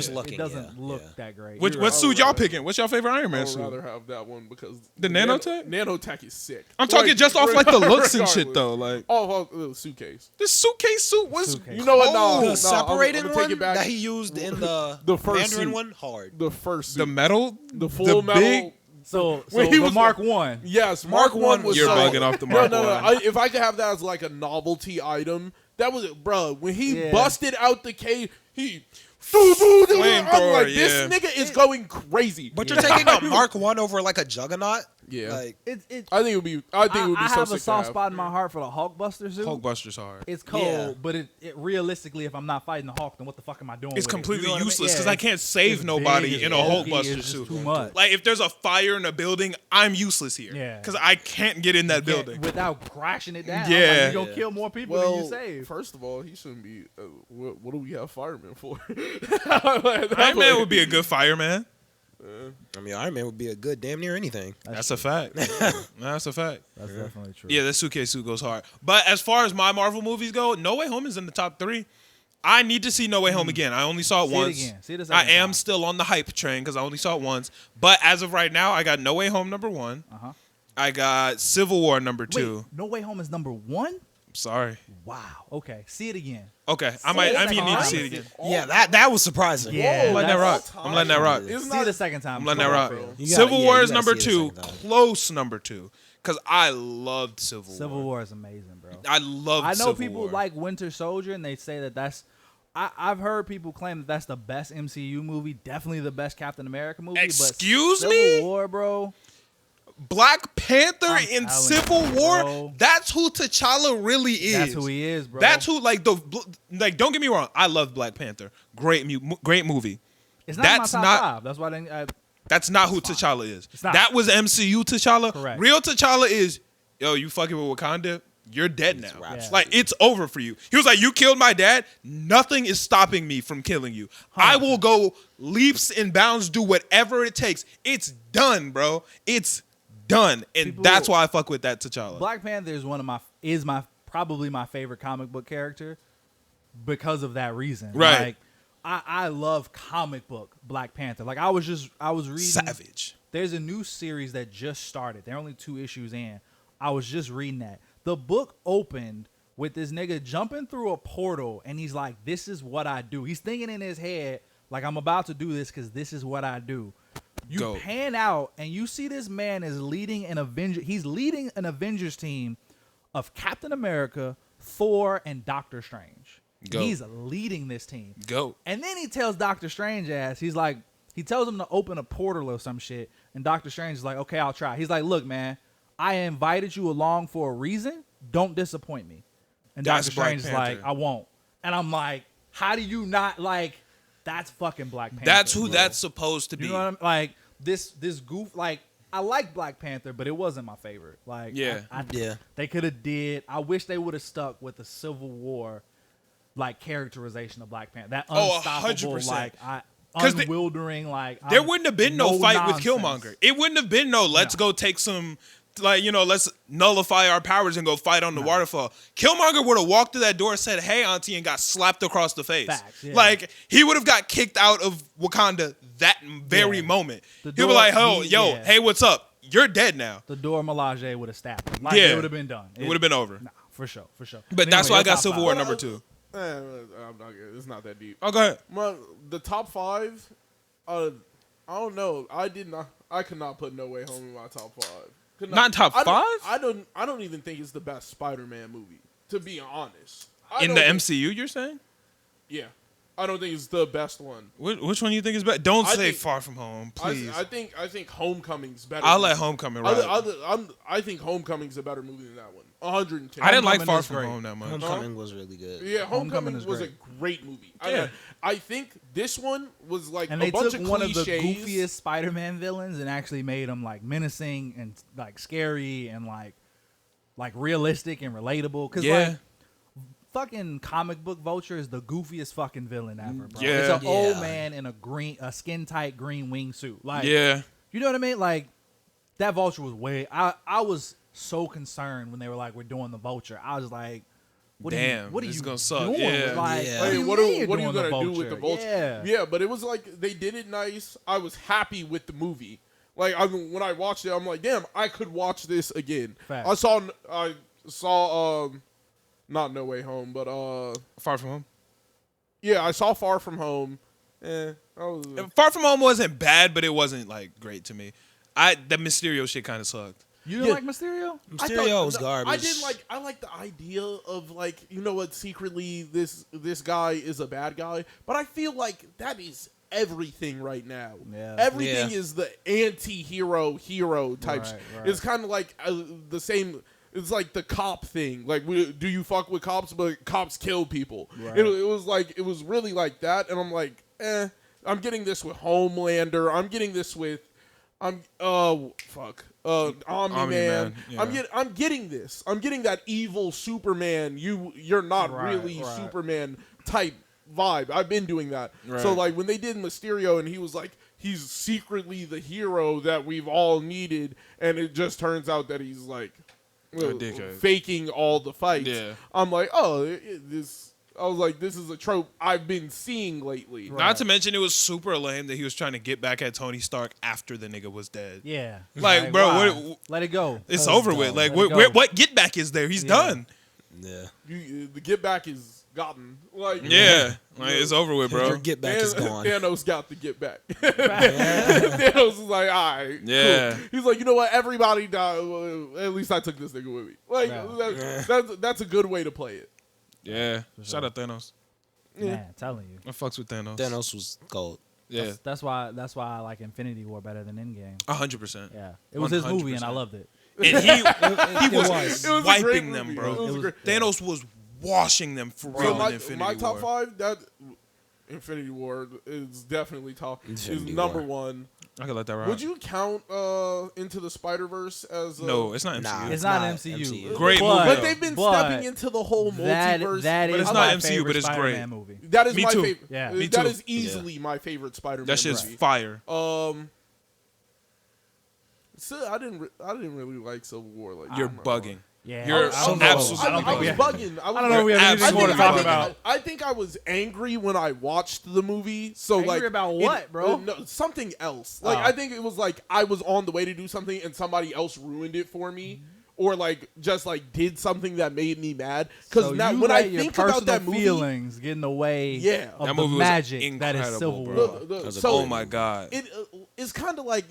C: it
D: looking,
C: doesn't
D: yeah,
C: look
D: yeah.
C: that great.
A: Which
C: You're
A: what
C: right.
A: suit y'all picking? What's your favorite Iron
B: I
A: Man
B: would
A: suit?
B: rather have that one because
A: The nanotech?
B: Nanotech is sick.
A: I'm talking
B: Like,
A: just off like the looks and shit
B: regardless.
A: though. Like
B: Oh, suitcase.
A: this suitcase suit was.
C: Suitcase.
B: You know what?
A: cold.
B: No,
D: The separating
B: I'm gonna take
D: one
B: it back.
D: that he used in the,
B: The first
D: Mandarin
B: suit.
D: one, hard.
B: The first suit.
A: The metal,
B: the full metal.
A: big.
C: So
B: When he
C: the
B: was
C: Mark
B: like-
C: 1.
B: Yes, Mark 1 was
A: You're
B: so-
A: bugging off the
B: No,
A: Mark
B: no, no.
A: 1.
B: If I could have that as like a novelty item, that was it, bro. When he
C: Yeah.
B: busted out the cave, he. I'm
A: Flamethrower,
B: like,
A: yeah.
B: this nigga is going crazy.
D: But you're taking a Mark 1 over like a Juggernaut?
B: Yeah.
D: Like,
C: It
B: I think it would be. I think it would be
C: I
B: so
C: have
B: sick
C: a
B: to
C: soft
B: have.
C: spot in my heart for the Hulkbuster suit.
A: Hulkbuster's hard.
C: It's cold,
D: Yeah.
C: but it realistically, if I'm not fighting the Hulk, then what the fuck am I doing?
A: It's
C: with it?
A: completely
C: You know what I mean?
A: useless
C: Yeah,
A: because I
C: it's-
A: can't save
C: it's
A: nobody
C: big,
A: in a
C: it's
A: Hulkbuster
C: bulky, it's
A: suit.
C: just too much.
A: Like if there's a fire in a building, I'm useless here.
C: Yeah.
A: Because I can't get in that
C: Yeah,
A: building.
C: without crashing it down.
A: Yeah.
C: Like, you're gonna
D: Yeah.
C: kill more people
B: Well,
C: than you save.
B: first of all, he shouldn't be. What do we have firemen for?
A: Iron Man would be a good fireman.
D: I mean, Iron Man would be a good damn near anything.
A: That's a fact. That's a fact.
C: That's definitely true.
A: Yeah, the suitcase suit goes hard. But as far as my Marvel movies go, No Way Home is in the top 3. I need to see No Way Home again. I only saw it
C: See it
A: once.
C: again. See it a
A: I
C: second
A: am
C: time.
A: still on the hype train because I only saw it once. But as of right now, I got No Way Home number 1.
C: Uh-huh.
A: I got Civil War number 2.
C: Wait, No Way Home is number 1?
A: Sorry.
C: Wow. Okay. See it again.
A: Okay, I might need to
C: times?
A: see it again.
D: Yeah, that was surprising.
C: Yeah.
A: I'm letting that rock.
C: that's-
A: I'm letting that rock.
B: It's
C: See
B: not
C: it a second time.
A: I'm letting that rock.
B: bro.
D: You
A: Civil
D: gotta-
A: War
D: yeah,
A: is
D: you
A: number
D: gotta see it a
A: 2,
D: second time.
A: close number 2, because I loved Civil War.
C: Civil War is amazing, bro.
A: I loved
C: I know
A: Civil
C: people
A: War.
C: like Winter Soldier, and they say that that's. I've heard people claim that that's the best MCU movie, definitely the best Captain America movie.
A: Excuse
C: but
A: me?
C: Civil War, bro.
A: Black Panther
C: I'm
A: in
C: telling
A: Civil
C: you,
A: War,
C: bro.
A: that's who T'Challa really is.
C: That's who he is, bro.
A: That's who, like don't get me wrong, I love Black Panther. Great movie.
C: It's not
A: that's
C: in my
A: not-
C: top 5. That's why I didn't.
A: That's not who T'Challa is.
C: It's not.
A: That was MCU T'Challa.
C: Correct.
A: Real T'Challa is, yo, you fucking with Wakanda, you're dead now.
D: wrapped.
C: Yeah.
A: Like, it's over for you. He was like, you killed my dad, nothing is stopping me from killing you. I will go leaps and bounds, do whatever it takes. It's done, bro. It's done. And
C: People-
A: that's why I fuck with that T'Challa.
C: Black Panther is probably my favorite comic book character because of that reason.
A: Right.
C: Like, I love comic book Black Panther. Like I was reading.
A: Savage.
C: There's a new series that just started. They're only 2 issues in. I was just reading that. The book opened with this nigga jumping through a portal, and he's like, "This is what I do." He's thinking in his head, like, "I'm about to do this because this is what I do." You
A: Go.
C: pan out, and you see this man is leading an Avenger. He's leading an Avengers team of Captain America, Thor, and Doctor Strange.
A: Go.
C: He's leading this team.
A: Go.
C: And then he tells Doctor Strange he tells him to open a portal or some shit. And Doctor Strange is like, okay, I'll try. He's like, look, man, I invited you along for a reason. Don't disappoint me. And
A: That's
C: Doctor Strange is
A: Black
C: like,
A: Panther.
C: I won't. And I'm like, how do you not like? That's fucking Black Panther.
A: That's who
C: bro.
A: that's supposed to be.
C: You know what I'm like? This goof. Like, I like Black Panther, but it wasn't my favorite. Like,
A: Yeah.
D: Yeah.
C: They could have did. I wish they would have stuck with the Civil War, like characterization of Black Panther. That
A: Oh,
C: unstoppable,
A: 100%.
C: like
A: 'Cause
C: unwildering, like
A: There wouldn't have been no fight with
C: nonsense.
A: Killmonger. It wouldn't have been no let's go take some, like, you know, let's nullify our powers and go fight on the waterfall. Killmonger would have walked through that door, said, "Hey, Auntie," and got slapped across the face.
C: Facts, yeah.
A: Like, he would have got kicked out of Wakanda that very
C: Yeah.
A: moment.
C: The
A: He'd be
C: door-
A: like, "Oh,
C: he-
A: yo,
C: yeah.
A: hey, what's up? You're dead now."
C: The Dora Milaje would have stabbed him. Like,
A: Yeah.
C: it would have been done.
A: It would have been over.
C: Nah, for sure.
A: But that's why I
C: your
A: got
C: top
A: Civil
C: five.
A: War number 2.
B: I'm not. It's not that deep.
A: Oh, go ahead.
B: The top 5. I don't know. I could not put No Way Home in my top 5. Could
A: Not in top
B: I don't-
A: 5?
B: I don't even think it's the best Spider-Man movie. To be honest.
A: In the MCU, you're saying?
B: Yeah. I don't think it's the best one.
A: Which one do you think is better? Don't
B: I
A: say
B: think-
A: Far From Home, please.
B: I think Homecoming's better.
A: I'll
B: than-
A: let Homecoming ride.
B: I think Homecoming's a better movie than that one. 110.
A: I didn't like
C: Homecoming
A: Far
C: is
A: From
C: great.
A: Home that much.
D: Homecoming was really good.
B: Yeah, Homecoming
C: is
B: was
C: great.
B: a great movie.
A: Yeah.
B: I think this one was like
C: And
B: a
C: they
B: bunch
C: took
B: of
C: one of the
B: cliches.
C: goofiest Spider-Man villains and actually made him like menacing and like scary and like realistic and relatable. Because
A: Yeah.
C: like fucking comic book Vulture is the goofiest fucking villain ever, bro.
A: Yeah.
C: It's an old
D: Yeah.
C: man in a skin tight green wingsuit. Like,
A: Yeah.
C: you know what I mean? Like that Vulture was way. I was so concerned when they were like, we're doing the Vulture. I was like, what
A: Damn,
C: are
A: this is
C: you
A: gonna suck.
C: doing?
A: Yeah.
C: Like,
D: Yeah.
C: what,
B: Hey,
C: do
B: what
C: you
B: are
C: mean
B: you
C: you're doing
B: gonna
C: the
B: do with the Vulture?
C: Yeah.
B: Yeah, but it was like they did it nice. I was happy with the movie. Like when I watched it, I'm like, damn, I could watch this again.
C: Facts.
B: I saw not No Way Home, but
A: Far From Home.
B: yeah, I saw Far From Home.
A: Far From Home wasn't bad, but it wasn't like great to me. The Mysterio shit kind of sucked.
C: You didn't like Mysterio?
D: Mysterio was garbage.
B: I didn't like. I like the idea of like, you know what? Secretly, this guy is a bad guy, but I feel like that is everything right now.
C: Yeah.
B: Everything
D: Yeah.
B: is the anti-hero type.
C: Right, right.
B: It's kind of like the same. It's like the cop thing. Like, do you fuck with cops? But cops kill people.
C: Right.
B: It was like, it was really like that, and I'm like, I'm getting this with Homelander. I'm getting this with, Omni-Man.
A: Omni-Man, yeah.
B: I'm getting this. I'm getting that evil Superman. You're not
C: Right,
B: really
C: right.
B: Superman type vibe. I've been doing that.
A: Right.
B: So like when they did Mysterio and he was like, he's secretly the hero that we've all needed, and it just turns out that he's like
A: dickhead.
B: faking all the fights.
A: Yeah.
B: I'm like, I was like, this is a trope I've been seeing lately.
A: Not to mention, it was super lame that he was trying to get back at Tony Stark after the nigga was dead.
C: Yeah.
A: Like, bro,
C: why?
A: what-
C: let it go.
A: It's
C: Let
A: over
C: it
A: with.
C: go.
A: Like,
C: Let it go.
A: what get back is there? He's
C: Yeah.
A: done.
D: Yeah.
B: The get back is gotten. Like,
A: Yeah. Like, it's over with,
D: Your
A: bro.
D: get back is gone.
B: Thanos got the get back. Thanos was like, all right,
A: Yeah.
B: cool. He's like, you know what? Everybody died. Well, at least I took this nigga with me. Like,
C: Yeah.
B: that's a good way to play it.
A: Yeah. Shout out Thanos.
C: Man, telling you.
A: I fucks with Thanos.
D: Thanos was gold.
A: Yeah.
C: That's why I like Infinity War better than Endgame.
A: 100%.
C: Yeah. It was his movie and I
A: 100%.
C: loved it.
A: And he was
B: It was a great
A: wiping them,
B: movie.
A: bro.
B: It was a great-
A: Thanos was washing them for real
B: So
A: in Infinity
B: my top
A: War.
B: 5, that Infinity War is definitely top.
D: Infinity
B: is number
D: War.
B: 1.
A: I could let that ride.
B: Would you count Into the Spider-Verse as
A: No, it's not MCU.
D: Nah.
C: It's not
D: not
C: MCU.
D: MCU.
A: Great
C: But-
A: movie,
B: But they've been
C: but
B: stepping into the whole multiverse.
C: That
A: But
C: is
A: it's
C: my
A: not MCU,
C: favorite
A: but it's
C: Spider-Man
A: great.
C: movie.
B: That is
A: Me
B: my
A: too.
B: favorite.
C: Yeah.
A: Me
B: That
A: too.
B: is easily my favorite Spider-Man
A: That shit's
B: movie.
A: fire.
B: So I didn't really like Civil War. Like
A: You're
B: I'm not
A: bugging.
B: gonna
C: Yeah.
A: You're
C: I don't know.
A: absolutely
C: I don't
B: I
C: think
B: was
C: we
B: bugging.
C: I don't know if we have anything
A: Absolutely
C: more to talk
A: bugging.
C: about.
B: I think I was angry when I watched the movie. So
C: Angry
B: like
C: about what, bro?
B: No, something else. Like
C: Oh.
B: I think it was like I was on the way to do something and somebody else ruined it for me, or like just like did something that made me mad. Because
C: So
B: now
C: you
B: when I
C: let your
B: think about
C: personal
B: that movie,
C: feelings get in the way
B: Yeah.
C: of
A: That
C: the
A: movie was
C: magic that is
A: incredible,
C: Civil
A: bro.
C: War.
B: the-
D: was a
B: so
A: Oh my god.
B: it's kind of like,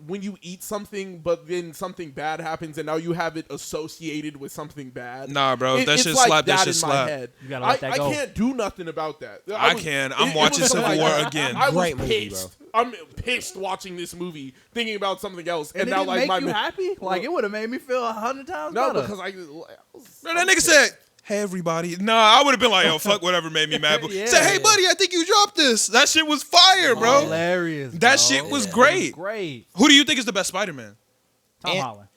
B: when you eat something, but then something bad happens, and now you have it associated with something bad.
A: Nah, bro, that
B: it's
A: shit
B: like
A: slap. That
B: that
A: shit
B: in
A: slap.
B: my head.
C: You gotta let that go.
B: I can't do nothing about that.
A: I can. I'm
B: it
A: watching
B: was
A: Civil
B: like-
A: War again.
B: I was
D: Great movie,
B: pissed. I'm pissed watching this movie, thinking about something else,
C: And
B: now
C: it
B: like
C: didn't
B: my
C: make you happy? Like, it would have made me feel 100 times
B: no,
C: better.
B: because
A: Bro, that nigga said, "Hey everybody." Nah, I would have been like, "Yo, fuck whatever made me mad." But
C: Yeah.
A: said, "Hey buddy, I think you dropped this." That shit was fire, bro.
C: Hilarious.
A: That
C: bro.
A: shit was
C: It
A: great.
C: Great.
A: Who do you think is the best Spider-Man?
C: Tom
D: And-
C: Holland.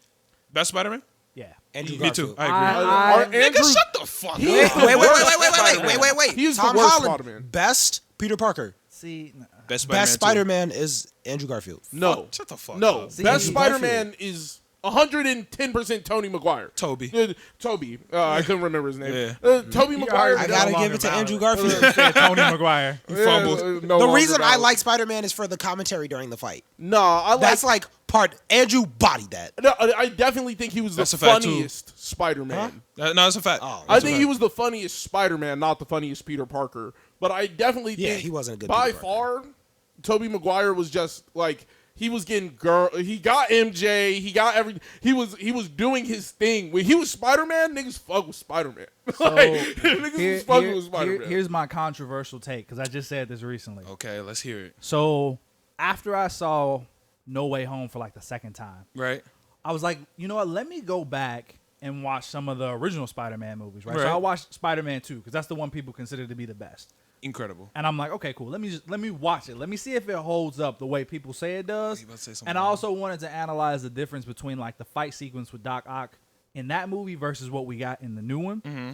A: Best Spider-Man?
C: Yeah.
D: Andrew
A: Me too.
D: Garfield.
A: I agree.
C: I-
A: Nigga, shut the fuck
B: He is
A: up.
B: the
D: Wait.
B: worst Spider-Man. He's the
D: Tom
B: worst
D: Holland,
B: Spider-Man.
D: best Peter Parker.
C: See,
A: Best Spider-Man.
D: Best Spider-Man is Andrew Garfield.
B: No.
A: Shut the fuck
B: No.
A: up.
C: See,
B: Best
C: he-
B: Spider-Man is 110% Tony Maguire.
A: Toby.
B: Toby. I couldn't remember his name.
A: Yeah.
B: Toby Maguire.
D: I gotta
C: no
D: give it to
C: longer
D: Andrew
C: valid.
D: Garfield.
C: Tony Maguire.
A: He fumbled.
D: The reason I like Spider-Man is for the commentary during the fight.
B: No, I like.
D: That's like part. Andrew bodied that.
B: No, I definitely think he was
A: That's
B: the
A: a fact, too.
B: funniest Spider-Man.
A: No, that's a fact.
D: Oh.
B: I
A: That's a
B: think
A: fact.
B: he was the funniest Spider-Man, not the funniest Peter Parker. But I definitely
D: Yeah,
B: think
D: he wasn't a good
B: by
D: Peter Parker.
B: far, Tobey Maguire was just like he was getting girl. He got MJ. He got every. He was doing his thing. When he was Spider-Man, niggas fuck with Spider-Man. Niggas was fucking with Spider-Man.
C: Here's my controversial take, because I just said this recently.
A: Okay, let's hear it.
C: So after I saw No Way Home for like the second time,
A: Right?
C: I was like, you know what? Let me go back and watch some of the original Spider-Man movies, right?
A: Right.
C: So I watched Spider-Man 2 because that's the one people consider to be the best.
A: Incredible.
C: And I'm like, okay, cool. Let me watch it. Let me see if it holds up the way people say it does.
A: You about to say something
C: And I
A: wrong.
C: also wanted to analyze the difference between like the fight sequence with Doc Ock in that movie versus what we got in the new one.
A: Mm-hmm.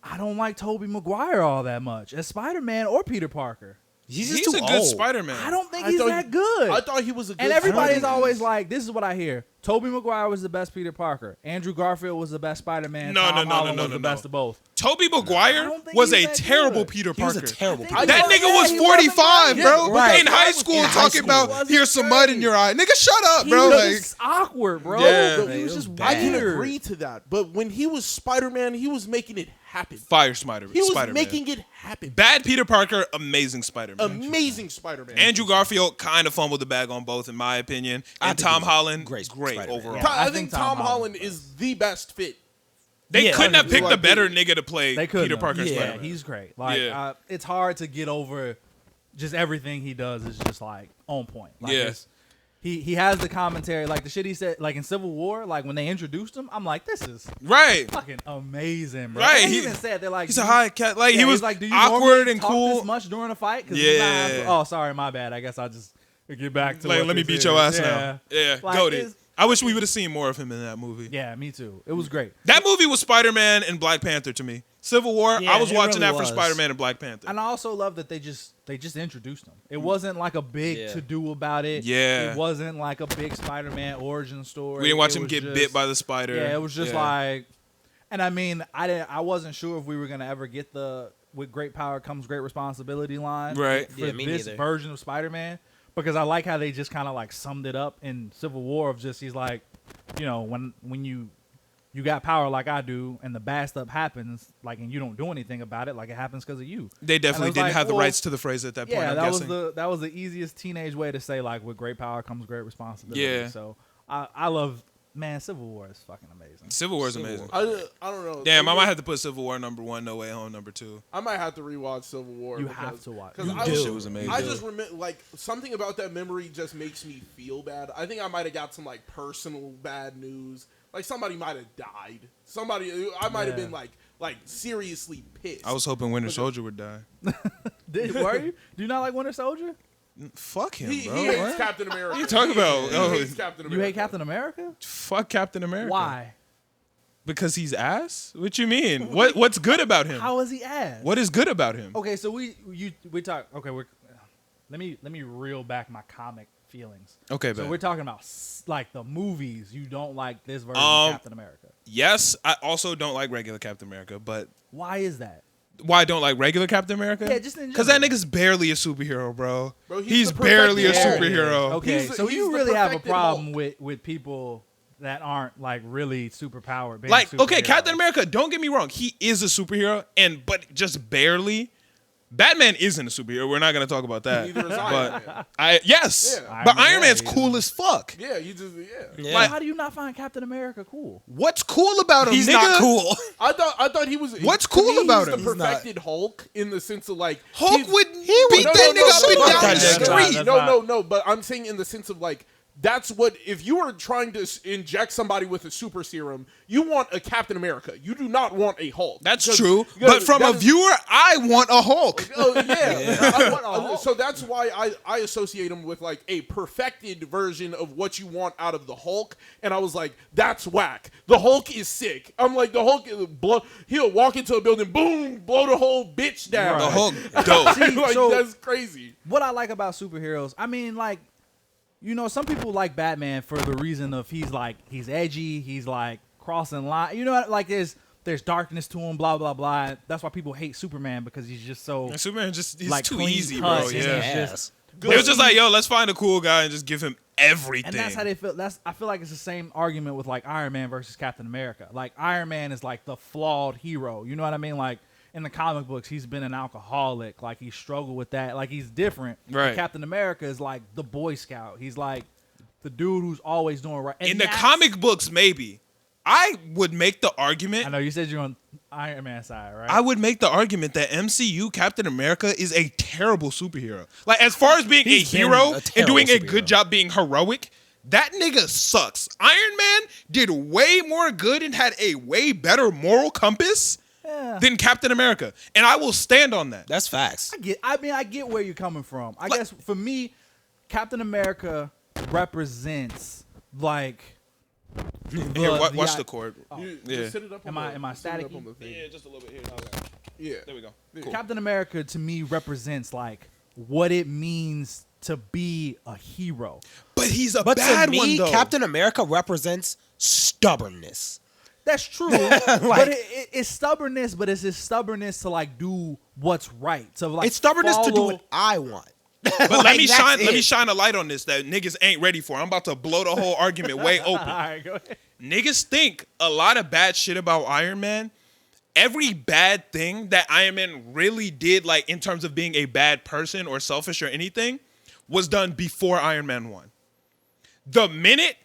C: I don't like Tobey Maguire all that much as Spider-Man or Peter Parker.
D: He's
A: He's
D: just
A: a
D: too
A: good
D: old.
A: Spider-Man.
C: I don't think
B: I
C: he's
B: thought
C: that good.
B: I thought he was a good.
C: And everybody's
B: Spider-Man.
C: always like, this is what I hear. Tobey Maguire was the best Peter Parker. Andrew Garfield was the best Spider-Man.
A: No,
C: Tom
A: no,
C: Holland
A: no,
C: was
A: no,
C: the
A: no.
C: best of both.
A: Tobey
C: I
A: Maguire
C: don't think
A: was
C: he's
A: a
C: that
A: terrible
C: good.
A: Peter
D: He was
A: Parker.
D: a terrible
C: I
D: Peter
A: That
C: think-
A: nigga
C: Yeah,
A: was
C: he wasn't
A: 45,
C: great.
A: bro.
D: Right.
A: In high school,
D: In high
A: talking
D: school.
A: about
C: Wasn't
A: here's some
C: great.
A: mud in your eye. Nigga, shut up,
C: He
A: bro.
C: was
A: Like,
C: just awkward, bro.
A: Yeah.
C: He
D: It
C: was
D: was
C: just
D: bad.
B: I can
C: weird.
B: agree to that, but when he was Spider-Man, he was making it happen.
A: fire Spider-Man.
B: He was
A: Spider-Man.
B: making it happen.
A: Bad Peter Parker, amazing Spider-Man.
B: Amazing Spider-Man.
A: Andrew Garfield kind of fumbled the bag on both, in my opinion.
D: I
A: And
D: think
A: Tom
D: he was a
A: Holland,
D: great
A: great
D: Spider-Man.
A: overall.
C: Yeah.
B: I
C: I
B: think
C: think
B: Tom
C: Tom
B: Holland
C: Holland
B: is the best fit.
A: They
C: Yeah.
A: couldn't have picked
B: Like,
A: a better nigga to play
C: They could
A: Peter Parker.
C: Yeah,
A: Spider-Man.
C: he's great. Like,
A: Yeah.
C: it's hard to get over. Just everything he does is just like on point. Like,
A: Yeah.
C: it's- He has the commentary, like the shit he said, like in Civil War, like when they introduced him, I'm like, this is
A: right.
C: fucking amazing, bro.
A: Right,
C: And they
A: he-
C: even said they're like,
A: He's
C: do
A: a
C: you-
A: high cat. Like,
C: yeah,
A: he
C: he's
A: was
C: like, do you
A: awkward
C: normally
A: and
C: talk
A: cool.
C: this much during a fight? 'Cause
A: Yeah.
C: it's not- oh, sorry, my bad. I guess I'll just get back to
A: Like,
C: what
A: let me
C: this
A: beat your
C: is.
A: ass now. Yeah,
C: Like,
A: goated.
C: it's-
A: I wish we would have seen more of him in that movie.
C: Yeah, me too. It was great.
A: That movie was Spider-Man and Black Panther to me. Civil War,
C: Yeah,
A: I was
C: it
A: watching
C: really
A: that for
C: was.
A: Spider-Man and Black Panther.
C: And I also love that they just introduced him. It wasn't like a big
D: Yeah.
C: to do about it.
A: Yeah.
C: It wasn't like a big Spider-Man origin story.
A: We didn't watch
C: It
A: him
C: was
A: get
C: just-
A: bit by the spider.
C: Yeah, it was just
A: Yeah.
C: like, and I mean, I wasn't sure if we were gonna ever get the "with great power comes great responsibility" line,
A: Right.
C: For
D: Yeah, me
C: this
D: neither.
C: version of Spider-Man, because I like how they just kind of like summed it up in Civil War of just he's like, you know, when you got power like I do, and the bad stuff happens, like, and you don't do anything about it, like it happens because of you.
A: They
C: And
A: definitely
C: I was
A: didn't
C: like,
A: have the
C: well,
A: rights to the phrase at that point,
C: Yeah,
A: I'm
C: that
A: guessing.
C: was the easiest teenage way to say like, with great power comes great responsibility.
A: Yeah.
C: So I love, man, Civil War is fucking amazing.
A: Civil War is
D: Civil
A: amazing.
D: War.
B: I don't know.
A: Damn, I might have to put Civil War number 1, No Way Home number 2.
B: I might have to rewatch Civil War.
C: You have to watch.
B: 'cause
C: You
B: I
A: do.
B: was-
A: Shit was amazing.
B: I just remember, like, something about that memory just makes me feel bad. I think I might have got some, like, personal bad news. Like, somebody might have died. I might have
C: Yeah.
B: been, like seriously pissed.
A: I was hoping Winter Soldier would die.
C: Were you? Do you not like Winter Soldier?
A: Fuck him,
B: He
A: bro.
B: hates
A: What?
B: Captain America.
A: you talking about?
B: He
A: Oh,
B: hates Captain America.
C: You hate Captain America?
A: Fuck Captain America.
C: Why?
A: Because he's ass? What you mean? What's good about him?
C: How is he ass?
A: What is good about him?
C: Okay, so we talk. Okay, let me reel back my comic feelings.
A: Okay,
C: So
A: bet.
C: we're talking about like the movies. You don't like this version
A: Um,
C: of Captain America.
A: Yes, I also don't like regular Captain America, but
C: Why is that?
A: why I don't like regular Captain America?
C: Yeah, just in
A: because that
C: general.
A: nigga's barely a superhero, bro.
B: Bro,
A: he's
B: the
A: barely a
B: perfected
C: Yeah,
A: superhero.
C: yeah. Okay,
B: He's
C: so
B: the
C: you really have a
B: perfected
C: problem
B: Hulk.
C: with people that aren't like really superpowered. being
A: Like, okay,
C: superheroes.
A: Captain America, don't get me wrong, he is a superhero, but just barely. Batman isn't a superhero. We're not gonna talk about that.
B: Neither is Iron Man.
A: Yes,
B: Yeah.
A: but
C: Iron Man,
A: Iron Man's
C: yeah.
A: cool as fuck.
B: Yeah, he just
D: Yeah.
A: Like,
C: How do you not find Captain America cool?
A: what's cool about him?
D: He's
A: nigga?
D: not cool.
B: I thought he was.
A: What's
B: to
A: cool
B: me,
A: about
B: he's
A: him?
B: the
D: He's not.
B: perfected Hulk in the sense of like
A: Hulk
B: he's-
A: would beat
B: No,
A: that
B: no,
A: nigga up and
B: no,
A: down
B: no,
A: the
D: that's not-
A: street.
C: that's
B: No,
C: not-
B: but I'm saying in the sense of like that's what if you were trying to inject somebody with a super serum, you want a Captain America. You do not want a Hulk.
A: That's
B: 'Cause-
A: true.
B: because
A: But from
B: that
A: a
B: is-
A: viewer, I want a Hulk.
B: Oh yeah. So that's why I associate him with like a perfected version of what you want out of the Hulk, and I was like, that's whack. The Hulk is sick. I'm like the Hulk is he'll walk into a building, boom, blow the whole bitch down.
A: The Hulk, dope.
B: Like,
C: So-
B: that's crazy.
C: What I like about superheroes, I mean, like, you know, some people like Batman for the reason of he's edgy, he's like crossing line. You know, like there's darkness to him, blah blah blah. That's why people hate Superman because he's just so
A: And Superman he's
C: like
A: too
C: clean
A: easy,
C: cut,
A: bro.
C: and
A: Yeah.
C: it's
D: Yes.
C: just-
A: It was just like, yo, let's find a cool guy and just give him everything.
C: And that's how they feel. I feel like it's the same argument with like Iron Man versus Captain America. Like Iron Man is like the flawed hero. You know what I mean? Like in the comic books, he's been an alcoholic. Like he struggled with that. Like he's different.
A: Right.
C: Captain America is like the Boy Scout. He's like the dude who's always doing right. And
A: In the
C: that's-
A: comic books, maybe. I would make the argument.
C: I know you said you're on Iron Man side, right?
A: I would make the argument that MCU Captain America is a terrible superhero. Like, as far as being
D: He's
A: a
D: been
A: hero
D: a
A: and
D: terrible
A: doing a
D: superhero.
A: good job being heroic, that nigga sucks. Iron Man did way more good and had a way better moral compass
C: Yeah.
A: than Captain America. And I will stand on that.
D: That's facts.
C: I get where you're coming from. I guess for me, Captain America represents like.
A: Here, watch the cord.
B: You
A: Yeah.
B: just sit it up.
C: Am
B: on
C: I-
B: the-
C: am I
B: sit it up
C: staticky?
B: on the thing.
A: just a little bit here.
B: Yeah.
A: There we go.
C: Captain America to me represents like what it means to be a hero.
A: But he's a
D: But
A: bad
D: to me,
A: one, though.
D: Captain America represents stubbornness.
C: That's true, but it's stubbornness. But it's his stubbornness to like do what's right. To like
D: It's stubbornness to do
C: follow-
D: what I want.
A: But
D: Like,
A: let me
D: that's
A: shine. Let
D: it.
A: me shine a light on this that niggas ain't ready for. I'm about to blow the whole argument way
C: All
A: open.
C: right, go ahead.
A: Niggas think a lot of bad shit about Iron Man. Every bad thing that Iron Man really did, like in terms of being a bad person or selfish or anything, was done before Iron Man 1. The minute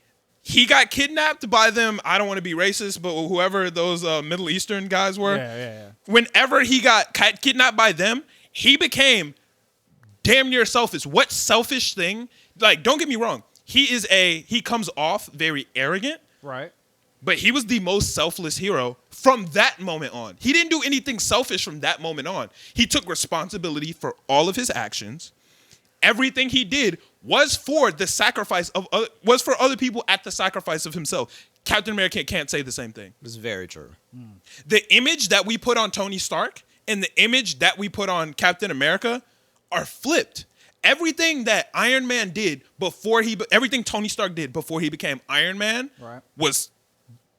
A: he got kidnapped by them, I don't want to be racist, but whoever those Middle Eastern guys were,
C: Yeah.
A: whenever he got kidnapped by them, he became damn near selfish. What selfish thing? Like, don't get me wrong. He comes off very arrogant,
C: Right.
A: but he was the most selfless hero from that moment on. He didn't do anything selfish from that moment on. He took responsibility for all of his actions. Everything he did was for the sacrifice of was for other people at the sacrifice of himself. Captain America can't say the same thing.
D: It's very true.
A: The image that we put on Tony Stark and the image that we put on Captain America are flipped. Everything that Iron Man did everything Tony Stark did before he became Iron Man
C: Right.
A: was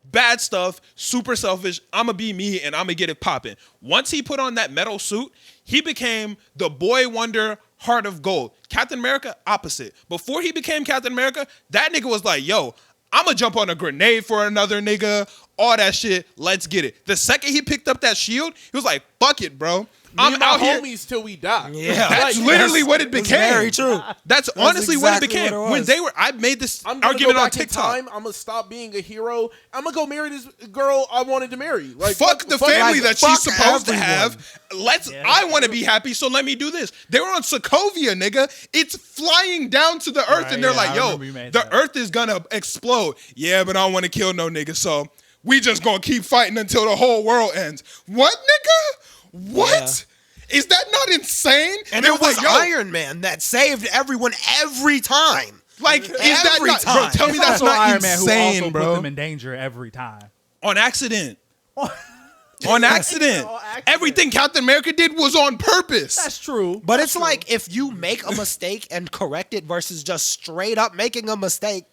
A: bad stuff, super selfish. I'ma be me and I'ma get it popping. Once he put on that metal suit, he became the boy wonder, heart of gold. Captain America, opposite. Before he became Captain America, that nigga was like, yo, I'ma jump on a grenade for another nigga, all that shit, let's get it. The second he picked up that shield, he was like, fuck it, bro. I'm
B: Me and my
A: out here.
B: homies till we die.
D: Yeah.
A: That's literally what it became.
D: Very true.
A: That's honestly what it
D: exactly
A: became.
D: what it was.
A: I made this
B: I'm gonna
A: argument
B: go
A: on
B: back in
A: TikTok.
B: time. I'm gonna stop being a hero. I'm gonna go marry this girl I wanted to marry. Like
A: Fuck the family
D: like,
A: that
D: fuck
A: she's supposed to
D: everyone.
A: have. I want to be happy, so let me do this. They were on Sokovia, nigga. It's flying down to the earth,
C: Right,
A: and they're
C: yeah,
A: like,
C: I
A: yo,
C: remember you made
A: the
C: that.
A: earth is gonna explode. Yeah, but I don't want to kill no nigga, so we just gonna keep fighting until the whole world ends. What, nigga? What? Is that not insane?
D: And
A: They
D: it was
A: like, yo,
D: Iron Man that saved everyone every time.
A: Like, is that
D: Every
A: not, bro?
D: time.
A: Tell me
C: It's
A: that's
C: also
A: not
C: Iron Man who
A: insane,
C: also
A: bro.
C: put them in danger every time.
A: On accident. On accident.
C: On accident.
A: Everything Captain America did was on purpose.
C: That's true.
D: But it's like if you make a mistake and correct it versus just straight up making a mistake.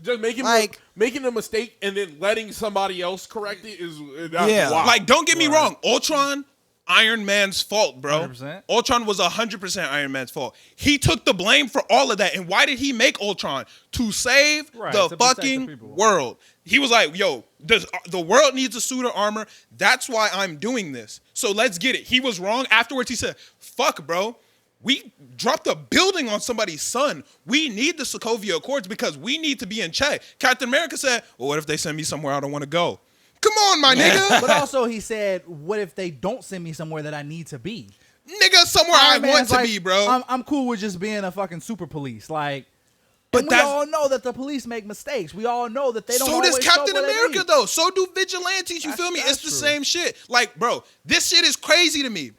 B: just making a mistake and then letting somebody else correct it is that's
D: Yeah.
B: wild.
A: Like, don't get me wrong. Ultron, Iron Man's fault, bro.
C: 100%.
A: Ultron was 100% Iron Man's fault. He took the blame for all of that. And why did he make Ultron? To save
C: Right,
A: the
C: to protect the
A: fucking
C: people.
A: world. He was like, yo, the world needs a suit of armor. That's why I'm doing this. So let's get it. He was wrong. Afterwards, he said, fuck, bro. We dropped a building on somebody's son. We need the Sokovia Accords because we need to be in check. Captain America said, well, what if they send me somewhere I don't want to go? Come on, my nigga.
C: But also he said, what if they don't send me somewhere that I need to be?
A: Nigga, somewhere I
C: Iron Man's
A: want to
C: like,
A: be, bro.
C: I'm cool with just being a fucking super police. Like,
A: But
C: and we all know that the police make mistakes. We all know that they don't
A: So
C: always
A: does
C: show
A: Captain
C: where they
A: America,
C: be.
A: though. So do vigilantes. You feel me?
C: That's
A: It's the
C: true.
A: same shit. Like, bro, this shit is crazy to me.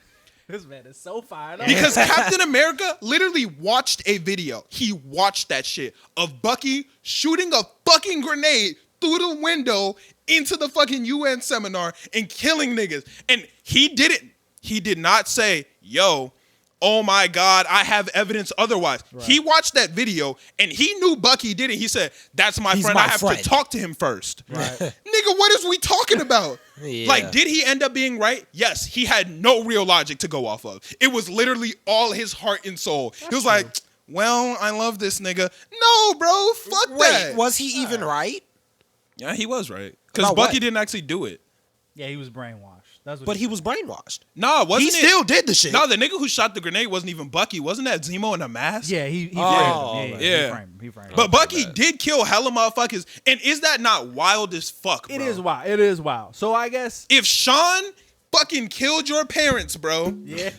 C: This man is so fired up.
A: Because Captain America literally watched a video. He watched that shit of Bucky shooting a fucking grenade through the window into the fucking UN seminar and killing niggas. And he didn't. He did not say, yo, oh my God, I have evidence otherwise.
C: Right.
A: He watched that video and he knew Bucky did it. He said, that's my
D: He's
A: friend.
D: my
A: I have
D: friend.
A: to talk to him first.
C: Right.
A: Nigga, what is we talking about?
D: Yeah.
A: Like, did he end up being right? Yes, he had no real logic to go off of. It was literally all his heart and soul. He was like, well, I love this nigga. No, bro, fuck
D: Wait,
A: that.
D: was he even right?
A: Yeah, he was right. Because
D: About
A: Bucky
D: what?
A: didn't actually do it.
C: Yeah, he was brainwashed. That's what
D: But he was brainwashed.
A: Nah, wasn't
D: He
A: it?
D: still did the shit.
A: No, the nigga who shot the grenade wasn't even Bucky. Wasn't that Zemo in a mask?
C: Yeah, he
D: Oh,
C: framed him.
A: yeah.
C: He framed him.
A: But Bucky did kill hella motherfuckers. And is that not wild as fuck, bro?
C: It is wild. It is wild. So I guess,
A: If Sean fucking killed your parents, bro.
C: yeah,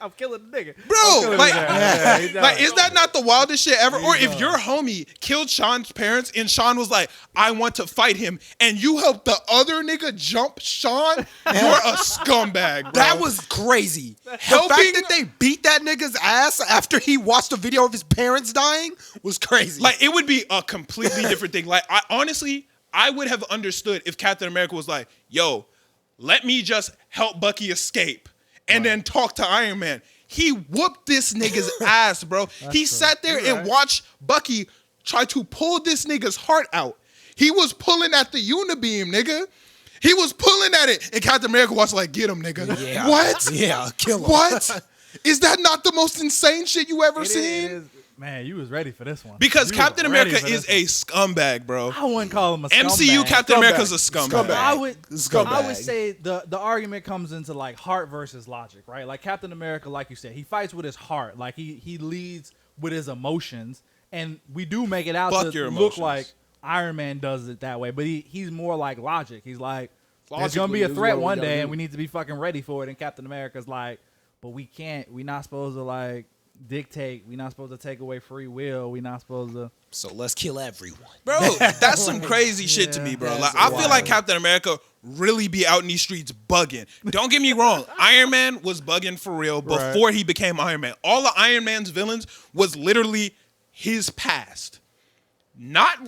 C: I'm killing the nigga.
A: Bro,
C: I'm killing
A: like,
C: his ass. Yeah, he
A: like,
C: done.
A: is that not the wildest shit ever? Or if
C: done.
A: your homie killed Sean's parents and Sean was like, I want to fight him, and you helped the other nigga jump Sean, you're a scumbag, bro.
D: That was crazy. The
A: Helping-
D: fact that they beat that nigga's ass after he watched a video of his parents dying was crazy.
A: like, it would be a completely different thing. Like, I would have understood if Captain America was like, yo, let me just help Bucky escape and then talk to Iron Man. He whooped this nigga's ass, bro. He sat there and watched Bucky try to pull this nigga's heart out. He was pulling at the unibeam, nigga. He was pulling at it. And Captain America was like, get him, nigga.
D: Yeah.
A: What?
D: Yeah, kill him.
A: What? Is that not the most insane shit you ever
C: It
A: seen?
C: is- Man, you was ready for this one.
A: Because
C: You
A: Captain
C: was ready
A: America
C: for
A: is
C: this
A: a scumbag, bro.
C: one. I wouldn't call him a scumbag.
A: MCU Captain
B: Scumbag.
A: America's a scumbag.
B: Scumbag.
C: I would
D: Scumbag.
C: say the argument comes into like heart versus logic, right? Like Captain America, like you said, he fights with his heart. Like he leads with his emotions, and we do make it out
A: Fuck
C: to
A: your
C: look
A: emotions.
C: like Iron Man does it that way. But he's more like logic. He's like, there's gonna
B: Logically,
C: be a
B: this is
C: threat
B: what we
C: one
B: gotta
C: day,
B: do.
C: and we need to be fucking ready for it. And Captain America's like, but we can't. We're not supposed to like dictate. We're not supposed to take away free will. We're not supposed to.
D: So let's kill everyone.
A: Bro, that's some crazy shit to me, bro.
D: That's
A: Like, I feel
D: wild.
A: like Captain America really be out in these streets bugging. Don't get me wrong. Iron Man was bugging for real before he became Iron Man. All of Iron Man's villains was literally his past. Not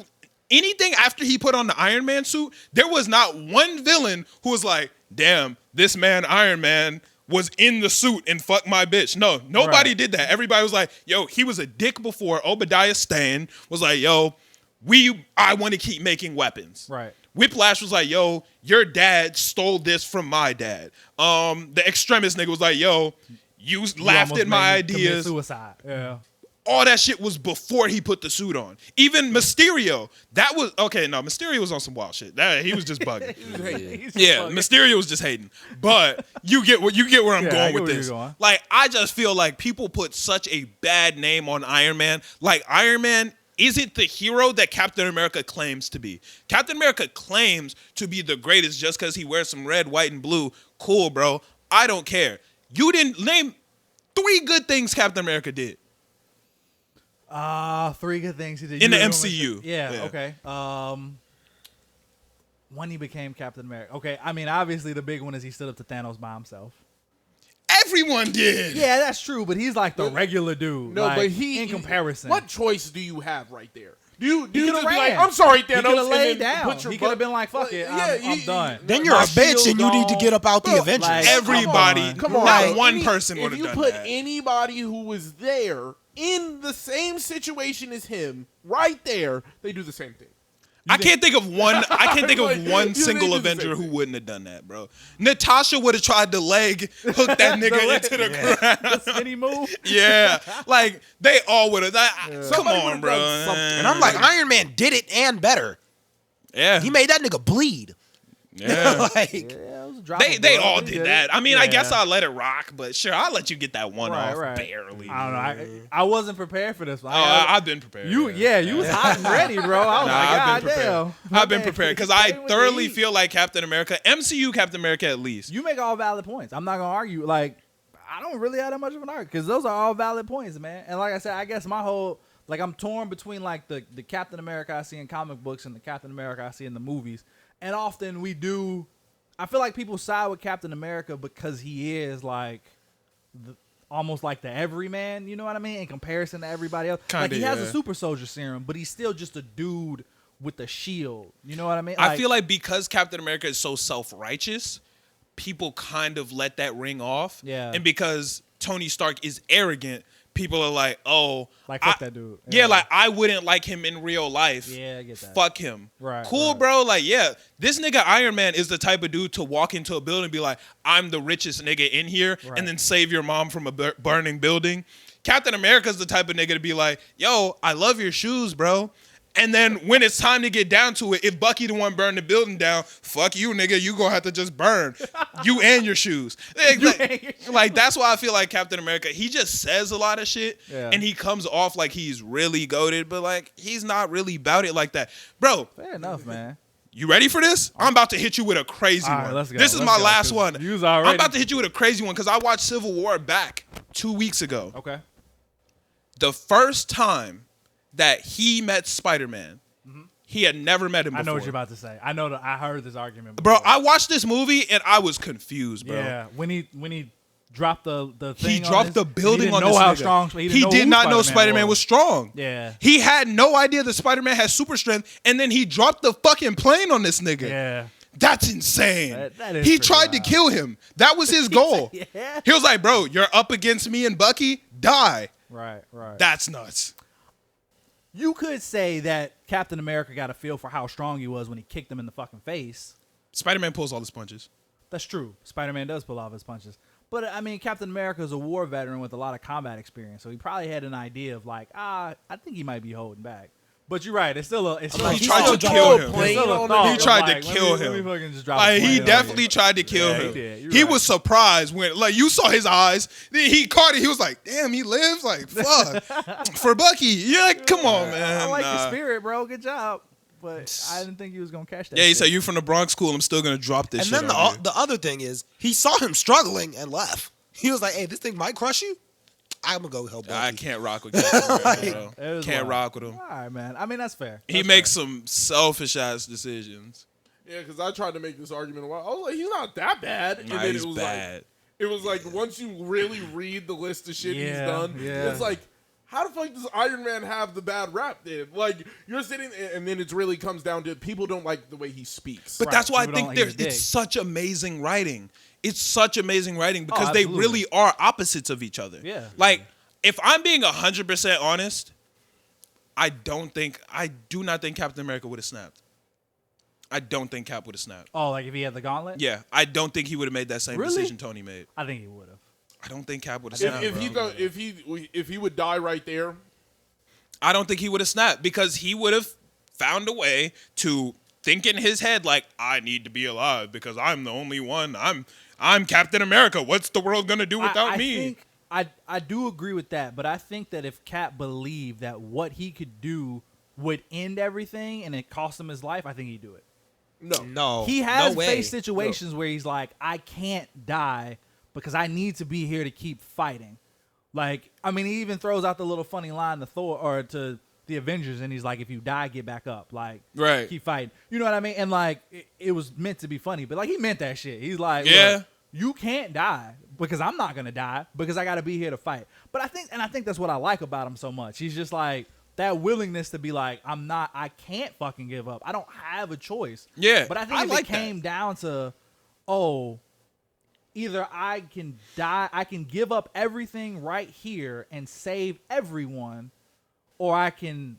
A: anything after he put on the Iron Man suit. There was not one villain who was like, damn, this man, Iron Man, was in the suit and fuck my bitch. No, nobody
C: Right.
A: did that. Everybody was like, yo, he was a dick before. Obadiah Stane was like, yo, I want to keep making weapons.
C: Right.
A: Whiplash was like, yo, your dad stole this from my dad. The extremist nigga was like, yo, you laughed
C: almost
A: at my
C: made me commit
A: ideas.
C: Suicide. Yeah.
A: All that shit was before he put the suit on. Even Mysterio, that was okay. No, Mysterio was on some wild shit. He was just bugging.
C: He's just
A: Yeah,
C: fucking-
A: Mysterio was just hating. But you get where I'm
C: Yeah, I
A: going
C: get
A: with
C: where
A: this.
C: you're going.
A: Like, I just feel like people put such a bad name on Iron Man. Like, Iron Man isn't the hero that Captain America claims to be. Captain America claims to be the greatest just because he wears some red, white, and blue. Cool, bro. I don't care. You didn't name 3 good things Captain America did.
C: 3 good things he did
A: In the
C: You remember-
A: MCU.
C: Yeah,
A: Yeah.
C: okay. When he became Captain America. Okay, I mean, obviously the big one is he stood up to Thanos by himself.
A: Everyone did.
C: Yeah, that's true, but he's like the regular dude.
B: No,
C: like,
B: but he
C: in comparison.
B: What choice do you have right there? Do you
C: He coulda
B: just be like,
C: ran.
B: I'm sorry,
C: He
B: Thanos,
C: could have
B: and
C: laid
B: then
C: down.
B: put your
C: He could have
B: butt-
C: been like, "Fuck it,
B: Yeah,
C: I'm done."
D: Then you're
C: My
D: a bitch
C: shield
D: and you need to
C: gone.
D: get up out the
B: Bro,
D: Avengers.
C: like-
A: Everybody,
C: Come on.
A: not
C: Right.
A: one person would have done
B: If you put
A: that.
B: anybody who was there in the same situation as him, right there, they do the same thing.
A: I can't think of one. I can't think
B: Like,
A: of one
B: you
A: single
B: didn't do the
A: Avenger
B: same
A: who
B: thing.
A: wouldn't have done that, bro. Natasha would have tried to hook that nigga into the ground.
C: The skinny move.
A: Yeah, like they all would have. Come
B: Somebody
A: on,
B: would've
A: bro.
B: done something.
D: And I'm like, Iron Man did it and better.
A: yeah,
D: He made that nigga bleed.
A: yeah.
D: Like,
C: Yeah, it was a drop
A: They
C: of
A: they
C: blood.
A: all
C: He
A: did
C: it.
A: that. I mean, I guess
C: Yeah.
A: I'll let it rock, but sure, I'll let you get that one
C: Right,
A: off
C: right.
A: barely.
C: I don't know. I wasn't prepared for this one.
A: Oh, I've been prepared.
C: you was hot and ready, bro. I was
A: Nah,
C: like,
A: I've
C: God
A: been prepared.
C: damn.
A: I've been prepared because I
C: Came with the
A: thoroughly
C: heat.
A: feel like Captain America, MCU Captain America at least.
C: You make all valid points. I'm not gonna argue. Like, I don't really have that much of an argument because those are all valid points, man. And like I said, I guess my whole I'm torn between like the Captain America I see in comic books and the Captain America I see in the movies. And often I feel like people side with Captain America because he is like almost like the everyman. You know what I mean? In comparison to everybody else,
A: Kinda,
C: like he has
A: yeah.
C: a super soldier serum, but he's still just a dude with a shield. You know what I mean?
A: I feel like because Captain America is so self-righteous, people kind of let that ring off.
C: Yeah.
A: And because Tony Stark is arrogant, people are like, oh,
C: Like, fuck that dude.
A: Yeah,
C: Yeah.
A: like I wouldn't like him in real life.
C: Yeah, I get that.
A: Fuck him.
C: Right,
A: Cool,
C: right.
A: bro. Like, yeah, this nigga Iron Man is the type of dude to walk into a building and be like, I'm the richest nigga in here,
C: Right.
A: and then save your mom from a burning building. Captain America's the type of nigga to be like, yo, I love your shoes, bro. And then when it's time to get down to it, if Bucky the one burned the building down, fuck you, nigga. You gonna have to just burn you and your shoes. Like that's why I feel like Captain America. He just says a lot of shit,
C: Yeah.
A: and he comes off like he's really goated, but like he's not really about it like that, bro.
C: Fair enough, man.
A: You ready for this? I'm about to hit you with a crazy
C: All right,
A: one.
C: let's go,
A: This is
C: let's
A: my
C: go,
A: last
C: 'cause
A: one.
C: you was already-
A: I'm about to hit you with a crazy one because I watched Civil War back 2 weeks ago.
C: Okay.
A: The first time that he met Spider-Man, he had never met him before.
C: I know what you're about to say. I know that I heard this argument
A: Bro,
C: before.
A: I watched this movie and I was confused, bro.
C: Yeah, when he dropped the thing,
A: He
C: on
A: dropped
C: his-
A: the building
C: he didn't
A: on
C: know
A: this
C: how
A: nigga.
C: strong.
A: He
C: didn't
A: did
C: who
A: not know Spider-Man was strong.
C: Yeah,
A: He had no idea that Spider-Man has super strength, and then he dropped the fucking plane on this nigga.
C: yeah.
A: That's insane.
C: That is
A: He
C: pretty
A: tried to
C: wild.
A: kill him. That was his goal.
C: Yeah.
A: He was like, bro, you're up against me and Bucky, die.
C: Right.
A: That's nuts.
C: You could say that Captain America got a feel for how strong he was when he kicked him in the fucking face.
A: Spider-Man pulls all his punches.
C: That's true. Spider-Man does pull off his punches. But, I mean, Captain America is a war veteran with a lot of combat experience, so he probably had an idea of, like, I think he might be holding back. But you're right. It's still a. It's still
A: He
C: a
A: tried
C: thought.
A: to kill him.
C: It's
B: Plane
C: still a
B: on
C: thought
B: him.
A: He
C: of,
A: tried to
C: like,
A: kill
C: let
A: him.
C: me fucking just drop a
A: Like, he
C: plane on
A: definitely
C: you.
A: tried to kill
C: Yeah, he
A: him.
C: did. You're
A: He
C: right.
A: was surprised when, like, you saw his eyes. Then he caught it. He was like, damn, he lives? Like, fuck. For Bucky. You're like, come on, man.
C: I like
A: Nah.
C: your spirit, bro. Good job. But I didn't think he was going to catch that.
A: Yeah, he
C: shit.
A: said, you from the Bronx, cool. I'm still going to drop this
D: and
A: shit
D: then
A: on you.
D: the other thing is, he saw him struggling and left. He was like, hey, this thing might crush you. I'm going to go help Bucky.
A: I can't rock with Captain America,
C: It
A: bro.
C: was
A: Can't
C: wild.
A: rock with him.
C: All right, man. I mean, that's fair.
A: He
C: That's
A: makes
C: fair.
A: some selfish-ass decisions.
B: Yeah, because I tried to make this argument a while. I was like, he's not that bad. And
A: Nah,
B: then
A: he's
B: it was
A: bad.
B: like, it was like once you really read the list of shit he's
C: Yeah,
B: done,
C: yeah.
B: it's like, how the fuck does Iron Man have the bad rap then? Like, you're sitting, and then it really comes down to people don't like the way he speaks.
A: But
C: Right,
A: that's why I
C: people don't
A: think
C: like his
A: it's
C: dick.
A: such amazing writing. It's such amazing writing because they
C: absolutely.
A: really are opposites of each other.
C: Yeah.
A: Like, if I'm being 100% honest, I do not think Captain America would have snapped. I don't think Cap would have snapped.
C: Oh, like if he had the gauntlet?
A: Yeah, I don't think he would have made that same
C: Really?
A: decision Tony made.
C: I think he would have.
A: I don't think Cap would have
B: if,
A: snapped.
B: if he
A: bro.
B: go, if he would die right there,
A: I don't think he would have snapped because he would have found a way to think in his head like, I need to be alive because I'm the only one. I'm Captain America. What's the world gonna do without
C: I
A: me?
C: think I do agree with that, but I think that if Cap believed that what he could do would end everything and it cost him his life, I think he'd do it.
D: No.
C: He has
D: no way.
C: faced situations where he's like, I can't die because I need to be here to keep fighting. Like, I mean, he even throws out the little funny line to Thor or to the Avengers, and he's like, if you die, get back up. Like,
A: Right.
C: keep fighting. You know what I mean? And like, it was meant to be funny, but like, he meant that shit. He's like,
A: Yeah.
C: look, you can't die because I'm not gonna die because I got to be here to fight. But I think that's what I like about him so much. He's just like that willingness to be like, I can't fucking give up. I don't have a choice.
A: Yeah,
C: But I think
A: I
C: if
A: like
C: it came down to, either I can die, I can give up everything right here and save everyone, or I can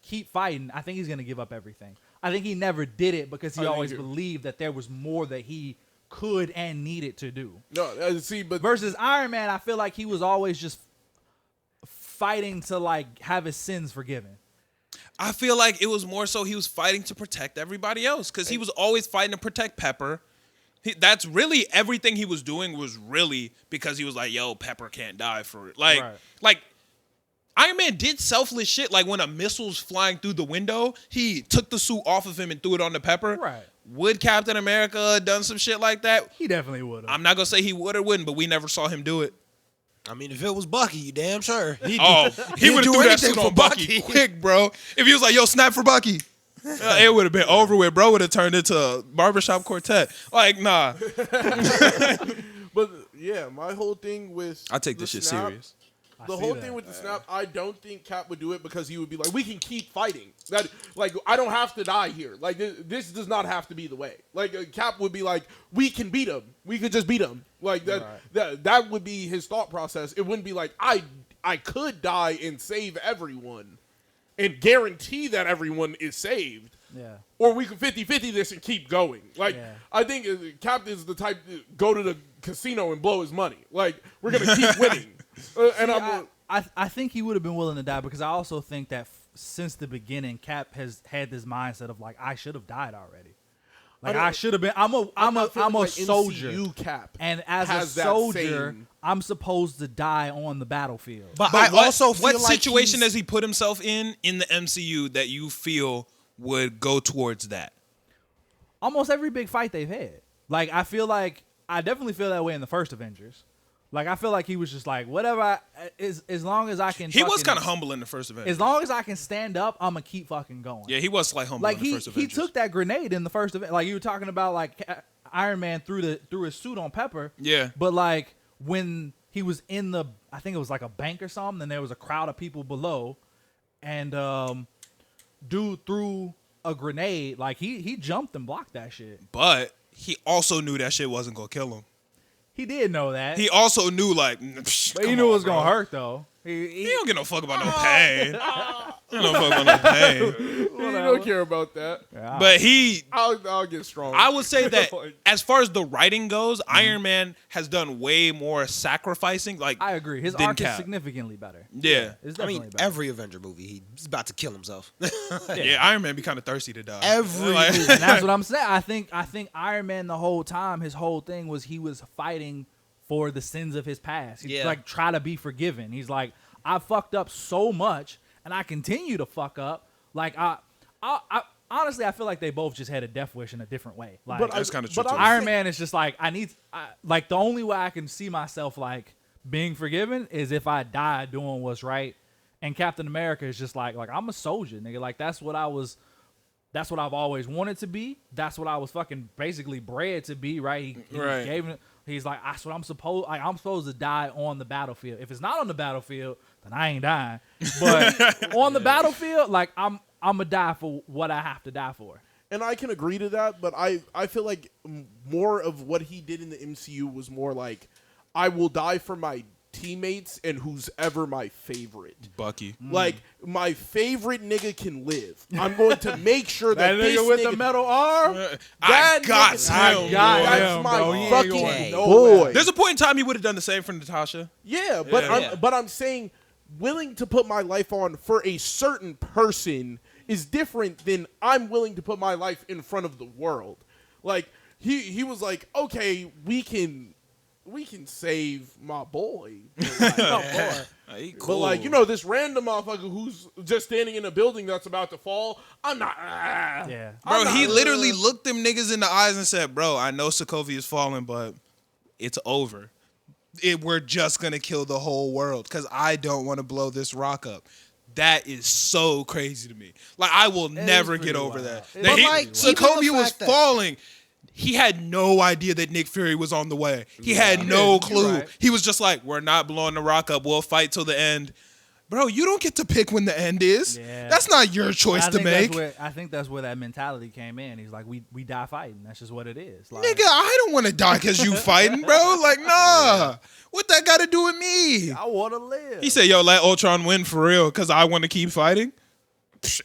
C: keep fighting. I think he's gonna give up everything. I think he never did it because he
B: I think
C: always
B: he-
C: believed that there was more that he could and needed to do.
B: No, see, but
C: Versus Iron Man, I feel like he was always just fighting to like have his sins forgiven.
A: I feel like it was more so he was fighting to protect everybody else because he was always fighting to protect Pepper. That's really everything he was doing was really because he was like, yo, Pepper can't die for it. Like Iron Man did selfless shit. Like when a missile's flying through the window, he took the suit off of him and threw it on the Pepper.
C: Right.
A: Would Captain America have done some shit like that?
C: He definitely would have.
A: I'm not gonna say he would or wouldn't, but we never saw him do it.
D: I mean, if it was Bucky, you damn sure.
A: He would have
D: do
A: threw that
D: anything
A: suit
D: for
A: on Bucky
D: Bucky.
A: quick, bro. If he was like, yo, snap for Bucky. It would have been over with. Bro would have turned into a barbershop quartet. Like, nah.
B: But yeah, my whole thing with
A: I take
B: the
A: this shit
B: snap-
A: serious.
B: The
C: see
B: whole
C: that.
B: thing with the snap, I don't think Cap would do it because he would be like, we can keep fighting. That like I don't have to die here. Like this does not have to be the way. Like Cap would be like, we can beat him. We could just beat him. Like that. That would be his thought process. It wouldn't be like I could die and save everyone, and guarantee that everyone is saved.
C: Yeah.
B: Or we could 50-50 this and keep going. Like,
C: Yeah.
B: I think Cap is the type to go to the casino and blow his money. Like, we're going to keep winning. And
C: I think he would have been willing to die because I also think that since the beginning, Cap has had this mindset of like, I should have died already. Like I should have been. I'm a soldier.
B: MCU Cap
C: And as a
B: has that
C: soldier,
B: same-
C: I'm supposed to die on the battlefield.
D: But
A: But
D: I also feel
A: what
D: like
A: situation
D: he's-
A: does he put himself in the MCU that you feel would go towards that?
C: Almost every big fight they've had. Like I definitely feel that way in the first Avengers. Like I feel like he was just like whatever. As long as I can.
A: He was
C: fucking-
A: kind of humble in the first Avengers.
C: As long as I can stand up, I'm gonna keep fucking going.
A: Yeah, he was like humble
C: Like
A: in the
C: he
A: first Avengers.
C: took that grenade in the first event. Like you were talking about, like Iron Man threw his suit on Pepper.
A: Yeah.
C: But like when he was in the, I think it was like a bank or something, and there was a crowd of people below, and dude threw a grenade. Like he jumped and blocked that shit.
A: But he also knew that shit wasn't gonna kill him.
C: He did know that.
A: He also knew like,
C: but he knew it was gonna hurt though.
A: He don't give no fuck about no pain. He don't fuck about no pain.
B: You don't care about that.
C: Yeah.
A: But he,
B: I'll get strong.
A: I would say that
B: Like,
A: as far as the writing goes, Iron Man has done way more sacrificing. Like
C: I agree. His
A: than
C: arc is
A: Cap.
C: significantly better.
A: Yeah.
C: It's
D: I
C: definitely
D: mean,
C: better.
D: every Avenger movie, he's about to kill himself.
A: Yeah, Iron Man be kind of thirsty to die.
D: Every
A: Like-
D: movie.
C: And that's what I'm saying. I think Iron Man the whole time, his whole thing was he was fighting for the sins of his past. He's like try to be forgiven. He's like, I fucked up so much and I continue to fuck up. Like I honestly I feel like they both just had a death wish in a different way. Like
B: But
A: That's kind of true.
B: but
A: too.
B: I'm
C: Iron
B: saying-
C: Man is just like like the only way I can see myself like being forgiven is if I die doing what's right. And Captain America is just like I'm a soldier, nigga. Like that's what I've always wanted to be. That's what I was fucking basically bred to be, right? He
A: Right.
C: gave him. He's like, that's what I'm supposed to die on the battlefield. If it's not on the battlefield, then I ain't dying. But on the battlefield, like I'm gonna die for what I have to die for.
B: And I can agree to that, but I feel like more of what he did in the MCU was more like, I will die for my teammates and who's ever my favorite.
A: Bucky.
B: Like, my favorite nigga can live. I'm going to make sure that,
C: That
B: this
C: nigga with
B: nigga,
C: the metal arm.
A: I
B: that
A: got
B: nigga-
A: him.
B: That's
C: him,
B: my
C: bro. He ain't
B: fucking
D: going
B: boy.
A: There's a point in time he would have done the same for Natasha.
B: Yeah, but
A: Yeah.
B: I'm saying willing to put my life on for a certain person is different than I'm willing to put my life in front of the world. Like he was like, okay, we can save my boy.
A: He
B: But
A: cool.
B: like, this random motherfucker who's just standing in a building that's about to fall, I'm not.
C: Yeah.
A: Bro,
B: I'm not-
A: he literally looked them niggas in the eyes and said, bro, I know Sokovia is falling, but it's over. We're just going to kill the whole world because I don't want to blow this rock up. That is so crazy to me. Like, I will never
C: pretty
A: get over
C: wild.
A: that.
C: It
A: That
D: is
A: he-
D: pretty wild.
A: Sokovia
D: Even the
A: was
D: fact that-
A: falling. He had no idea that Nick Fury was on the way. He had no clue.
C: right.
A: He was just like, we're not blowing the rock up. We'll fight till the end. Bro, you don't get to pick when the end is.
C: Yeah.
A: That's not your choice to make.
C: I think that's where that mentality came in. He's like, we die fighting. That's just what it is. Like,
A: Nigga, I don't want to die because you fighting, bro. Like, nah. What that got to do with me?
C: I want to live.
A: He said, yo, let Ultron win for real because I want to keep fighting.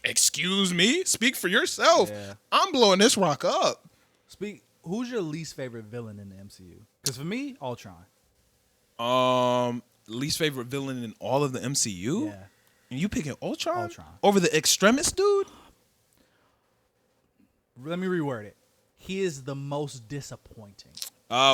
A: Excuse me? Speak for yourself.
C: Yeah.
A: I'm blowing this rock up.
C: Who's your least favorite villain in the MCU? Because for me, Ultron.
A: Least favorite villain in all of the MCU?
C: Yeah.
A: And you picking Ultron?
C: Ultron.
A: Over the Extremis dude?
C: Let me reword it. He is the most disappointing.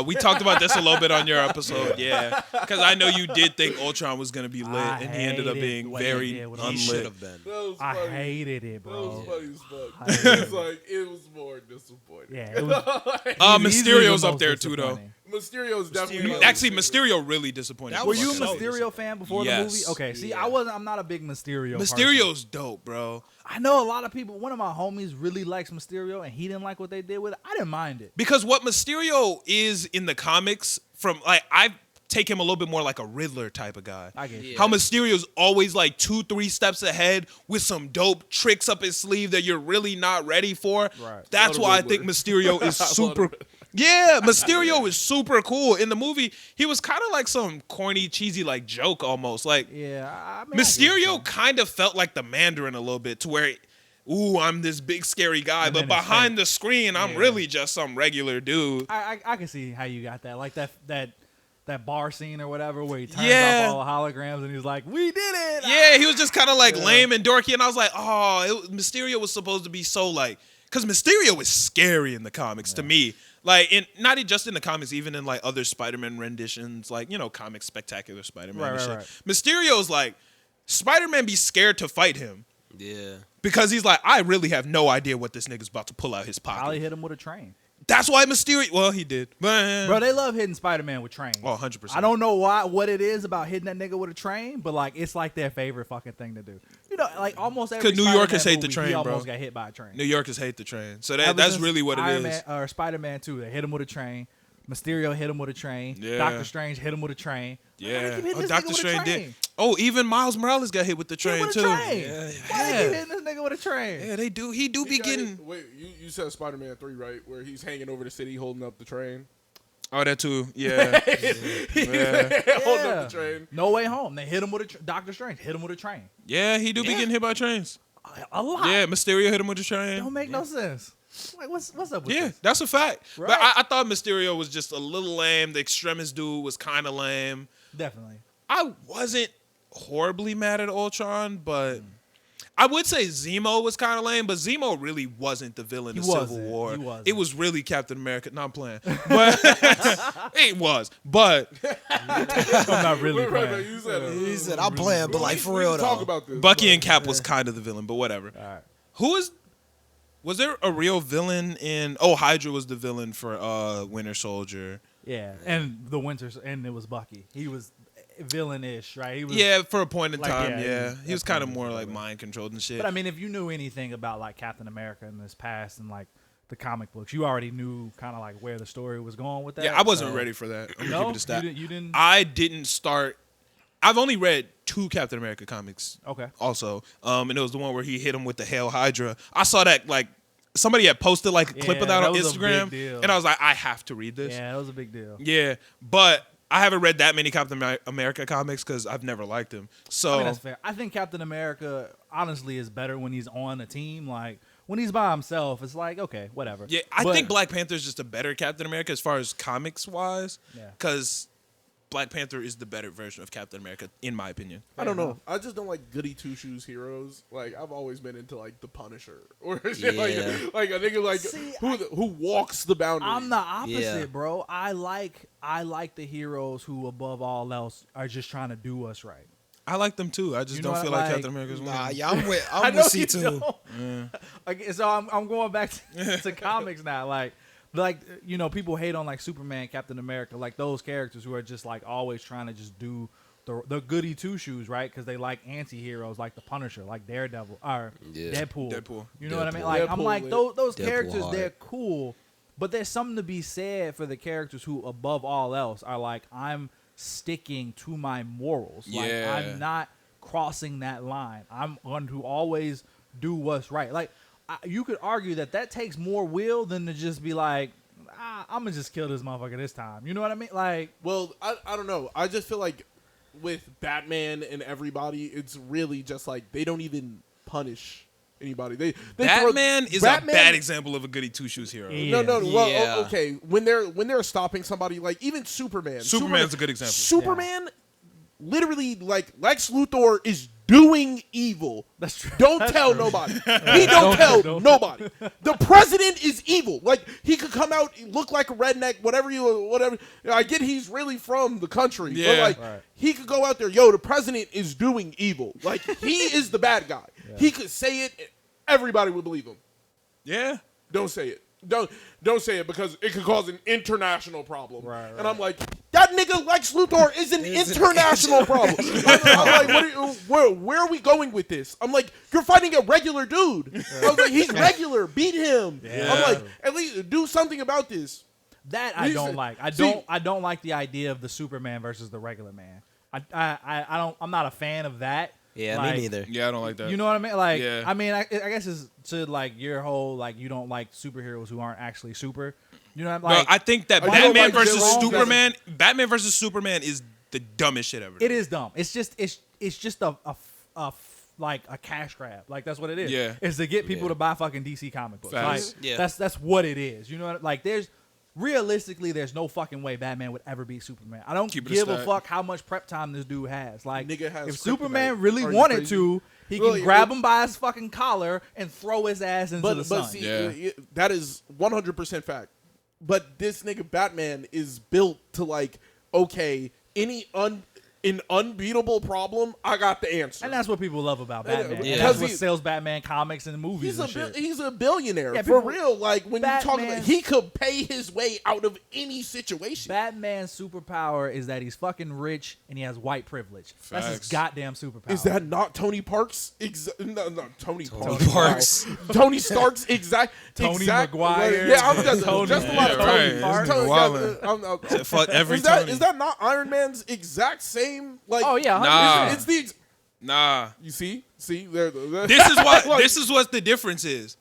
A: We talked about this a little bit on your episode, yeah. Because I know you did think Ultron was going to be lit, and he ended up being very
D: He should
A: unlit.
D: have been.
B: That was
C: I
B: funny.
C: hated it,
B: That
C: bro.
B: was funny as fuck.
C: hated
B: It's like it was more disappointing.
C: Yeah, it was.
A: Mysterio's up there too, though.
B: Mysterio's definitely
A: Actually, Mysterio really disappointed.
D: That
C: Were
D: was
C: you a
D: so
C: Mysterio fan before the
A: Yes.
C: movie? Okay, see,
D: Yeah.
C: I'm not a big Mysterio. person.
A: Mysterio's dope, bro.
C: I know a lot of people. One of my homies really likes Mysterio, and he didn't like what they did with it. I didn't mind it.
A: Because what Mysterio is in the comics, from like I take him a little bit more like a Riddler type of guy.
C: I get you.
A: How Mysterio's always like 2-3 steps ahead with some dope tricks up his sleeve that you're really not ready for.
C: Right.
A: That's
B: Love
A: why I
B: Riddler.
A: think Mysterio is
B: I love
A: super.
B: Riddler.
A: Yeah, Mysterio is super cool. In the movie, he was kind of like some corny, cheesy like joke almost. Like
C: Yeah, I mean, I get
A: Mysterio
C: you.
A: kind of felt like the Mandarin a little bit, to where, ooh, I'm this big scary guy,
C: And
A: but
C: then it's
A: behind
C: fake.
A: the screen, I'm
C: Yeah.
A: really just some regular dude.
C: I can see how you got that, like that bar scene or whatever, where he turns
A: Yeah.
C: off all the holograms and he's like, "We did it!"
A: Yeah, he was just kind of like lame and dorky, and I was like, oh, Mysterio was supposed to be so like, because Mysterio is scary in the comics to me. Like, not just in the comics, even in like other Spider-Man renditions, like, comic Spectacular Spider-Man and shit.
C: Right.
A: Mysterio's like, Spider-Man be scared to fight him
D: Yeah.
A: because he's like, I really have no idea what this nigga's about to pull out his pocket.
C: Probably hit him with a train.
A: That's why Mysterio. Well, he did, but
C: Bro, they love hitting Spider-Man with trains.
A: oh, 100%.
C: I don't know what it is about hitting that nigga with a train, but like it's like their favorite fucking thing to do. Like almost every
A: 'Cause New
C: Spider-Man
A: Yorkers hate the
C: movie,
A: train,
C: he
A: bro.
C: almost got hit by a train.
A: New Yorkers hate the train, so
C: Ever
A: that's
C: since
A: really what it
C: Iron
A: is.
C: Man, or Spider-Man 2, they hit him with a train. Mysterio hit him with a train.
A: Yeah.
C: Doctor Strange hit him with a train. Why they keep hitting this nigga
A: Doctor
C: with a
A: Strange
C: train?
A: did. Oh, even Miles Morales got hit with the
C: Hit
A: train
C: with a
A: too.
C: train.
A: Yeah,
C: Why they keep
A: yeah.
C: hitting this nigga with a train?
A: Yeah, they do. He do be getting.
B: Wait, you said Spider-Man 3, right? Where he's hanging over the city holding up the train.
A: Oh, that too. Yeah.
B: Holding up the train.
C: No Way Home. They hit him with a Doctor Strange hit him with a train.
A: Yeah, he do be getting hit by trains.
C: A lot.
A: Yeah, Mysterio hit him with a train.
C: Don't make no sense. Like what's up with
A: Yeah,
C: this?
A: that's a fact. But
C: Right.
A: I thought Mysterio was just a little lame. The Extremis dude was kind of lame.
C: Definitely.
A: I wasn't horribly mad at Ultron, but I would say Zemo was kind of lame. But Zemo really wasn't the villain
C: He
A: of Civil
C: wasn't.
A: War.
C: He wasn't.
A: It was really Captain America. No, I'm playing, but it was. But
C: I'm not really
B: Right,
C: playing.
B: you said it.
D: He said, I'm playing, but like for
B: We
D: real
B: can talk
D: though.
B: about this.
A: Bucky and Cap was kind of the villain. But whatever.
C: All right.
A: Who is? Was there a real villain in? Oh, Hydra was the villain for Winter Soldier.
C: Yeah, and the Winters, and it was Bucky. He was villainish, right? He was,
A: Yeah, for a point in
C: Like,
A: time,
C: yeah,
A: yeah. He was
C: that's
A: kind of
C: kind of
A: more
C: the
A: like
C: villain.
A: mind controlled and shit.
C: But I mean, if you knew anything about like Captain America in this past and like the comic books, you already knew kind of like where the story was going with that.
A: Yeah, I wasn't
C: so-
A: ready for that. I'm
C: No,
A: keeping the stat.
C: you didn't.
A: I didn't start. I've only read 2 Captain America comics.
C: Okay.
A: Also, and it was the one where he hit him with the Hail Hydra. I saw that like somebody had posted like a clip
C: Yeah,
A: of that
C: that
A: on
C: was a
A: Instagram,
C: big deal.
A: and I was like, I have to read this.
C: Yeah, that was a big deal.
A: Yeah, but I haven't read that many Captain America comics because I've never liked him. So
C: I mean, that's fair. I think Captain America honestly is better when he's on a team. Like when he's by himself, it's like okay, whatever.
A: yeah, I
C: But-
A: think Black Panther is just a better Captain America as far as comics wise.
C: Yeah.
A: Because Black Panther is the better version of Captain America, in my opinion.
B: I don't
C: Fair
B: know. I just don't like goody two shoes heroes. Like I've always been into like the Punisher or shit
D: Yeah.
B: like a nigga like
C: See,
B: who walks the boundary.
C: I'm the opposite,
D: Yeah.
C: bro. I like the heroes who, above all else, are just trying to do us right.
A: I like them too. I just
C: You know
A: don't feel
C: what,
A: like
C: like-
A: Captain America's
D: Nah,
A: one.
D: yeah, I'm with
C: I know you
D: C2.
C: don't. Okay, so I'm going back to comics now. Like people hate on like Superman, Captain America, like those characters who are just like always trying to just do the goody two shoes, right? Because they like anti-heroes like the Punisher, like Daredevil, or
D: Yeah.
C: Deadpool. You know what I mean?
D: Deadpool.
C: Like I'm
B: Deadpool
C: like
B: lit.
C: those
D: Deadpool
C: characters,
D: hard.
C: they're cool, but there's something to be said for the characters who, above all else, are like, I'm sticking to my morals. Like
A: Yeah.
C: I'm not crossing that line. I'm going to always do what's right. Like you could argue that takes more will than to just be like, I'm gonna just kill this motherfucker this time. You know what I mean? Like,
B: Well, I don't know. I just feel like with Batman and everybody, it's really just like they don't even punish anybody. They
A: Batman is
B: Batman,
A: a bad example of a goody two shoes hero.
C: Yeah.
B: No. Well,
D: Yeah.
B: okay. When they're stopping somebody, like even Superman.
A: Superman's a good example.
B: Superman, literally, like Lex Luthor is doing evil.
C: That's true.
B: Don't
C: That's
B: tell
C: true.
B: nobody. He don't tell nobody. The president is evil. Like he could come out, look like a redneck, whatever. I get he's really from the country, but
A: Yeah.
B: like he could go out there. Yo, the president is doing evil. Like he is the bad guy. He could say it. Everybody would believe him.
A: Yeah.
B: Don't say it. Don't say it because it could cause an international problem.
C: Right.
B: And I'm like, that nigga Lex Luthor is an international problem. I'm like, where are we going with this? I'm like, you're fighting a regular dude. I was like, he's regular. Beat him.
A: Yeah.
B: I'm like, at least do something about this.
C: That I don't like. I don't like the idea of the Superman versus the regular man. I'm not a fan of that.
D: Yeah,
C: Like,
D: me neither.
A: Yeah, I don't like that.
C: You know what I mean? Like,
A: Yeah.
C: I mean, I guess it's to like your whole like you don't like superheroes who aren't actually super. You know what I'm
A: No,
C: like?
A: I think that
B: I don't
A: Batman
B: like
A: versus
B: Zero.
A: Superman. Batman versus Superman is the dumbest shit ever.
C: it is dumb. It's just like a cash grab. Like that's what it is.
A: Yeah.
C: Is to get people to buy fucking DC comic books.
A: Facts.
C: Like
D: Yeah.
C: that's what it is. You know what? Like realistically, there's no fucking way Batman would ever beat Superman. I don't
A: Keep it a
C: give a
A: stack.
C: fuck how much prep time this dude has. Like,
B: Nigga has
C: if
B: kryptonite.
C: Superman really
B: Are you
C: wanted
B: crazy?
C: to, he
B: Really,
C: can grab him by his fucking collar and throw his ass into the
B: But
C: sun.
B: see,
A: Yeah.
B: that is 100% fact. But this nigga Batman is built to like, okay, an unbeatable problem, I got the answer.
C: And that's what people love about Batman.
B: Yeah.
C: That's
B: Because
C: what
B: he-
C: sells Batman comics and movies
B: He's a
C: and shit.
B: he's a billionaire
C: Yeah,
B: for
C: people-
B: real. Like when you talk about,
C: Batman's-
B: he could pay his way out of any situation.
C: Batman's superpower is that he's fucking rich and he has white privilege. That's his
A: Facts.
C: goddamn superpower.
B: Is that not Tony Parks? No, Tony
D: Parks.
B: Wow. Tony Stark's exact.
C: Tony
B: exact,
C: Maguire.
B: Yeah, I'm just,
C: Tony-
B: just about
A: Yeah,
B: Tony
A: right.
B: Parks.
A: This nigga
B: Tony-
A: wildin'.
B: I'm-
A: Fuck every
B: is that
A: Tony.
B: is that not Iron Man's exact same? Like,
C: Oh yeah,
A: Nah.
B: it's the.
A: Nah.
B: You see, there.
A: This is what this is what the difference is.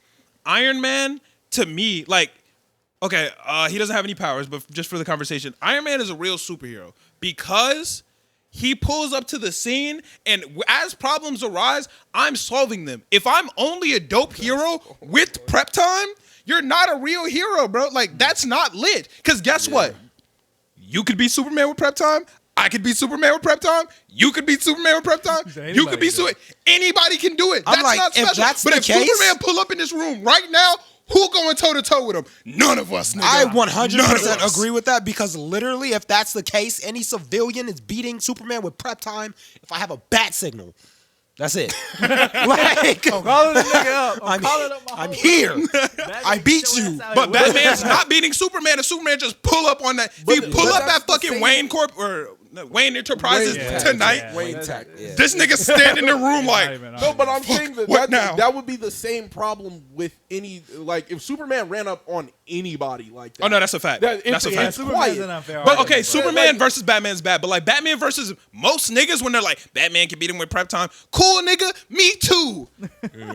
A: Iron Man to me, like, okay, he doesn't have any powers, but just for the conversation, Iron Man is a real superhero because he pulls up to the scene and as problems arise, I'm solving them. If I'm only a dope hero with prep time, you're not a real hero, bro. Like that's not lit. Cause guess what? You could be Superman with prep time. I could be Superman with prep time. You could be Superman with prep time. You could be Superman. Anybody can do it.
D: I'm
A: That's
D: like,
A: not
D: if
A: special.
D: that's
A: But
D: the
A: if
D: case-
A: Superman pull up in this room right now, who going toe to toe with him? None of us. Nigga.
D: I
A: None of
D: 100%
A: us.
D: agree with that because literally, if that's the case, any civilian is beating Superman with prep time if I have a bat signal. That's it. Like,
C: I'm calling the nigga up.
D: I'm,
C: calling up my
D: I'm
C: whole-
D: here.
C: Batman,
D: I beat
C: get your
D: you.
C: ass out
A: But
C: here.
A: Batman's not beating Superman, and Superman just pull up on that. If he pull
B: but
A: up
B: that's
A: at
B: the
A: fucking
B: same-
A: Wayne Corp or Wayne Enterprises
B: Wayne Tech,
A: tonight.
C: yeah.
B: Wayne Tech.
D: Yeah.
A: This nigga stand in the room like,
B: No, but I'm saying that
A: what now?
B: that would be the same problem with any like if Superman ran up on anybody like that.
A: oh no, that's a fact. That's a
B: it's
A: fact.
C: Superman's
B: quiet.
C: an unfair
A: But
C: argument,
A: okay,
C: bro.
A: Superman
B: Like-
A: versus Batman's bad. But like Batman versus most niggas when they're like, Batman can beat him with prep time. Cool, nigga. Me too.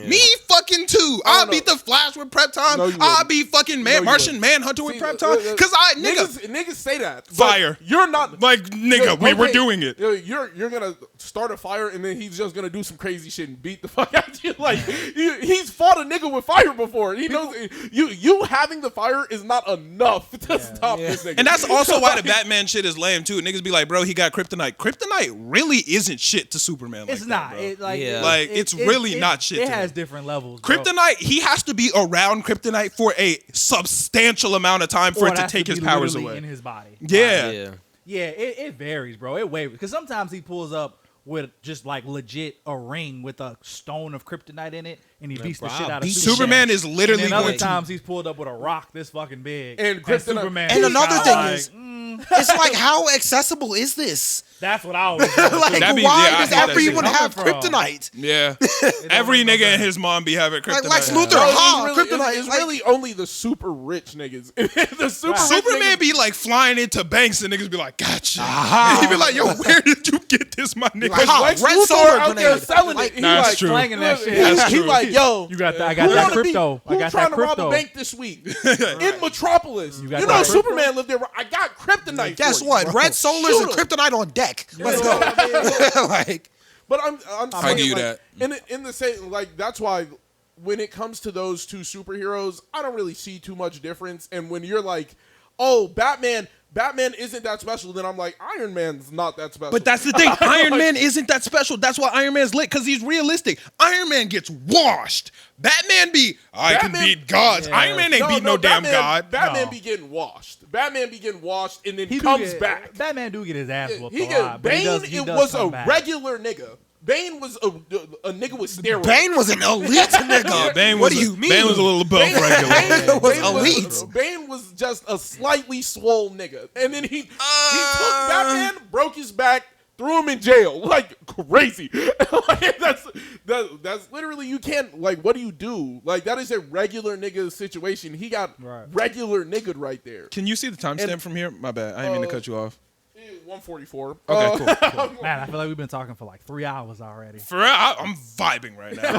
A: Me fucking too. I'll
B: no.
A: beat the Flash with prep time.
B: No, you
A: I'll
B: wouldn't.
A: be fucking
B: No, you
A: Martian
B: wouldn't.
A: Manhunter with
B: See,
A: prep time. Cause I
B: niggas say that. but
A: Fire.
B: You're not
A: like nigga, we were doing it.
B: You're gonna start a fire and then he's just gonna do some crazy shit and beat the fuck out of you. Like he's fought a nigga with fire before. He knows you having the fire is not enough to stop this nigga.
A: And that's also why the Batman shit is lame too. Niggas be like, bro, he got kryptonite. Kryptonite really isn't shit to Superman.
C: It's
A: like
C: not.
A: That, bro.
C: It, like,
D: Yeah.
A: Like, it's really not shit
C: It
A: to
C: has
A: him.
C: different levels. Bro.
A: Kryptonite, he has to be around kryptonite for a substantial amount of time for
C: Or
A: it to
C: has
A: take
C: be
A: his powers
C: literally
A: away.
C: in his body.
A: Yeah.
C: Yeah, it varies, bro. It varies because sometimes he pulls up with just like legit a ring with a stone of kryptonite in it, and he beats the
D: bro,
C: shit out of
D: beat
C: Superman.
A: Superman is literally
C: And then other
A: going to.
C: times he's pulled up with a rock this fucking big,
B: And kryptonite-
C: Superman.
D: And
C: is
D: another
C: kinda
D: thing
C: like,
D: is, it's like, how accessible is this?
C: that's what I always wonder.
D: Like,
A: That'd be-
D: why
A: yeah, I
D: does
A: hate that
D: everyone
C: shit.
D: have
C: Coming from.
D: kryptonite?
A: Yeah.
C: don't
A: Every
C: make no
A: nigga and
C: sense.
A: his mom be having kryptonite.
D: Like Lex
A: Yeah.
D: Luthor,
B: No,
D: ha,
B: it's really,
D: kryptonite.
B: it's
D: Like,
B: really only the super rich niggas. The super rich
A: Superman
B: niggas,
A: be like flying into banks and niggas be like, gotcha. And he be like, yo, where did you get this, my nigga?
D: Like, how?
B: Lex
D: Red
B: Luthor
D: solar
B: out there
D: grenade.
B: selling
D: Like,
B: it. He
A: Nah, that's
B: like,
A: true.
C: slanging that shit.
A: That's
B: He
A: true.
B: like, yo,
C: You got that? I
B: who
C: got that
B: wanna be-
C: crypto. I
B: Who
C: got
B: trying
C: that
B: to rob
C: crypto.
B: a bank this week in Metropolis?
C: You
B: You,
C: got
B: know,
C: that crypto?
B: Superman lived there. I got kryptonite.
D: guess
B: for
D: what?
B: You, bro.
D: Red solars and
B: Shoot 'em.
D: kryptonite on deck. Let's
B: You know what I mean?
D: go. Like,
B: But I'm
A: I
B: saying,
A: give you
B: like, in the same, like, that's why when it comes to those two superheroes, I don't really see too much difference. And when you're like, oh, Batman isn't that special, then I'm like, Iron Man's not that special.
A: But that's the thing. Iron Man isn't that special. That's why Iron Man's lit, because he's realistic. Iron Man gets washed. Batman can beat gods.
C: Yeah.
A: Iron Man ain't beat no damn god.
B: Batman
C: No.
B: be getting washed. Batman be getting washed and then
C: He
B: comes back.
C: Batman do get his ass whooped
B: He
C: a lot. But he
B: Bane
C: does
B: was
C: come
B: a
C: back.
B: regular nigga. Bane was a nigga with steroids.
D: Bane was an elite nigga.
A: Bane
D: what
A: was
D: do you mean?
A: Bane was a little above regular.
D: was elite.
B: Bane was just a slightly swole nigga. And then he took Batman, broke his back, threw him in jail. Like, crazy. Like, that's literally, you can't, like, what do you do? Like, that is a regular nigga situation. He got regular nigga right there.
A: Can you see the timestamp from here? My bad. I didn't mean to cut you off.
B: 144.
A: Okay, cool.
C: Man, I feel like we've been talking for like 3 hours already.
A: For real, I'm vibing right now.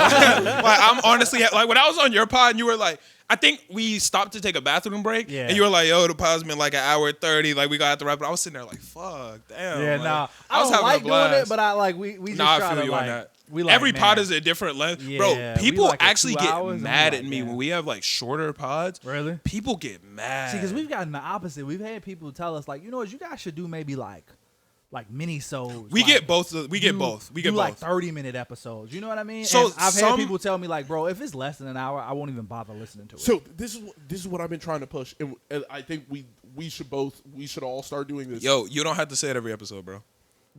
A: Like, I'm honestly, like, when I was on your pod and you were like, I think we stopped to take a bathroom break.
C: Yeah.
A: And you were like, yo, the pod's been like an hour 30. Like, we got to wrap it. I was sitting there like, fuck, damn.
C: Yeah,
A: like,
C: nah.
A: I was
C: don't
A: having
C: like
A: a blast.
C: doing it, but I like we just
A: Nah,
C: try
A: I feel
C: to
A: you
C: like,
A: on that.
C: we like,
A: Every
C: man,
A: pod is a different length.
C: Yeah,
A: Bro,
C: we
A: people
C: like a
A: actually
C: 2
A: get
C: hours, and
A: mad
C: we
A: at
C: like,
A: me
C: yeah.
A: when we have like shorter pods.
C: Really?
A: People get mad.
C: See, because we've gotten the opposite. We've had people tell us like, you know what, you guys should do maybe like mini-sodes.
A: We
C: like,
A: get both. We get
C: do-
A: both. We
C: do
A: get
C: like
A: both.
C: 30-minute episodes. You know what I mean?
A: So
C: And I've had
A: some-
C: people tell me like, bro, if it's less than an hour, I won't even bother listening to it.
B: So this is what I've been trying to push, and I think we should all start doing this.
A: Yo, you don't have to say it every episode, bro.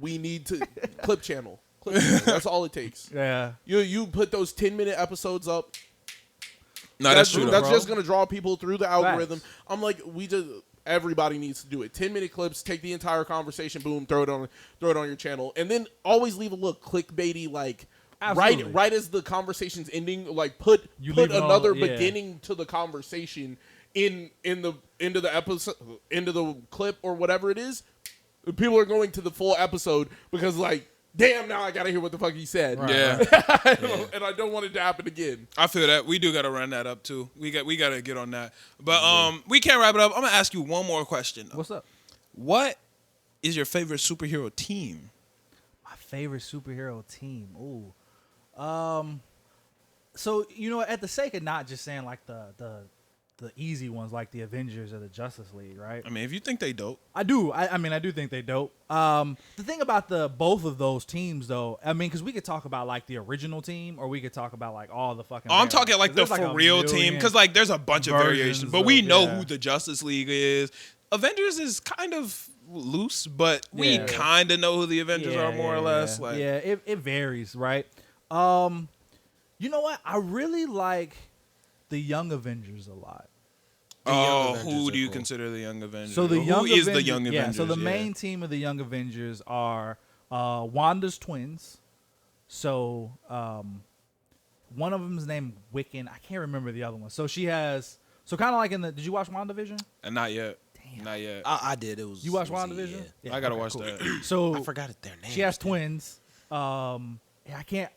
B: We need to clip channel. That's all it takes.
C: yeah.
B: You put those 10-minute episodes up.
A: No, that's true.
B: That's
C: bro.
B: just gonna draw people through the algorithm. I'm like, everybody needs to do it. 10-minute clips, take the entire conversation, boom, throw it on your channel, and then always leave a little clickbaity, like
C: Absolutely.
B: right as the conversation's ending, like put
C: You leave it all-
B: another
C: yeah.
B: beginning to the conversation into the episode, into the clip or whatever it is. People are going to the full episode because like, damn, now I gotta hear what the fuck he said.
C: Right.
A: Yeah.
B: And I don't want it to happen again.
A: I feel that. We do got to run that up, too. We got to get on that. But we can't wrap it up. I'm going to ask you one more question.
C: What's up?
A: What is your favorite superhero team?
C: My favorite superhero team. Ooh. So, you know, at the sake of not just saying like the easy ones like the Avengers or the Justice League, right?
A: I mean, if you think they dope.
C: I do. I mean, I do think they dope. The thing about both of those teams, though, I mean, because we could talk about like the original team, or we could talk about like all the fucking.
A: Oh, I'm
C: variants.
A: talking like the
C: 'Cause there's,
A: for
C: a
A: real team.
C: million
A: Because like there's a bunch of variations.
C: versions
A: But we
C: of-
A: know
C: yeah.
A: who the Justice League is. Avengers is kind of loose, but we
C: Yeah.
A: kind of know who the Avengers are more or less.
C: Yeah,
A: Like,
C: yeah, it varies, right? You know what? I really like the Young Avengers a lot.
A: oh,
D: Avengers
A: who
D: are
A: do you
D: cool.
A: consider the Young Avengers?
C: So the Young
A: Who is
C: Avengers,
A: the Young Avengers?
C: Yeah, so the main team of the Young Avengers are Wanda's twins. So one of them is named Wiccan. I can't remember the other one. So she has. So kind of like in the. Did you watch WandaVision?
A: Not yet.
C: Damn.
A: Not yet.
D: I did. It was.
C: You watched
D: it was-
C: WandaVision?
D: yeah.
C: Yeah,
A: I gotta
C: okay,
A: watch
C: cool.
A: that.
C: So
D: I forgot their name.
C: she has twins. Yeah, I can't.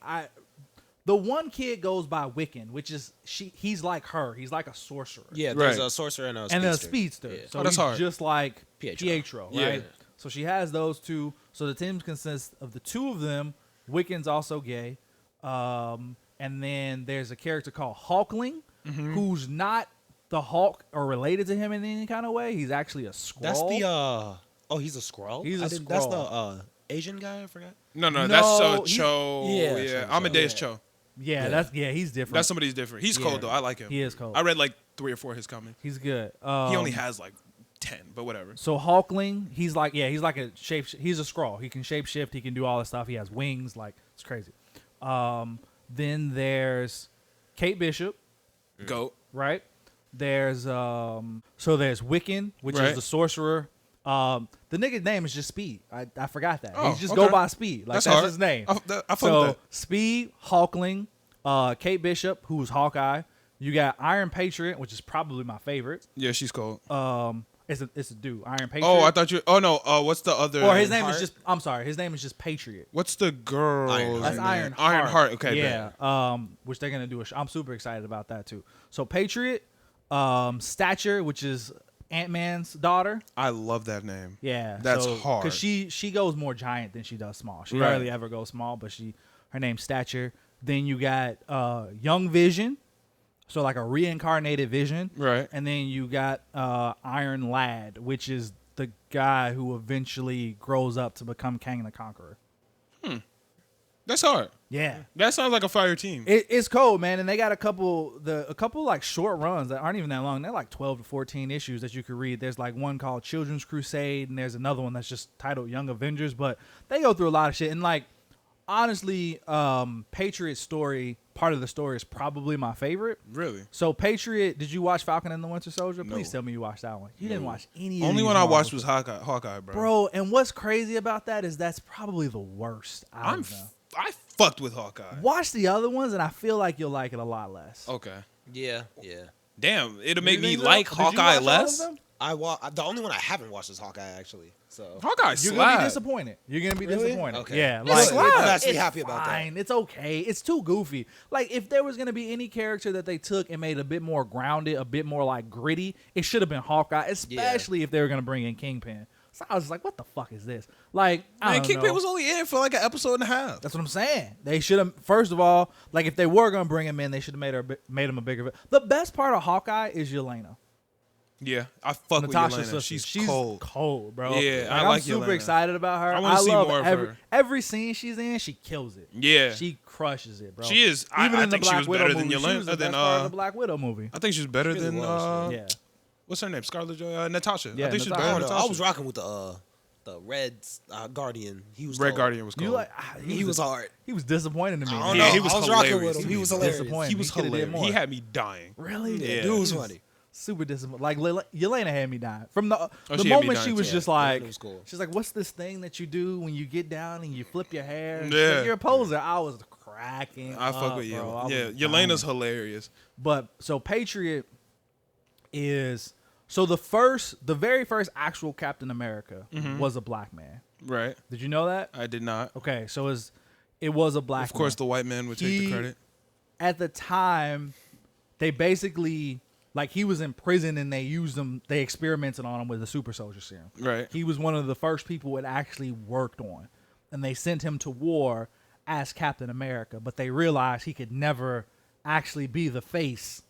C: The one kid goes by Wiccan, which is he's like her. He's like a sorcerer.
D: Yeah, there's
A: Right.
D: a sorcerer and a
C: And a
D: speedster.
C: speedster.
D: Yeah.
C: So
A: Oh, that's
C: he's
A: hard.
C: just like
D: Pietro.
C: Pietro,
A: Yeah.
C: right? So she has those two. So the team consists of the two of them. Wiccan's also gay. And then there's a character called Hulkling,
A: Mm-hmm.
C: who's not the Hulk or related to him in any kind of way. He's actually a Skrull.
D: That's the he's a Skrull.
C: He's a
D: That's
C: Skrull.
D: the Asian guy. I forgot.
A: No,
C: No,
A: that's
C: he's-
A: Cho.
D: yeah,
A: Yeah,
D: Cho,
A: Amadeus
C: yeah.
A: Cho.
C: Yeah, he's different.
A: That's somebody's different. He's
C: Yeah.
A: cold though. I like him.
C: He is cold.
A: I read like 3 or 4 of his comics.
C: He's good.
A: He only has like 10, but whatever.
C: So Hulkling, he's like a shape. He's a Skrull. He can shape shift. He can do all this stuff. He has wings. Like, it's crazy. Then there's Kate Bishop,
A: Goat.
C: right? There's there's Wiccan, which
A: Right.
C: is the sorcerer. The nigga's name is just Speed. I forgot that.
A: Oh,
C: He just
A: okay.
C: go by Speed. Like that's
A: hard.
C: his name.
A: I fuck
C: So
A: with that.
C: Speed, Hulkling, Kate Bishop, who's Hawkeye. You got Iron Patriot, which is probably my favorite.
A: Yeah, she's cold.
C: It's a dude, Iron Patriot.
A: Oh, I thought you. Oh no. What's the other?
C: Or his name
D: Heart?
C: is just. I'm sorry. His name is just Patriot.
A: What's the girl?
D: Ironheart.
C: That's Iron
A: Ironheart. Okay.
C: Yeah.
A: bet.
C: Which they're gonna do. I'm super excited about that too. So Patriot, Stature, which is Ant-Man's daughter.
A: I love that name.
C: Yeah.
A: That's hard.
C: Because she goes more giant than she does small. She
A: Right.
C: rarely ever goes small, but her name's Stature. Then you got Young Vision, so like a reincarnated Vision.
A: Right.
C: And then you got Iron Lad, which is the guy who eventually grows up to become Kang the Conqueror.
A: That's hard.
C: Yeah.
A: That sounds like a fire team.
C: It's cold, man, and they got a couple like short runs that aren't even that long. They're like 12 to 14 issues that you could read. There's like one called Children's Crusade, and there's another one that's just titled Young Avengers. But they go through a lot of shit, and like honestly, Patriot's story, part of the story, is probably my favorite.
A: Really?
C: So Patriot, did you watch Falcon and the Winter Soldier?
A: No.
C: Please tell me you watched that one. You didn't watch any.
A: Only
C: of
A: one
C: these
A: I watched
C: Marvels.
A: was Hawkeye, bro.
C: Bro, and what's crazy about that is that's probably the worst. I
A: fucked with Hawkeye.
C: watch the other ones, and I feel like you'll like it a lot less.
A: Okay.
D: Yeah.
A: Damn, it'll make me
C: think so?
A: like
C: Did you
A: Hawkeye
C: watch all of
A: less.
C: them?
D: The only one I haven't watched is Hawkeye, actually. So
A: Hawkeye
C: You're gonna be
A: slap.
C: disappointed. You're gonna be
D: Really?
C: disappointed.
D: Okay.
C: Yeah,
A: It's
C: like
A: slap.
D: I'm actually
C: it's
D: happy about that.
C: fine. It's okay. It's too goofy. Like if there was gonna be any character that they took and made a bit more grounded, a bit more like gritty, it should have been Hawkeye. Especially if they were gonna bring in Kingpin. So I was just like, what the fuck is this? Like, I
A: Man,
C: don't
A: Kingpin
C: know.
A: was only in it for like an episode and a half.
C: That's what I'm saying. They should have. First of all, like if they were gonna bring him in, they should have made him a bigger. The best part of Hawkeye is Yelena.
A: Yeah, I fuck
C: Natasha's
A: with Yelena.
C: sister.
A: She's cold.
C: cold, bro.
A: Yeah,
C: like,
A: I like
C: I'm super
A: Yelena.
C: excited about her.
A: I wanna see
C: love
A: more of her.
C: every scene she's in. She kills it.
A: Yeah.
C: she crushes it, bro.
A: She is. I
C: Even in
A: think
C: the
A: she
C: Black
A: was
C: Widow
A: better than
C: movie, she was the
A: Yelena.
C: best part of the Black Widow movie.
A: I think she was better
D: Really
A: than
D: was,
C: Yeah,
A: what's her name? Scarlett Natasha.
C: Yeah,
A: I think she's
C: Natasha.
A: better
D: I
A: than
D: don't know.
A: Natasha.
D: I was rocking with the Red Guardian. He was
A: Red
D: dope.
A: Guardian was cool.
C: you like
D: He was hard.
C: He was disappointing to me.
D: I
C: man.
D: don't
A: Yeah,
D: know.
A: he was
D: I was rocking
A: hilarious.
D: with him.
A: He
D: He
A: was
D: was hilarious.
C: disappointing.
A: He was
C: coulda did
A: hilarious.
C: more.
A: He had me dying.
C: Really?
A: Yeah.
D: Dude was funny.
C: Super disappointed. Like Yelena had me dying from the
A: she had me
C: moment
A: dying
C: she was
A: too.
C: just
D: Yeah,
C: like,
D: Yelena was cool.
C: she's like, "What's this thing that you do when you get down and you flip your hair? And
A: Yeah.
C: like, you're a poser." I was cracking.
A: I fuck with
C: bro.
A: Yelena.
C: I
A: Yeah,
C: was
A: Yelena's
C: dying.
A: hilarious.
C: But so Patriot is the very first actual Captain America was a black man.
A: Right.
C: Did you know that?
A: I did not.
C: Okay, so it was a black.
A: Of course,
C: man.
A: the white man would take the credit.
C: At the time, they basically like he was in prison and they experimented on him with the super soldier serum.
A: Right.
C: He was one of the first people it actually worked on. And they sent him to war as Captain America, but they realized he could never actually be the face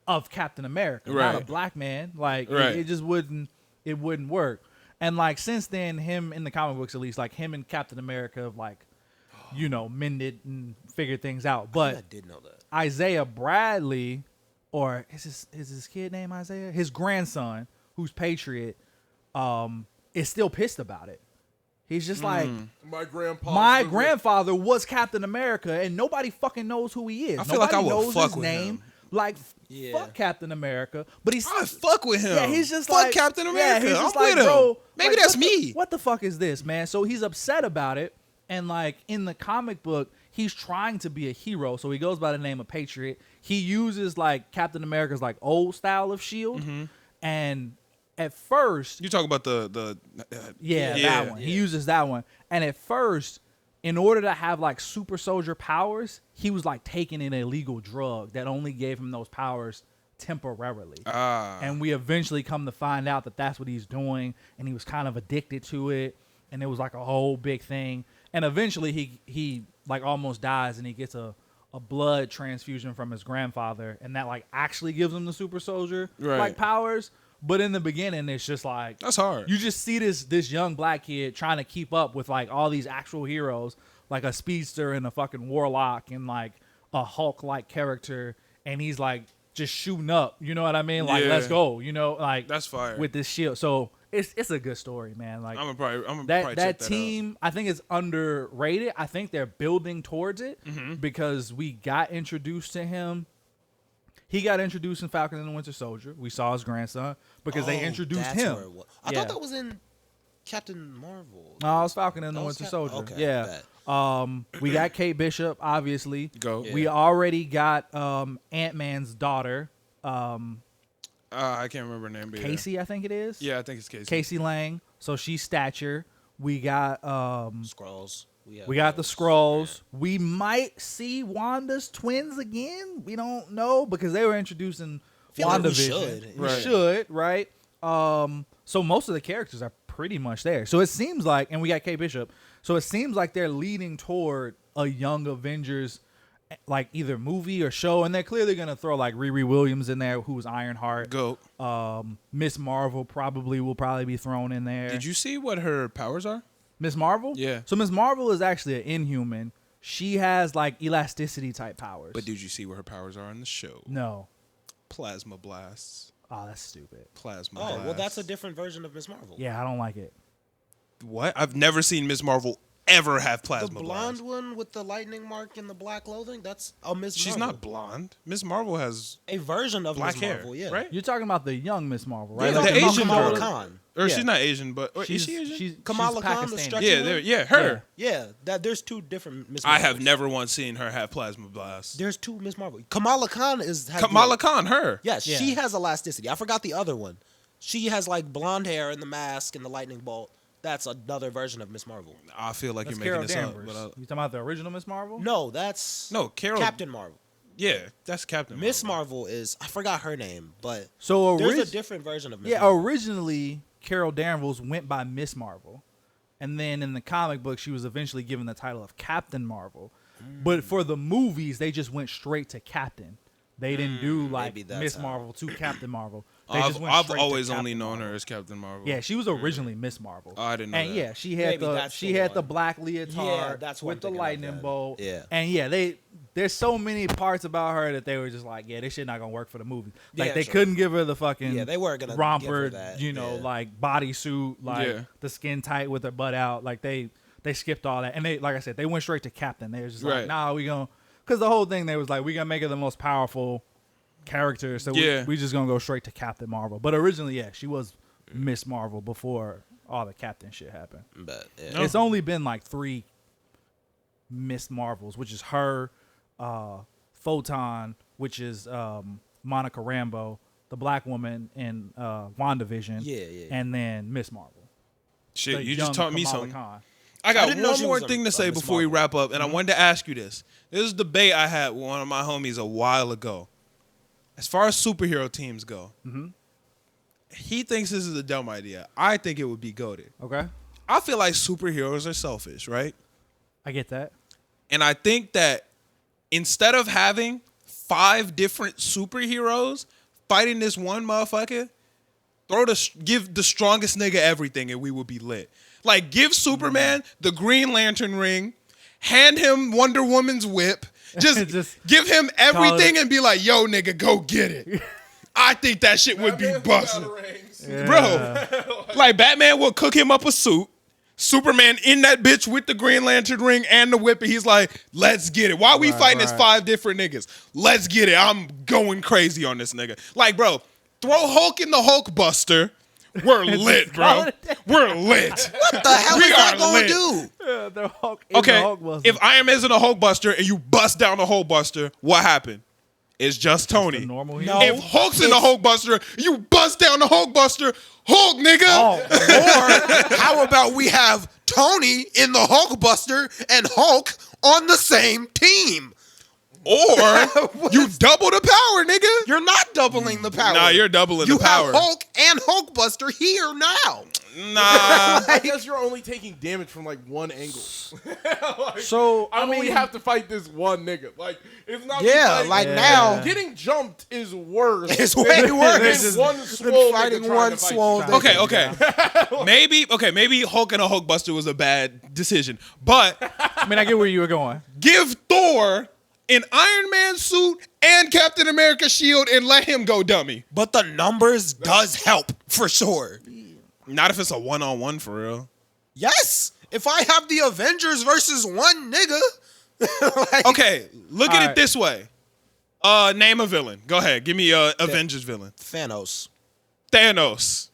C: of Captain America. Not a
A: Right.
C: black man. Like
A: Right.
C: it just wouldn't work. And like since then, him in the comic books at least, like him and Captain America have like, mended and figured things out.
D: I
C: But
D: did know that.
C: Isaiah Bradley, or is his kid name Isaiah? His grandson, who's Patriot, is still pissed about it. He's just like,
B: My grandpa.
C: my grandfather was Captain America, and nobody fucking knows who he is.
A: I feel like
C: Nobody
A: I would
C: knows
A: fuck
C: his
A: with
C: name.
A: him.
C: Like,
D: Yeah.
C: fuck Captain America. But he's
A: I fuck with him.
C: yeah, he's just
A: fuck
C: like
A: Captain America.
C: Yeah, he's just
A: I'm
C: like,
A: with him.
C: bro,
A: Maybe
C: like,
A: that's
C: what the-
A: me.
C: What the fuck is this, man? So he's upset about it, and like in the comic book, he's trying to be a hero. So he goes by the name of Patriot. He uses like Captain America's like old style of shield, and at first,
A: You talk about the
C: yeah,
A: Yeah.
C: that one. He uses that one. And at first, in order to have like super soldier powers, he was like taking an illegal drug that only gave him those powers temporarily. And we eventually come to find out that that's what he's doing, and he was kind of addicted to it, and it was like a whole big thing. And eventually he like almost dies, and he gets a blood transfusion from his grandfather, and that like actually gives him the super soldier
A: Right.
C: like powers. But in the beginning, it's just like
A: That's hard.
C: you just see this young black kid trying to keep up with like all these actual heroes, like a speedster and a fucking warlock and like a Hulk like character, and he's like just shooting up. You know what I mean? Like
A: Yeah.
C: let's go. Like
A: That's fire.
C: with this shield. So it's a good story, man. Like
A: I'm gonna probably
C: that
A: check
C: that
A: that
C: team, I think it's underrated. I think they're building towards it because we got introduced to him. He got introduced in Falcon and the Winter Soldier. We saw his grandson because they
D: Oh,
C: introduced
D: that's
C: him.
D: where it was. I
C: Yeah.
D: thought that was in Captain Marvel.
C: No, it was Falcon and the
D: That was
C: Winter
D: Cap-
C: Soldier.
D: okay,
C: Yeah.
D: bet.
C: We got Kate Bishop, obviously.
A: Go.
C: We already got Ant-Man's daughter,
A: I can't remember her name. But
C: Casey, I think it is.
A: Yeah, I think it's Casey.
C: Casey Lang. So she's stature. We got
D: Skrulls.
C: we got the Skrulls. We might see Wanda's twins again. We don't know because they were introducing
D: feel like we
C: WandaVision.
D: should.
C: We
A: Right.
C: should, right? So most of the characters are pretty much there. So it seems like, and we got Kate Bishop. So it seems like they're leading toward a young Avengers, like either movie or show, and they're clearly gonna throw like Riri Williams in there, who's Ironheart.
A: Go.
C: Miss Marvel will probably be thrown in there.
A: Did you see what her powers are?
C: Miss Marvel?
A: Yeah.
C: So Miss Marvel is actually an Inhuman. She has like elasticity type powers.
A: But did you see what her powers are in the show?
C: No.
A: Plasma blasts.
C: Oh, that's stupid.
A: Plasma
D: Oh,
A: blasts.
D: well, that's a different version of Miss Marvel.
C: Yeah, I don't like it.
A: What? I've never seen Miss Marvel ever have
D: The
A: plasma
D: blonde
A: blasts.
D: one with the lightning mark and the black clothing, that's a Miss
A: She's
D: Marvel.
A: not blonde. Miss Marvel has
D: A version of
A: black
D: Miss
A: hair,
D: Marvel, yeah.
A: right?
C: You're talking about the young Miss Marvel,
D: Yeah,
C: right?
A: the
D: talking about
A: Asian
D: Kamala
A: girl.
D: Khan.
A: Or
C: Yeah.
A: she's not Asian, but is she Asian?
C: She's
D: Kamala Khan, the
C: Pakistani.
D: stretchy
A: yeah,
D: one?
A: yeah, her.
D: Yeah, there's two different Miss
A: I
D: Marvels.
A: have never once seen her have plasma blasts.
D: There's two Miss Marvel. Kamala Khan has
A: Kamala Khan, her.
D: Yes,
C: Yeah.
D: she has elasticity. I forgot the other one. She has like blonde hair and the mask and the lightning bolt. That's another version of Miss Marvel.
A: I feel like
C: That's
A: you're making
C: Carol
A: this
C: Danvers.
A: up. But
C: You talking about the original Miss Marvel?
D: No, that's
A: Carol.
D: Captain Marvel.
A: Yeah, that's Captain
D: Miss Marvel is, I forgot her name, but
C: So
D: there's a different version of Miss
C: yeah,
D: Marvel.
C: originally Carol Danvers went by Miss Marvel, and then in the comic book she was eventually given the title of Captain Marvel. But for the movies, they just went straight to Captain. They didn't do like
D: maybe that's
C: Miss
D: how.
C: Marvel to Captain Marvel. They
A: I've,
C: just went
A: I've
C: straight to
A: always only
C: Captain
A: known
C: Marvel.
A: her as Captain Marvel.
C: Yeah, she was originally Miss Marvel.
A: Oh, I didn't know
C: And
A: that.
C: yeah, she had
D: Maybe that's
C: she
D: the
C: had the
D: one.
C: black leotard
D: Yeah, that's what
C: with
D: I'm
C: the
D: thinking of
C: lightning
D: then.
C: bolt.
D: Yeah.
C: And yeah, there's so many parts about her that they were just like, yeah, this shit not gonna work for the movie. Like
D: Yeah,
C: they
D: sure.
C: couldn't give her the fucking
D: Yeah, they weren't gonna
C: romper,
D: give her that,
C: you know,
D: yeah.
C: like bodysuit, like
A: Yeah.
C: the skin tight with her butt out. Like they skipped all that, and they, like I said, they went straight to Captain. They was just
A: Right.
C: like, nah, we gonna, because the whole thing they was like, we gonna make her the most powerful character, so
A: Yeah.
C: we just gonna go straight to Captain Marvel. But originally, yeah, she was Miss Marvel before all the Captain shit happened.
D: But, yeah.
C: It's only been like 3 Miss Marvels, which is her, Photon, which is Monica Rambeau, the black woman in WandaVision,
D: Yeah.
C: and then Miss Marvel.
A: Shit,
C: The
A: you just
C: young
A: taught me
C: Kamala
A: something.
C: Khan.
A: I got
D: didn't know
A: one
D: she
A: more
D: was a-
A: thing to
D: a
A: say
D: Miss
A: before we
D: Marvel.
A: wrap up, and I wanted to ask you this. This is a debate I had with one of my homies a while ago. As far as superhero teams go, he thinks this is a dumb idea. I think it would be goated.
C: Okay,
A: I feel like superheroes are selfish, right?
C: I get that.
A: And I think that instead of having 5 different superheroes fighting this one motherfucker, give the strongest nigga everything and we would be lit. Like, give Superman the Green Lantern ring, hand him Wonder Woman's whip, just,
C: Just
A: give him everything
C: it-
A: and be like, yo, nigga, go get it. I think that shit would be
B: Batman's
A: busting.
B: without rings.
C: Yeah.
A: Bro, like Batman will cook him up a suit. Superman in that bitch with the Green Lantern ring and the whip, and he's like, let's get it. Why we fighting as 5 different niggas? Let's get it. I'm going crazy on this nigga. Like, bro, throw Hulk in the Hulk Buster. We're lit,
C: call
A: bro.
C: it a day.
A: We're lit.
D: What the hell
A: We
D: is that
A: are
D: going to
A: lit.
D: do?
C: The Hulk. In
A: Okay,
C: the Hulk Buster.
A: if Iron Man's in a Hulk Buster and you bust down the Hulk Buster, what happened? It's just Tony.
C: the normal
D: No.
C: hero.
A: If Hulk's in the Hulk Buster, you bust down the Hulk Buster, Hulk, nigga.
C: Oh,
D: Or how about we have Tony in the Hulk Buster and Hulk on the same team?
A: Or you double the power, nigga.
D: You're not doubling the power.
A: Nah, you're doubling
D: you
A: the power.
D: have Hulk and Hulk Buster here now.
A: Nah.
B: I guess you're only taking damage from like one angle. Like,
C: So,
B: I
C: I
B: only
C: mean-
B: have to fight this one nigga. Like, it's not.
D: Yeah,
B: just
D: like
C: Yeah.
D: now.
B: getting jumped is worse.
D: It's way worse
B: than
C: than
B: one swole
D: fighting
B: nigga trying
D: one
B: to fight
D: swole
B: you.
D: nigga.
A: Okay. Maybe Hulk and a Hulk Buster was a bad decision. But
C: I mean, I get where you were going.
A: give Thor an Iron Man suit and Captain America shield and let him go dummy.
D: But the numbers does help for sure.
A: Not if it's a one-on-one for real.
D: Yes. If I have the Avengers versus one nigga. like,
A: Okay, look at
C: All
A: it
C: right.
A: this way. Name a villain. Go ahead. Give me a Avengers villain.
D: Thanos.
A: Thanos.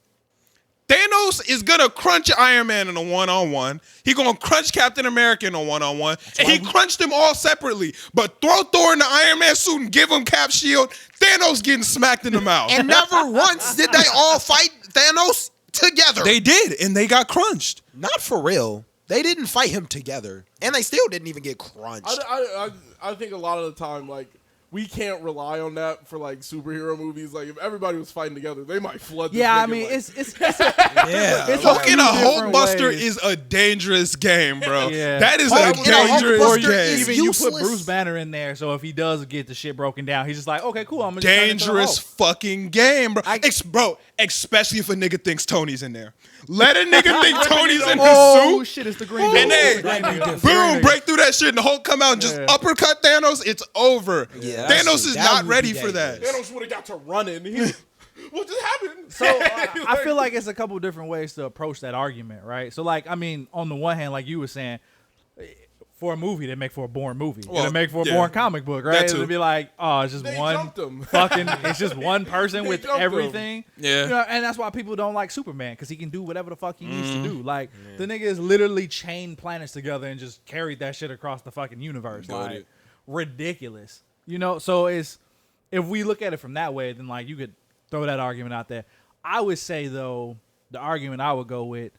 A: Thanos is gonna crunch Iron Man in a one-on-one. He gonna crunch Captain America in a one-on-one, and he crunched them all separately. But throw Thor in the Iron Man suit and give him Cap shield. Thanos getting smacked in the mouth.
D: And never once did they all fight Thanos together.
A: They did, and they got crunched.
D: Not for real. They didn't fight him together. And they still didn't even get crunched.
B: I think a lot of the time, like we can't rely on that for like superhero movies. Like if everybody was fighting together, they might flood. This
C: Yeah, I
B: nigga,
C: mean,
B: like,
C: it's
A: Fucking
C: few
A: a
C: different
A: Hulkbuster
C: ways.
A: is a dangerous game, bro.
C: Yeah.
A: That is a
D: Hulk in a
A: dangerous
D: Hulkbuster
A: game.
D: is
C: Even
D: useless.
C: you put Bruce Banner in there, so if he does get the shit broken down, he's just like, okay, cool, I'm gonna just turn into the
A: Dangerous
C: Hulk.
A: fucking game, bro. Bro, especially if a nigga thinks Tony's in there. Let a nigga think Tony's in his
C: Oh
A: suit.
C: shit, it's the Green
A: And
C: Dude.
A: then, boom, break through that shit, and the Hulk come out and just
C: Yeah.
A: uppercut Thanos. It's over.
D: Yeah, that
A: Thanos
D: shit-
A: is
D: that
A: not
D: would
A: ready
D: be
A: for that.
D: dangerous.
B: Thanos would have got to running. What just happened?
C: So I feel like it's a couple different ways to approach that argument, right? So like, I mean, on the one hand, like you were saying, for a movie, they make for a boring movie.
A: Well,
C: They make for a
A: yeah.
C: boring comic book, right?
A: That too.
C: It'd be like, oh, it's just
B: They
C: one
B: jumped him.
C: fucking, it's just one person
B: They
C: with
B: jumped him.
C: everything.
A: Yeah.
C: You know, and that's why people don't like Superman, because he can do whatever the fuck he needs to do. Like, the nigga is literally chained planets together and just carried that shit across the fucking universe.
A: Got
C: Like,
A: it.
C: ridiculous. You know, so it's, if we look at it from that way, then like you could throw that argument out there. I would say though, the argument I would go with,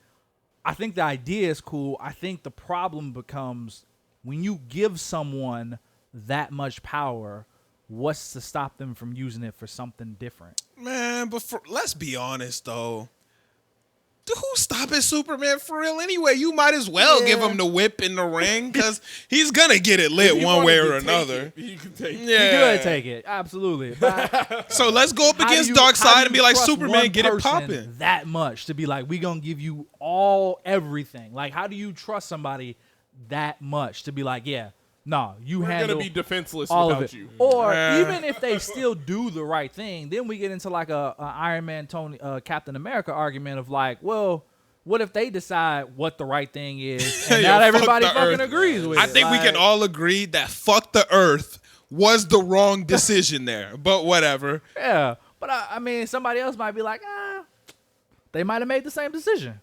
C: I think the idea is cool. I think the problem becomes when you give someone that much power, what's to stop them from using it for something different?
A: Man, but let's be honest though. Who's stopping Superman for real anyway? You might as well give him the whip in the ring because he's gonna get it lit
B: If he
A: one way
B: wanted
A: or
B: to take
A: another.
B: it, he could take it.
C: You
A: Yeah.
C: could take it, absolutely. But
A: So let's go up
C: how do
A: against
C: you-
A: Dark
C: how do
A: Side and
C: you
A: be like,
C: trust
A: Superman,
C: one
A: get it
C: person
A: popping.
C: that much to be like, we gonna give you all everything. Like, how do you trust somebody that much to be like, yeah, no, you
B: We're
C: handle
B: gonna be defenseless
C: all of
B: without
C: it.
B: you.
C: Or
A: Yeah.
C: even if they still do the right thing, then we get into like a Iron Man, Captain America argument of like, well, what if they decide what the right thing is, and
A: Yo,
C: not
A: fuck
C: everybody
A: the
C: fucking
A: Earth.
C: agrees with
A: I
C: it?
A: think we can
C: Like,
A: all agree that fuck the Earth was the wrong decision there. But whatever.
C: yeah. But I mean, somebody else might be like, they might have made the same decision.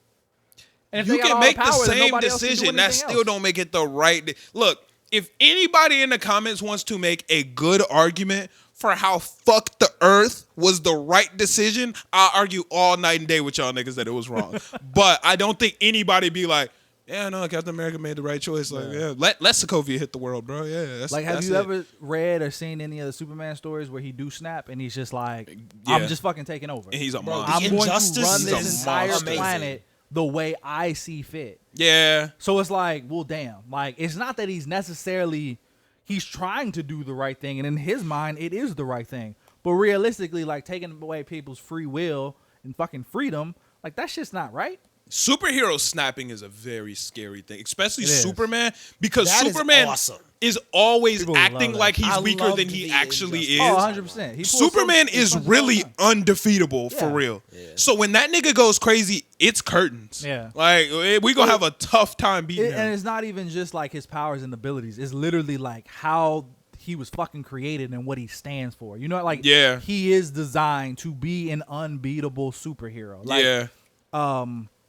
C: And if
A: You
C: they got
A: can
C: all
A: make the
C: power, then
A: same
C: nobody else can do
A: decision. That
C: anything
A: still
C: else.
A: don't make it the right. Look, if anybody in the comments wants to make a good argument for how fuck the Earth was the right decision, I'll argue all night and day with y'all niggas that it was wrong. But I don't think anybody be like, yeah, no, Captain America made the right choice. Like, yeah, let Sokovia hit the world, bro. Yeah, that's
C: Like, have
A: that's
C: you
A: it.
C: ever read or seen any of the Superman stories where he do snap and he's just like,
A: Yeah.
C: I'm just fucking taking over.
A: And he's a
D: Bro,
A: monster.
C: I'm going to
D: Injustice
C: run
D: is
C: this entire
D: amazing.
C: planet the way I see fit.
A: Yeah.
C: So it's like, well, damn. Like, it's not that he's trying to do the right thing, and in his mind, it is the right thing. But realistically, like, taking away people's free will and fucking freedom, like, that shit's not right.
A: Superhero snapping is a very scary thing, especially
C: It is.
A: Superman, because
D: That is
A: Superman
D: awesome.
A: is always
C: People love
A: acting
C: that.
A: like he's
D: I
A: weaker
D: love
A: than he
D: the
A: actually is.
D: injustice.
C: Oh, 100%. He pulls
A: Superman
C: some
A: is
C: punches
A: really
C: all the time.
A: undefeatable for
C: Yeah.
A: real. So when that nigga goes crazy, it's curtains.
C: Yeah.
A: Like we gonna have a tough time beating
C: And
A: him.
C: it's not even just like his powers and abilities. It's literally like how he was fucking created and what he stands for. You know, like,
A: Yeah.
C: he is designed to be an unbeatable superhero. Like,
A: Yeah.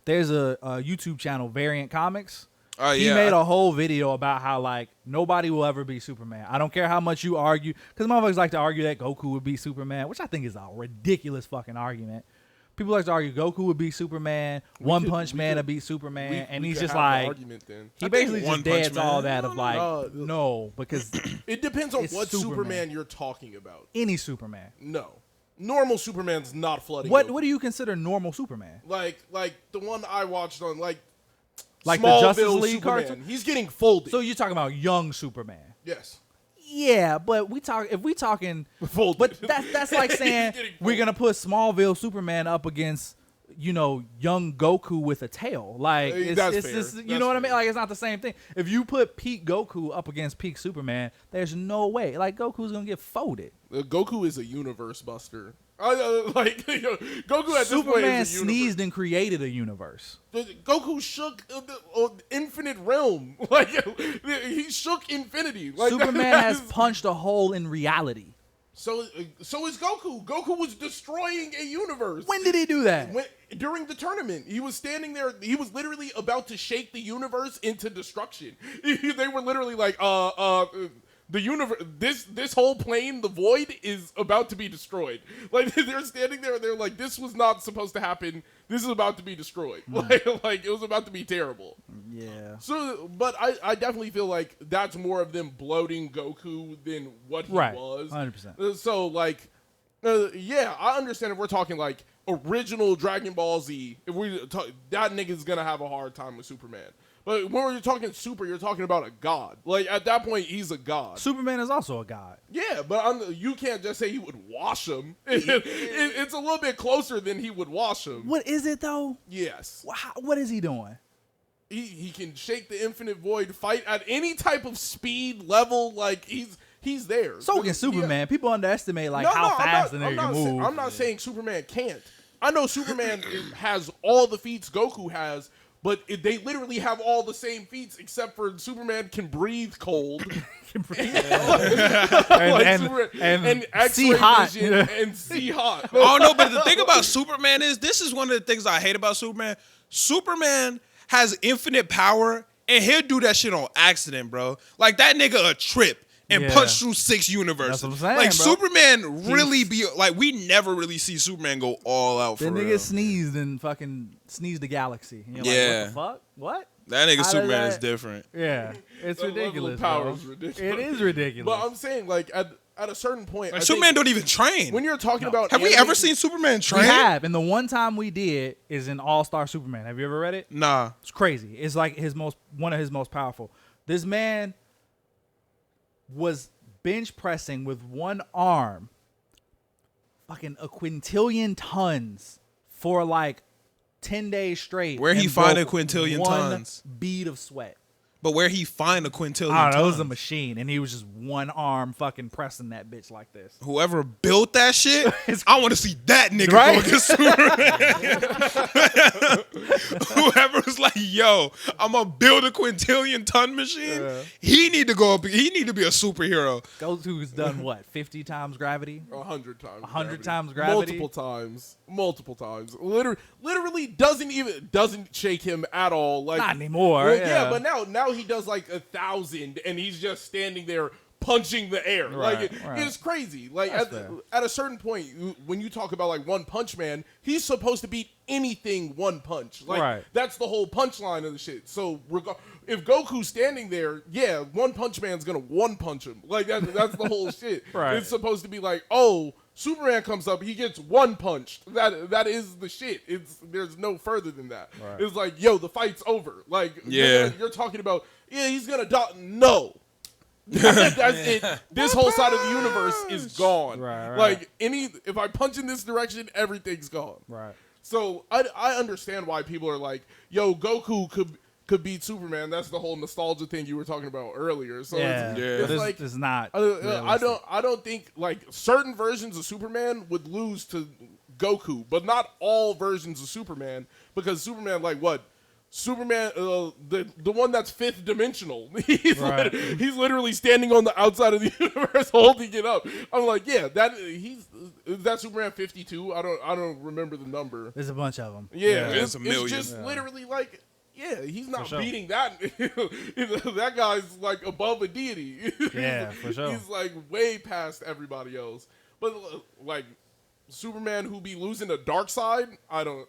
C: There's a YouTube channel, Variant Comics.
A: Oh
C: He
A: yeah.
C: made a whole video about how, like, nobody will ever be Superman. I don't care how much you argue, because motherfuckers like to argue that Goku would be Superman, which I think is a ridiculous fucking argument. People like to argue Goku would be Superman, One Punch Man would be Superman, and
B: we
C: he's
B: could
C: just
B: have the
C: like,
B: argument then.
C: he
A: I
C: basically
A: think One
C: just
A: Punch
C: deads all
A: Man-
C: that of like,
B: no.
C: no, because
B: It depends on
C: It's
B: what
C: Superman.
B: Superman you're talking about.
C: any Superman.
B: No, normal Superman's not flooding.
C: What
B: Goku.
C: do you consider normal Superman?
B: like the one I watched on like
C: The
B: Smallville
C: Justice League
B: Superman.
C: cartoon?
B: He's getting folded.
C: So you're talking about young Superman.
B: yes,
C: Yeah, but if we talking,
B: folded.
C: but that's like saying
B: He's getting
C: we're gonna put Smallville Superman up against, you know, young Goku with a tail. Like,
B: That's
C: it's
B: fair.
C: just, you
B: That's
C: know what I mean?
B: fair.
C: Like, it's not the same thing. If you put peak Goku up against peak Superman, there's no way. Like, Goku's gonna get folded.
B: Goku is a universe buster. Like Goku at this point
C: Superman
B: is a universe.
C: sneezed and created a universe.
B: Goku shook the infinite realm. Like he shook infinity. Like,
C: Superman has punched a hole in reality.
B: So is Goku. Goku was destroying a universe.
C: When did he do that?
B: During the tournament, he was standing there. He was literally about to shake the universe into destruction. They were literally like, the universe, this whole plane, the void, is about to be destroyed. Like they're standing there and they're like, this was not supposed to happen. This is about to be destroyed. Like it was about to be terrible.
C: Yeah.
B: So, but I definitely feel like that's more of them bloating Goku than what he was.
C: 100%.
B: So like, yeah, I understand if we're talking like original Dragon Ball Z. If we talk, that nigga's gonna have a hard time with Superman. But when you're talking super, you're talking about a god. Like, at that point, he's a god.
C: Superman is also a god.
B: Yeah, but you can't just say he would wash him. It's a little bit closer than he would wash him.
C: What is it, though?
B: Yes.
C: What is he doing?
B: He can shake the infinite void, fight at any type of speed, level. Like, he's there.
C: So can Superman.
B: Yeah.
C: People underestimate, how fast the nigga can move.
B: I'm not saying Superman can't. I know Superman has all the feats Goku has, but they literally have all the same feats except for Superman can breathe cold.
C: and see hot.
B: And see hot.
A: Oh no, but the thing about Superman is, this is one of the things I hate about Superman. Superman has infinite power, and he'll do that shit on accident, bro. Like, that nigga a trip and punch through 6 universes.
C: That's what I'm saying,
A: like,
C: bro.
A: Superman really be like, we never really see Superman go all out for
C: The
A: real.
C: nigga sneezed and fucking sneezed the galaxy. And you're
A: Yeah.
C: like, what the fuck? What?
A: That nigga
C: How
A: Superman
C: did
A: is
C: that-
A: different.
C: Yeah, it's
B: That level
C: ridiculous.
B: of power
C: bro.
B: is ridiculous.
C: It is ridiculous.
B: But I'm saying, like, at a certain point,
A: Like,
B: I
A: Superman
B: think
A: don't even train.
B: when you're talking about
A: Have we ever seen Superman train?
C: we have, and the one time we did is in All Star Superman. Have you ever read it?
A: Nah.
C: It's crazy. It's like one of his most powerful. This man was bench pressing with one arm, fucking a quintillion tons for like 10 days straight.
A: Where he
C: and
A: find a
C: broke
A: quintillion
C: one
A: tons?
C: bead of sweat.
A: But where he find a quintillion
C: I don't know. It was
A: tons?
C: a machine, and he was just one arm fucking pressing that bitch like this.
A: Whoever built that shit, I want to see that nigga
C: Right?
A: go against Superman. Whoever was like, yo, I'm gonna build a quintillion ton machine. He need to go up. He need to be a superhero.
C: Goku's done what? 50 times gravity?
B: 100 times.
C: 100 times gravity?
B: Multiple times. Literally doesn't shake him at all. Like,
C: Not anymore.
B: Well,
C: yeah,
B: but now he does like 1,000, and he's just standing there punching the air.
C: Right,
B: like
C: right.
B: it's crazy. Like
C: That's fair.
B: at a certain point, when you talk about like One Punch Man, he's supposed to beat anything one punch. Like
C: Right.
B: that's the whole punchline of the shit. So if Goku's standing there, yeah, One Punch Man's gonna one punch him. Like that's the whole shit.
C: Right.
B: It's supposed to be like, oh, Superman comes up, he gets one punched. That is the shit. There's no further than that.
C: Right.
B: It's like, yo, the fight's over. Like,
A: Yeah.
B: you're talking about, yeah, he's gonna die. No. That's it. This whole side of the universe is gone.
C: Right.
B: Like if I punch in this direction, everything's gone.
C: Right.
B: So I understand why people are like, yo, Goku could beat Superman. That's the whole nostalgia thing you were talking about earlier. So
C: Yeah.
B: it's
C: But
B: like
C: it's not.
B: I don't think like certain versions of Superman would lose to Goku, but not all versions of Superman, because Superman, like what? Superman, the one that's fifth dimensional. He's literally standing on the outside of the universe holding it up. I'm like, yeah, is that Superman 52? I don't remember the number.
C: There's a bunch of them.
B: Yeah,
A: it's a million.
B: It's just literally like, yeah, he's not
C: sure.
B: beating that. That guy's like above a deity.
C: Yeah, for sure.
B: He's like way past everybody else. But like Superman who be losing to Darkseid, I don't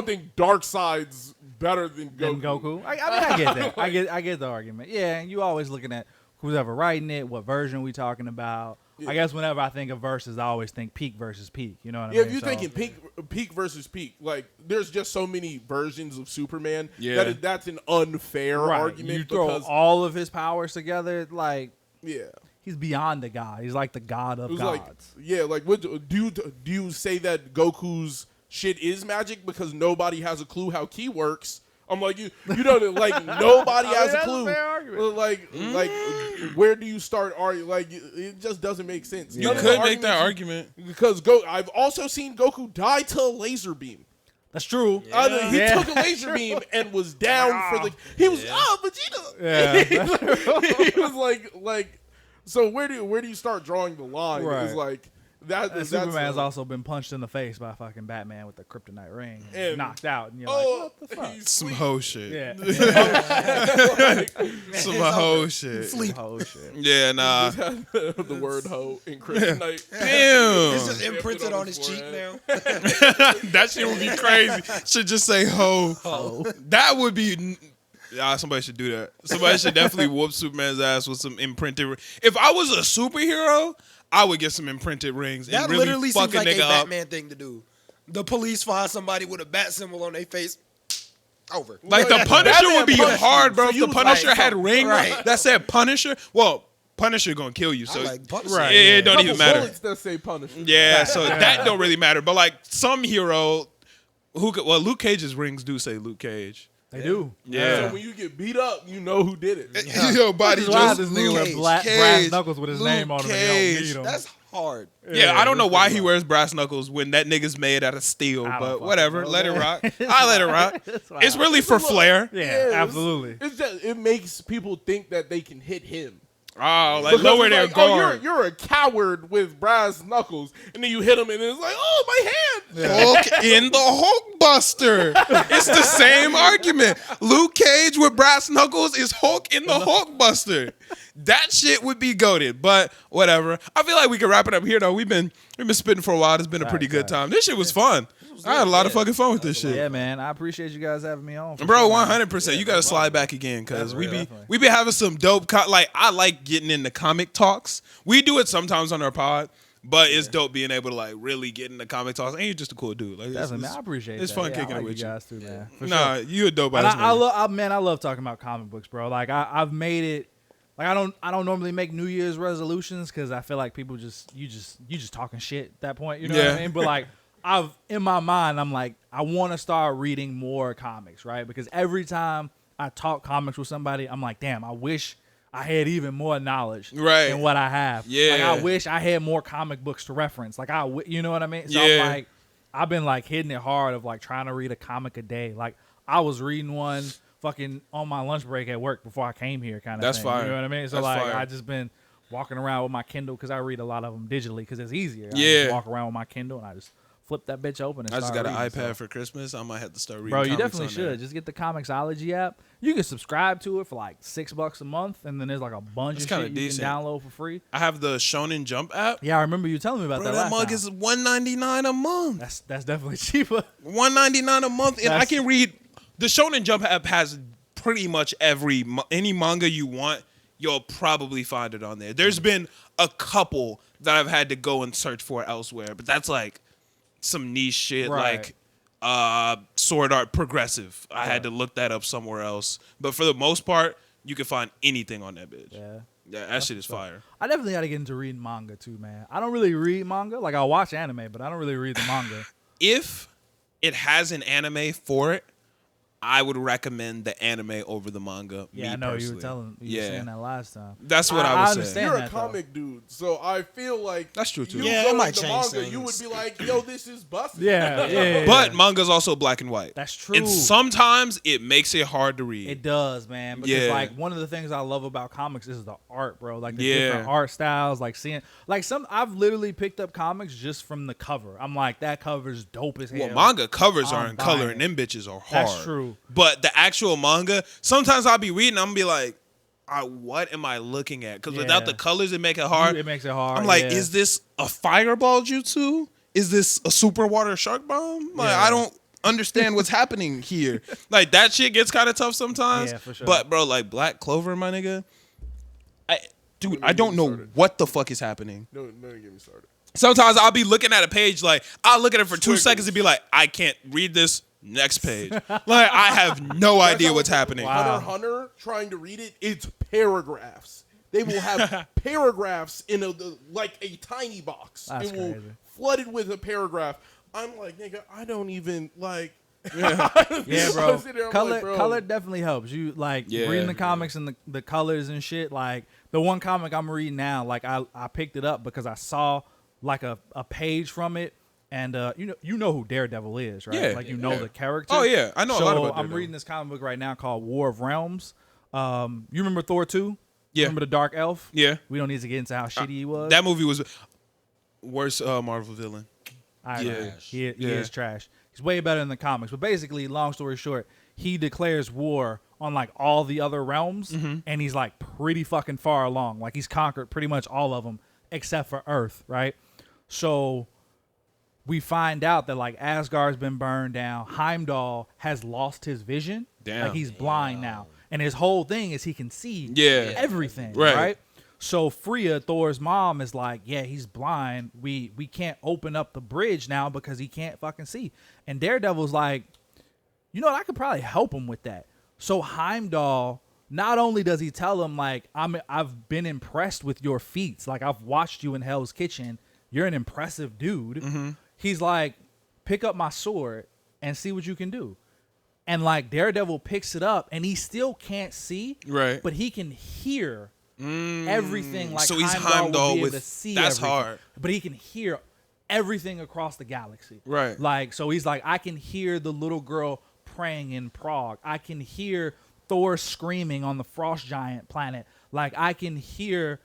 B: think Darkseid's better than Goku.
C: Than Goku. I mean, I get that. I get the argument. Yeah, and you always looking at who's ever writing it, what version we talking about.
B: Yeah.
C: I guess whenever I think of verses, I always think peak versus peak. You know what I
B: Yeah,
C: mean?
B: if you're
C: So-
B: thinking peak versus peak, like there's just so many versions of Superman
A: Yeah.
B: that's an unfair
C: right.
B: argument.
C: You throw
B: because
C: all of his powers together, like
B: yeah.
C: he's beyond the god. He's like the god of
B: It was
C: gods.
B: like what do you say that Goku's shit is magic because nobody has a clue how ki works? I'm like you know like nobody has a
C: that's a
B: clue.
C: fair argument.
B: Like where do you start arguing? Like it just doesn't make sense.
A: You
B: None of
A: could
B: the
A: make that
B: arguments-
A: argument.
B: because I've also seen Goku die to a laser beam.
C: That's true.
B: He
C: Yeah.
B: took a laser beam and was down for the. He was Vegeta.
C: Yeah.
B: He was like. So where do you start drawing the line?
C: Right.
B: Is like
C: And Superman's also been punched in the face by fucking Batman with the kryptonite ring, and knocked out, and you're like, what the fuck?
A: Some hoe shit.
C: Yeah,
A: Some hoe shit.
C: sleep whole shit.
A: Yeah, nah.
B: The word hoe in kryptonite.
A: Damn.
D: It's just imprinted on his cheek now.
A: That shit would be crazy. Should just say hoe. That would be. Somebody should do that. Somebody should definitely whoop Superman's ass with some imprinted. If I was a superhero, I would get some imprinted rings and
D: That
A: really
D: literally
A: fuck
D: seems
A: a
D: like a
A: nigga up.
D: Batman thing to do. The police find somebody with a bat symbol on their face. Over.
A: Like the Punisher
B: Batman
A: would be
B: punished
A: hard,
B: you,
A: bro.
B: so
A: If
B: you
A: the
B: was
A: Punisher
B: like,
A: had ring
D: right.
A: that said Punisher, well, Punisher gonna kill you. So
D: I like Punisher.
C: Right.
A: it don't
B: Couple
A: even matter.
B: bullets that say Punisher.
A: Yeah, so that don't really matter. But like some hero who could, well, Luke Cage's rings do say Luke Cage.
C: They do.
A: Yeah.
B: So when you get beat up, you know who did it.
A: Yo, body
C: This is why
A: just
C: this nigga
D: Luke
C: wear brass
A: Cage.
C: knuckles with his
A: Luke
C: name on him and
A: Cage.
C: they don't need him.
D: That's hard.
A: Yeah, I don't know
C: this
A: why
C: is
A: he
C: wild.
A: wears brass knuckles when that nigga's made out of steel,
C: I don't
A: but
C: fucking
A: whatever.
C: know,
A: Let it
C: man.
A: rock. I let it rock.
C: That's
A: It's
C: wild.
A: really for flair.
C: Yeah,
B: it's-
C: absolutely.
B: It's just it makes people think that they can hit him.
A: Oh, like
B: Because
A: lower
B: it's
A: their
B: like,
A: guard.
B: you're a coward with brass knuckles, and then you hit him, and it's like, oh, my hand.
A: Hulk in the Hulk Buster. It's the same argument. Luke Cage with brass knuckles is Hulk in the Hulk Buster. That shit would be goated, but whatever. I feel like we can wrap it up here though. We've been spitting for a while. It's been a pretty good time. This shit was fun. I had a lot of fucking fun with this shit.
C: Yeah, man. I appreciate you guys having me on. for
A: Bro,
C: sure, man.
A: 100%. You got to slide back again because
C: Definitely.
A: we be having some dope. Like I like getting into comic talks. We do it sometimes on our pod, but it's dope being able to like really get into comic talks. And you're just a cool dude. Like
C: Definitely, man. I appreciate
A: it's
C: that.
A: fun
C: Yeah,
A: kicking
C: I
A: it
C: like
A: with
C: you
A: you.
C: guys too, man. For
A: Nah,
C: sure.
A: you a dope
C: And
A: ass
C: I
A: nigga.
C: love talking about comic books, bro. Like I've made it. Like I don't normally make New Year's resolutions because I feel like people you just talking shit at that point. You know what
A: Yeah.
C: I mean? But like in my mind, I'm like I want to start reading more comics, right? Because every time I talk comics with somebody, I'm like, damn, I wish I had even more knowledge
A: Right.
C: than what I have.
A: Yeah.
C: Like I wish I had more comic books to reference. Like you know what I mean? So
A: Yeah.
C: I'm like, I've been like hitting it hard of like trying to read a comic a day. Like I was reading one fucking on my lunch break at work before I came here, kind of.
A: That's
C: thing.
A: fire.
C: You know what I mean? So
A: That's
C: like
A: fire.
C: I just been walking around with my Kindle because I read a lot of them digitally because it's easier. I
A: Yeah.
C: just walk around with my Kindle and I just flip that bitch open. And
A: I just
C: start
A: got an
C: reading,
A: iPad
C: so.
A: for Christmas. I might have to start reading.
C: Bro, you
A: comics
C: definitely
A: on
C: should.
A: there.
C: Just get the Comixology app. You can subscribe to it for like $6 a month, and then there's like a bunch
A: That's
C: of
A: kinda
C: shit
A: decent.
C: you can download for free.
A: I have the Shonen Jump app.
C: Yeah, I remember you telling me about
A: Bro,
C: that
A: that
C: last
A: mug
C: time.
A: is $1.99 a month.
C: That's definitely cheaper.
A: $1.99 a month, and I
C: That's-
A: can read. The Shonen Jump app has pretty much any manga you want. You'll probably find it on there. There's been a couple that I've had to go and search for elsewhere, but that's like some niche shit,
C: Right.
A: like Sword Art Progressive. I had to look that up somewhere else, but for the most part, you can find anything on that bitch.
C: Yeah.
A: That shit is fire.
C: I definitely got to get into reading manga too, man. I don't really read manga. Like, I'll watch anime, but I don't really read the manga.
A: If it has an anime for it, I would recommend the anime over the manga.
C: Yeah,
A: me
C: I know you
A: personally.
C: were saying that last time.
A: That's what I would say.
C: understand.
B: You're a
C: that, though.
B: comic dude, so I feel like
A: That's true, too.
B: You
D: Yeah,
B: go
D: it might
B: into
D: change
B: manga, you would
D: things.
B: be like, "Yo, this is busted."
C: Yeah.
A: But manga's also black and white.
C: That's true.
A: And sometimes it makes it hard to read.
C: It does, man. Because
A: Yeah.
C: like one of the things I love about comics is the art, bro. Like the
A: Yeah.
C: different art styles, like seeing like I've literally picked up comics just from the cover. I'm like, that cover's dope as hell.
A: Well, manga covers are
C: I'm
A: in color,
C: buying
A: and them bitches are hard.
C: That's true.
A: But the actual manga, sometimes I'll be reading, I'm gonna be like, what am I looking at? Because without
C: Yeah.
A: the colors, it make it hard.
C: It makes it hard.
A: I'm like,
C: yeah.
A: is this a fireball jutsu? Is this a super water shark bomb? Like,
C: Yeah.
A: I don't understand what's happening here. Like, that shit gets kind of tough sometimes.
C: Yeah, for sure.
A: But, bro, like, Black Clover, my nigga, dude, I
B: get
A: don't
B: me
A: know
B: started.
A: what the fuck is happening.
B: No, get me started.
A: Sometimes I'll be looking at a page, like, I'll look at it for 2
B: Squiggles.
A: seconds and be like, I can't read this. Next page. Like, I have no idea what's happening.
C: Wow.
B: Hunter x Hunter, trying to read it, it's paragraphs. They will have paragraphs in like a tiny box.
C: That's
B: it will
C: crazy.
B: flooded with a paragraph. I'm like, nigga, I don't even like.
C: Yeah, bro.
B: I'm sitting there, I'm
C: Color,
B: like, bro.
C: color definitely helps. You like
A: Yeah.
C: reading the comics and the colors and shit. Like the one comic I'm reading now, like I picked it up because I saw like a page from it, and you know who Daredevil is, right?
A: Yeah.
C: Like you know
A: Yeah.
C: the character.
A: Oh, yeah. I know a lot about
C: I'm
A: Daredevil.
C: reading this comic book right now called War of Realms. You remember Thor 2?
A: Yeah.
C: Remember the Dark Elf?
A: Yeah.
C: We don't need to get into how shitty he was.
A: That movie was. Worst Marvel villain.
C: I
A: Yeah.
C: agree. He
A: Yeah.
C: is trash. He's way better in the comics. But basically, long story short, he declares war on like all the other realms, and he's like pretty fucking far along. Like he's conquered pretty much all of them except for Earth, right? So we find out that like Asgard's been burned down. Heimdall has lost his vision.
A: Damn.
C: Like he's blind now. And his whole thing is he can see everything,
A: Right.
C: right? So Freya, Thor's mom, is like, yeah, he's blind. We can't open up the bridge now because he can't fucking see. And Daredevil's like, you know what? I could probably help him with that. So Heimdall, not only does he tell him like, I've been impressed with your feats. Like I've watched you in Hell's Kitchen. You're an impressive dude. He's like, pick up my sword and see what you can do. And like Daredevil picks it up and he still can't see,
A: Right.
C: but he can hear everything. Like
A: So he's
C: Heimdall
A: Heimdall
C: would be able
A: with-
C: to see
A: that's
C: everything.
A: hard.
C: But he can hear everything across the galaxy.
A: Right.
C: Like, so he's like, I can hear the little girl praying in Prague. I can hear Thor screaming on the frost giant planet. Like, I can hear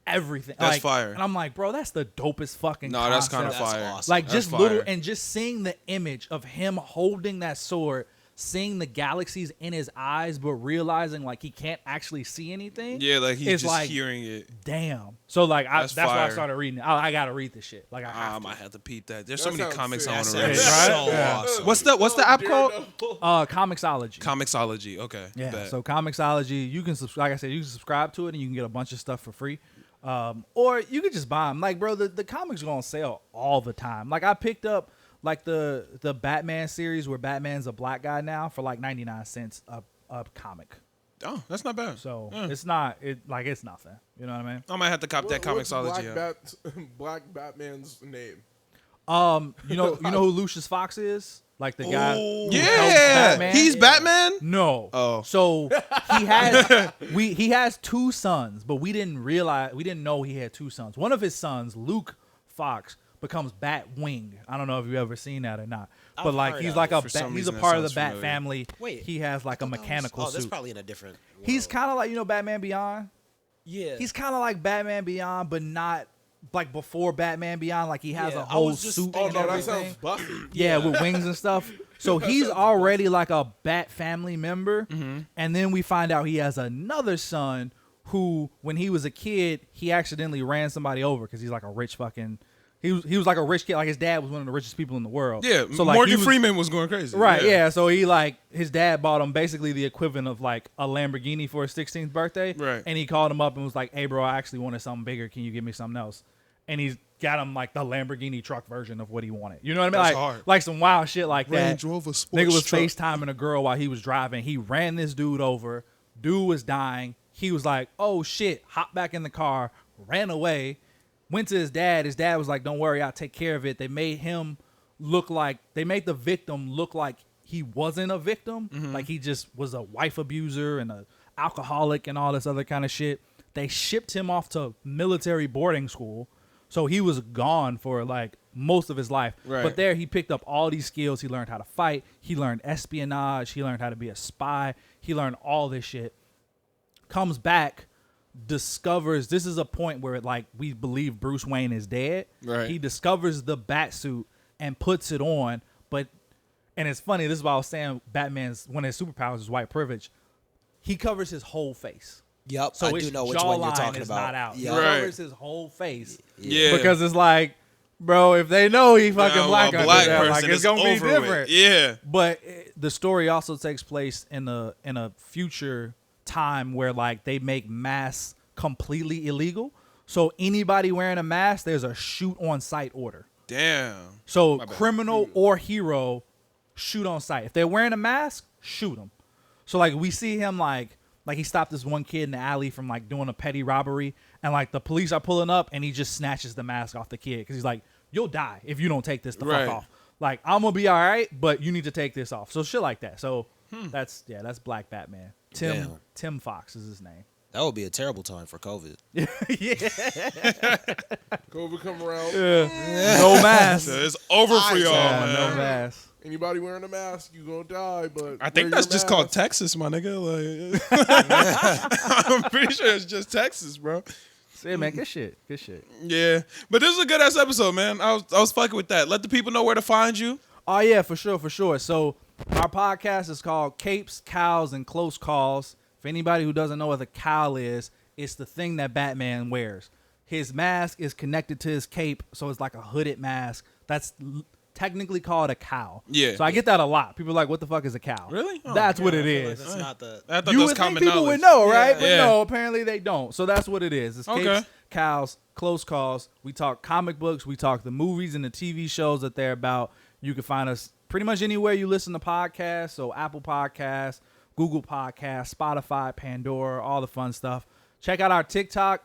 C: everything.
A: That's
C: like,
A: fire.
C: And I'm like, bro, that's the dopest fucking
A: No, that's
C: concept.
A: kind of fire.
D: awesome.
C: Like,
A: That's
C: just
A: fire.
C: little, and just seeing the image of him holding that sword, seeing the galaxies in his eyes, but realizing like he can't actually see anything.
A: Yeah, like he's
C: it's
A: just
C: like,
A: hearing it.
C: damn. So like that's why I
A: fire.
C: started reading it. I gotta read this shit. Like I
A: I
C: have
A: might have to peep that. There's
B: That
A: so many
B: sounds
A: comics
B: sick.
A: I want
D: That
A: to read.
D: sounds
C: Right?
D: so
C: Yeah.
D: awesome.
A: What's the app called?
C: Comixology.
A: Comixology. Okay.
C: Yeah.
A: bet.
C: So Comixology, you can like I said, you can subscribe to it and you can get a bunch of stuff for free. Or you could just buy them. Like, bro, the comics are on sale all the time. Like I picked up like the Batman series where Batman's a black guy now for like 99 cents a comic.
A: Oh, that's not bad.
C: So
A: Yeah.
C: it's nothing. You know what I mean?
A: I might have to cop that
B: What's
A: Comixology.
B: Black Batman's name?
C: You know who Lucius Fox is? Like the guy who helps
A: Yeah,
C: Batman?
A: he's Batman.
C: No.
A: Oh.
C: So he has two sons, but we didn't know he had two sons. One of his sons, Luke Fox, becomes Batwing. I don't know if you've ever seen that or not. But
D: I've
C: like
D: heard
C: he's
D: of
C: like
D: it.
C: a
A: For some
C: he's a
A: reason,
C: part
A: that
C: of the
A: sounds
C: Bat
A: familiar.
C: family.
D: Wait,
C: he has like a mechanical
D: that's
C: suit.
D: probably in a different world.
C: He's kind of like Batman Beyond.
D: Yeah.
C: He's kind of like Batman Beyond, but not like before Batman Beyond. Like he has
D: Yeah,
C: a
D: I
C: whole
D: was just-
C: suit
B: Oh
C: and
B: no, that
C: everything.
B: sounds Buffy.
C: Yeah, with wings and stuff. So he's already like a Bat family member. And then we find out he has another son who, when he was a kid, he accidentally ran somebody over because he's like a rich fucking. He was like a rich kid. Like his dad was one of the richest people in the world.
A: Yeah,
C: So like
A: Morgan
C: he was,
A: Freeman was going crazy.
C: Right, yeah. So he like his dad bought him basically the equivalent of like a Lamborghini for his 16th birthday.
A: Right.
C: And he called him up and was like, "Hey, bro, I actually wanted something bigger. Can you give me something else?" And he's got him like the Lamborghini truck version of what he wanted. You know what I mean?
A: That's
C: like,
A: hard.
C: like some wild shit like
A: Range
C: that.
A: Rover sports
C: Nigga was
A: truck.
C: FaceTiming a girl while he was driving. He ran this dude over. Dude was dying. He was like, "Oh shit!" Hopped back in the car, ran away. Went to his dad. His dad was like, "Don't worry, I'll take care of it." They made the victim look like he wasn't a victim. Like he just was a wife abuser and a alcoholic and all this other kind of shit. They shipped him off to military boarding school. So he was gone for like most of his life.
A: Right.
C: But there he picked up all these skills. He learned how to fight. He learned espionage. He learned how to be a spy. He learned all this shit. Comes back, discovers this is a point where like we believe Bruce Wayne is dead.
A: Right.
C: He discovers the bat suit and puts it on, and it's funny, this is why I was saying Batman's one of his superpowers is white privilege. He covers his whole face.
D: Yep,
C: So
D: I
C: his
D: do know which one you're
C: jawline
D: talking
C: is
D: about.
C: not out.
D: Yep.
C: He
A: Right.
C: covers his whole face.
A: Yeah.
C: Because it's like, bro, if they know he fucking
A: Now,
C: black,
A: a
C: under
A: black
C: that,
A: person,
C: like it's gonna be
A: over with.
C: different.
A: Yeah.
C: But the story also takes place in a future time where like they make masks completely illegal. So anybody wearing a mask, there's a shoot on sight order.
A: Damn.
C: So
A: My bad.
C: criminal or hero, shoot on sight. If they're wearing a mask, shoot them. So like we see him like he stopped this one kid in the alley from like doing a petty robbery, and like the police are pulling up, and he just snatches the mask off the kid because he's like, "You'll die if you don't take this the
A: Right.
C: fuck off. Like I'm gonna be all right, but you need to take this off." So shit like that. So that's Black Batman.
D: Damn.
C: Tim Fox is his name.
D: That would be a terrible time for COVID.
B: COVID come around.
C: No mask.
A: So it's over for y'all,
C: Yeah,
A: man.
C: no mask.
B: Anybody wearing a mask, you gonna die. But
A: I think
B: wear
A: that's
B: your
A: just called
B: mask.
A: Texas, my nigga. Like, I'm pretty sure it's just Texas, bro.
C: So, yeah, man, good shit.
A: Yeah, but this was a good ass episode, man. I was fucking with that. Let the people know where to find you.
C: Oh yeah, for sure. So our podcast is called Capes, Cowls, and Close Calls. For anybody who doesn't know what a cowl is, it's the thing that Batman wears. His mask is connected to his cape, so it's like a hooded mask. That's technically called a cowl.
A: Yeah.
C: So I get that a lot. People are like, what the fuck is a cowl?
A: Really? Oh,
C: That's what
D: I
C: it
D: feel like
C: is.
D: that's not the.
A: I thought
C: You
A: that was
C: would think
A: common
C: people
A: knowledge.
C: would know, right?
D: Yeah.
C: But
A: Yeah.
C: no, apparently they don't. So that's what it is. It's
A: Okay.
C: Capes, Cowls, Close Calls. We talk comic books. We talk the movies and the TV shows that they're about. You can find us pretty much anywhere you listen to podcasts. So Apple Podcasts, Google Podcasts, Spotify, Pandora, all the fun stuff. Check out our TikTok.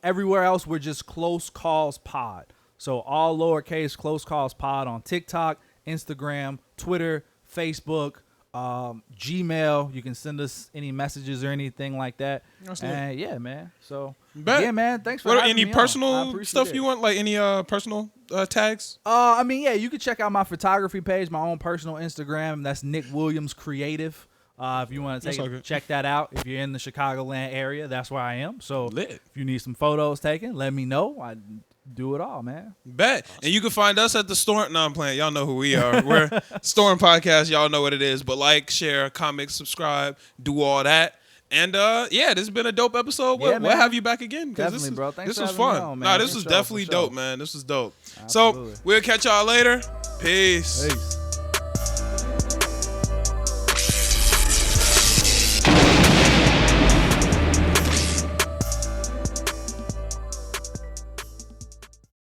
C: Everywhere else, we're just Close Calls Pod. So all lowercase Close Calls Pod on TikTok, Instagram, Twitter, Facebook, Gmail. You can send us any messages or anything like that.
A: Absolutely.
C: And yeah, man. So
A: Bet.
C: yeah, man. Thanks for
A: What
C: having
A: any
C: me on. I
A: personal
C: appreciate
A: stuff
C: it.
A: you want? Like any personal tags?
C: I mean, yeah, you can check out my photography page, my own personal Instagram. That's Nick Williams Creative. If you want
A: That's all
C: to
A: good.
C: check that out, if you're in the Chicagoland area, that's where I am. So
A: Lit.
C: if you need some photos taken, let me know. I do it all, man.
A: Bet. And you can find us at the Storm. No, I'm playing. Y'all know who we are. We're Storm Podcast. Y'all know what it is. But like, share, comment, subscribe, do all that. And yeah, this has been a dope episode.
C: Yeah,
A: We'll
C: man.
A: have you back again. 'Cause
C: Definitely, bro. Thanks
A: this
C: for
A: was
C: having me
A: fun.
C: on, man.
A: Nah, this
C: For
A: was
C: sure,
A: definitely
C: for sure.
A: dope, man. This was dope.
C: Absolutely.
A: So we'll catch y'all later. Peace.
C: Peace.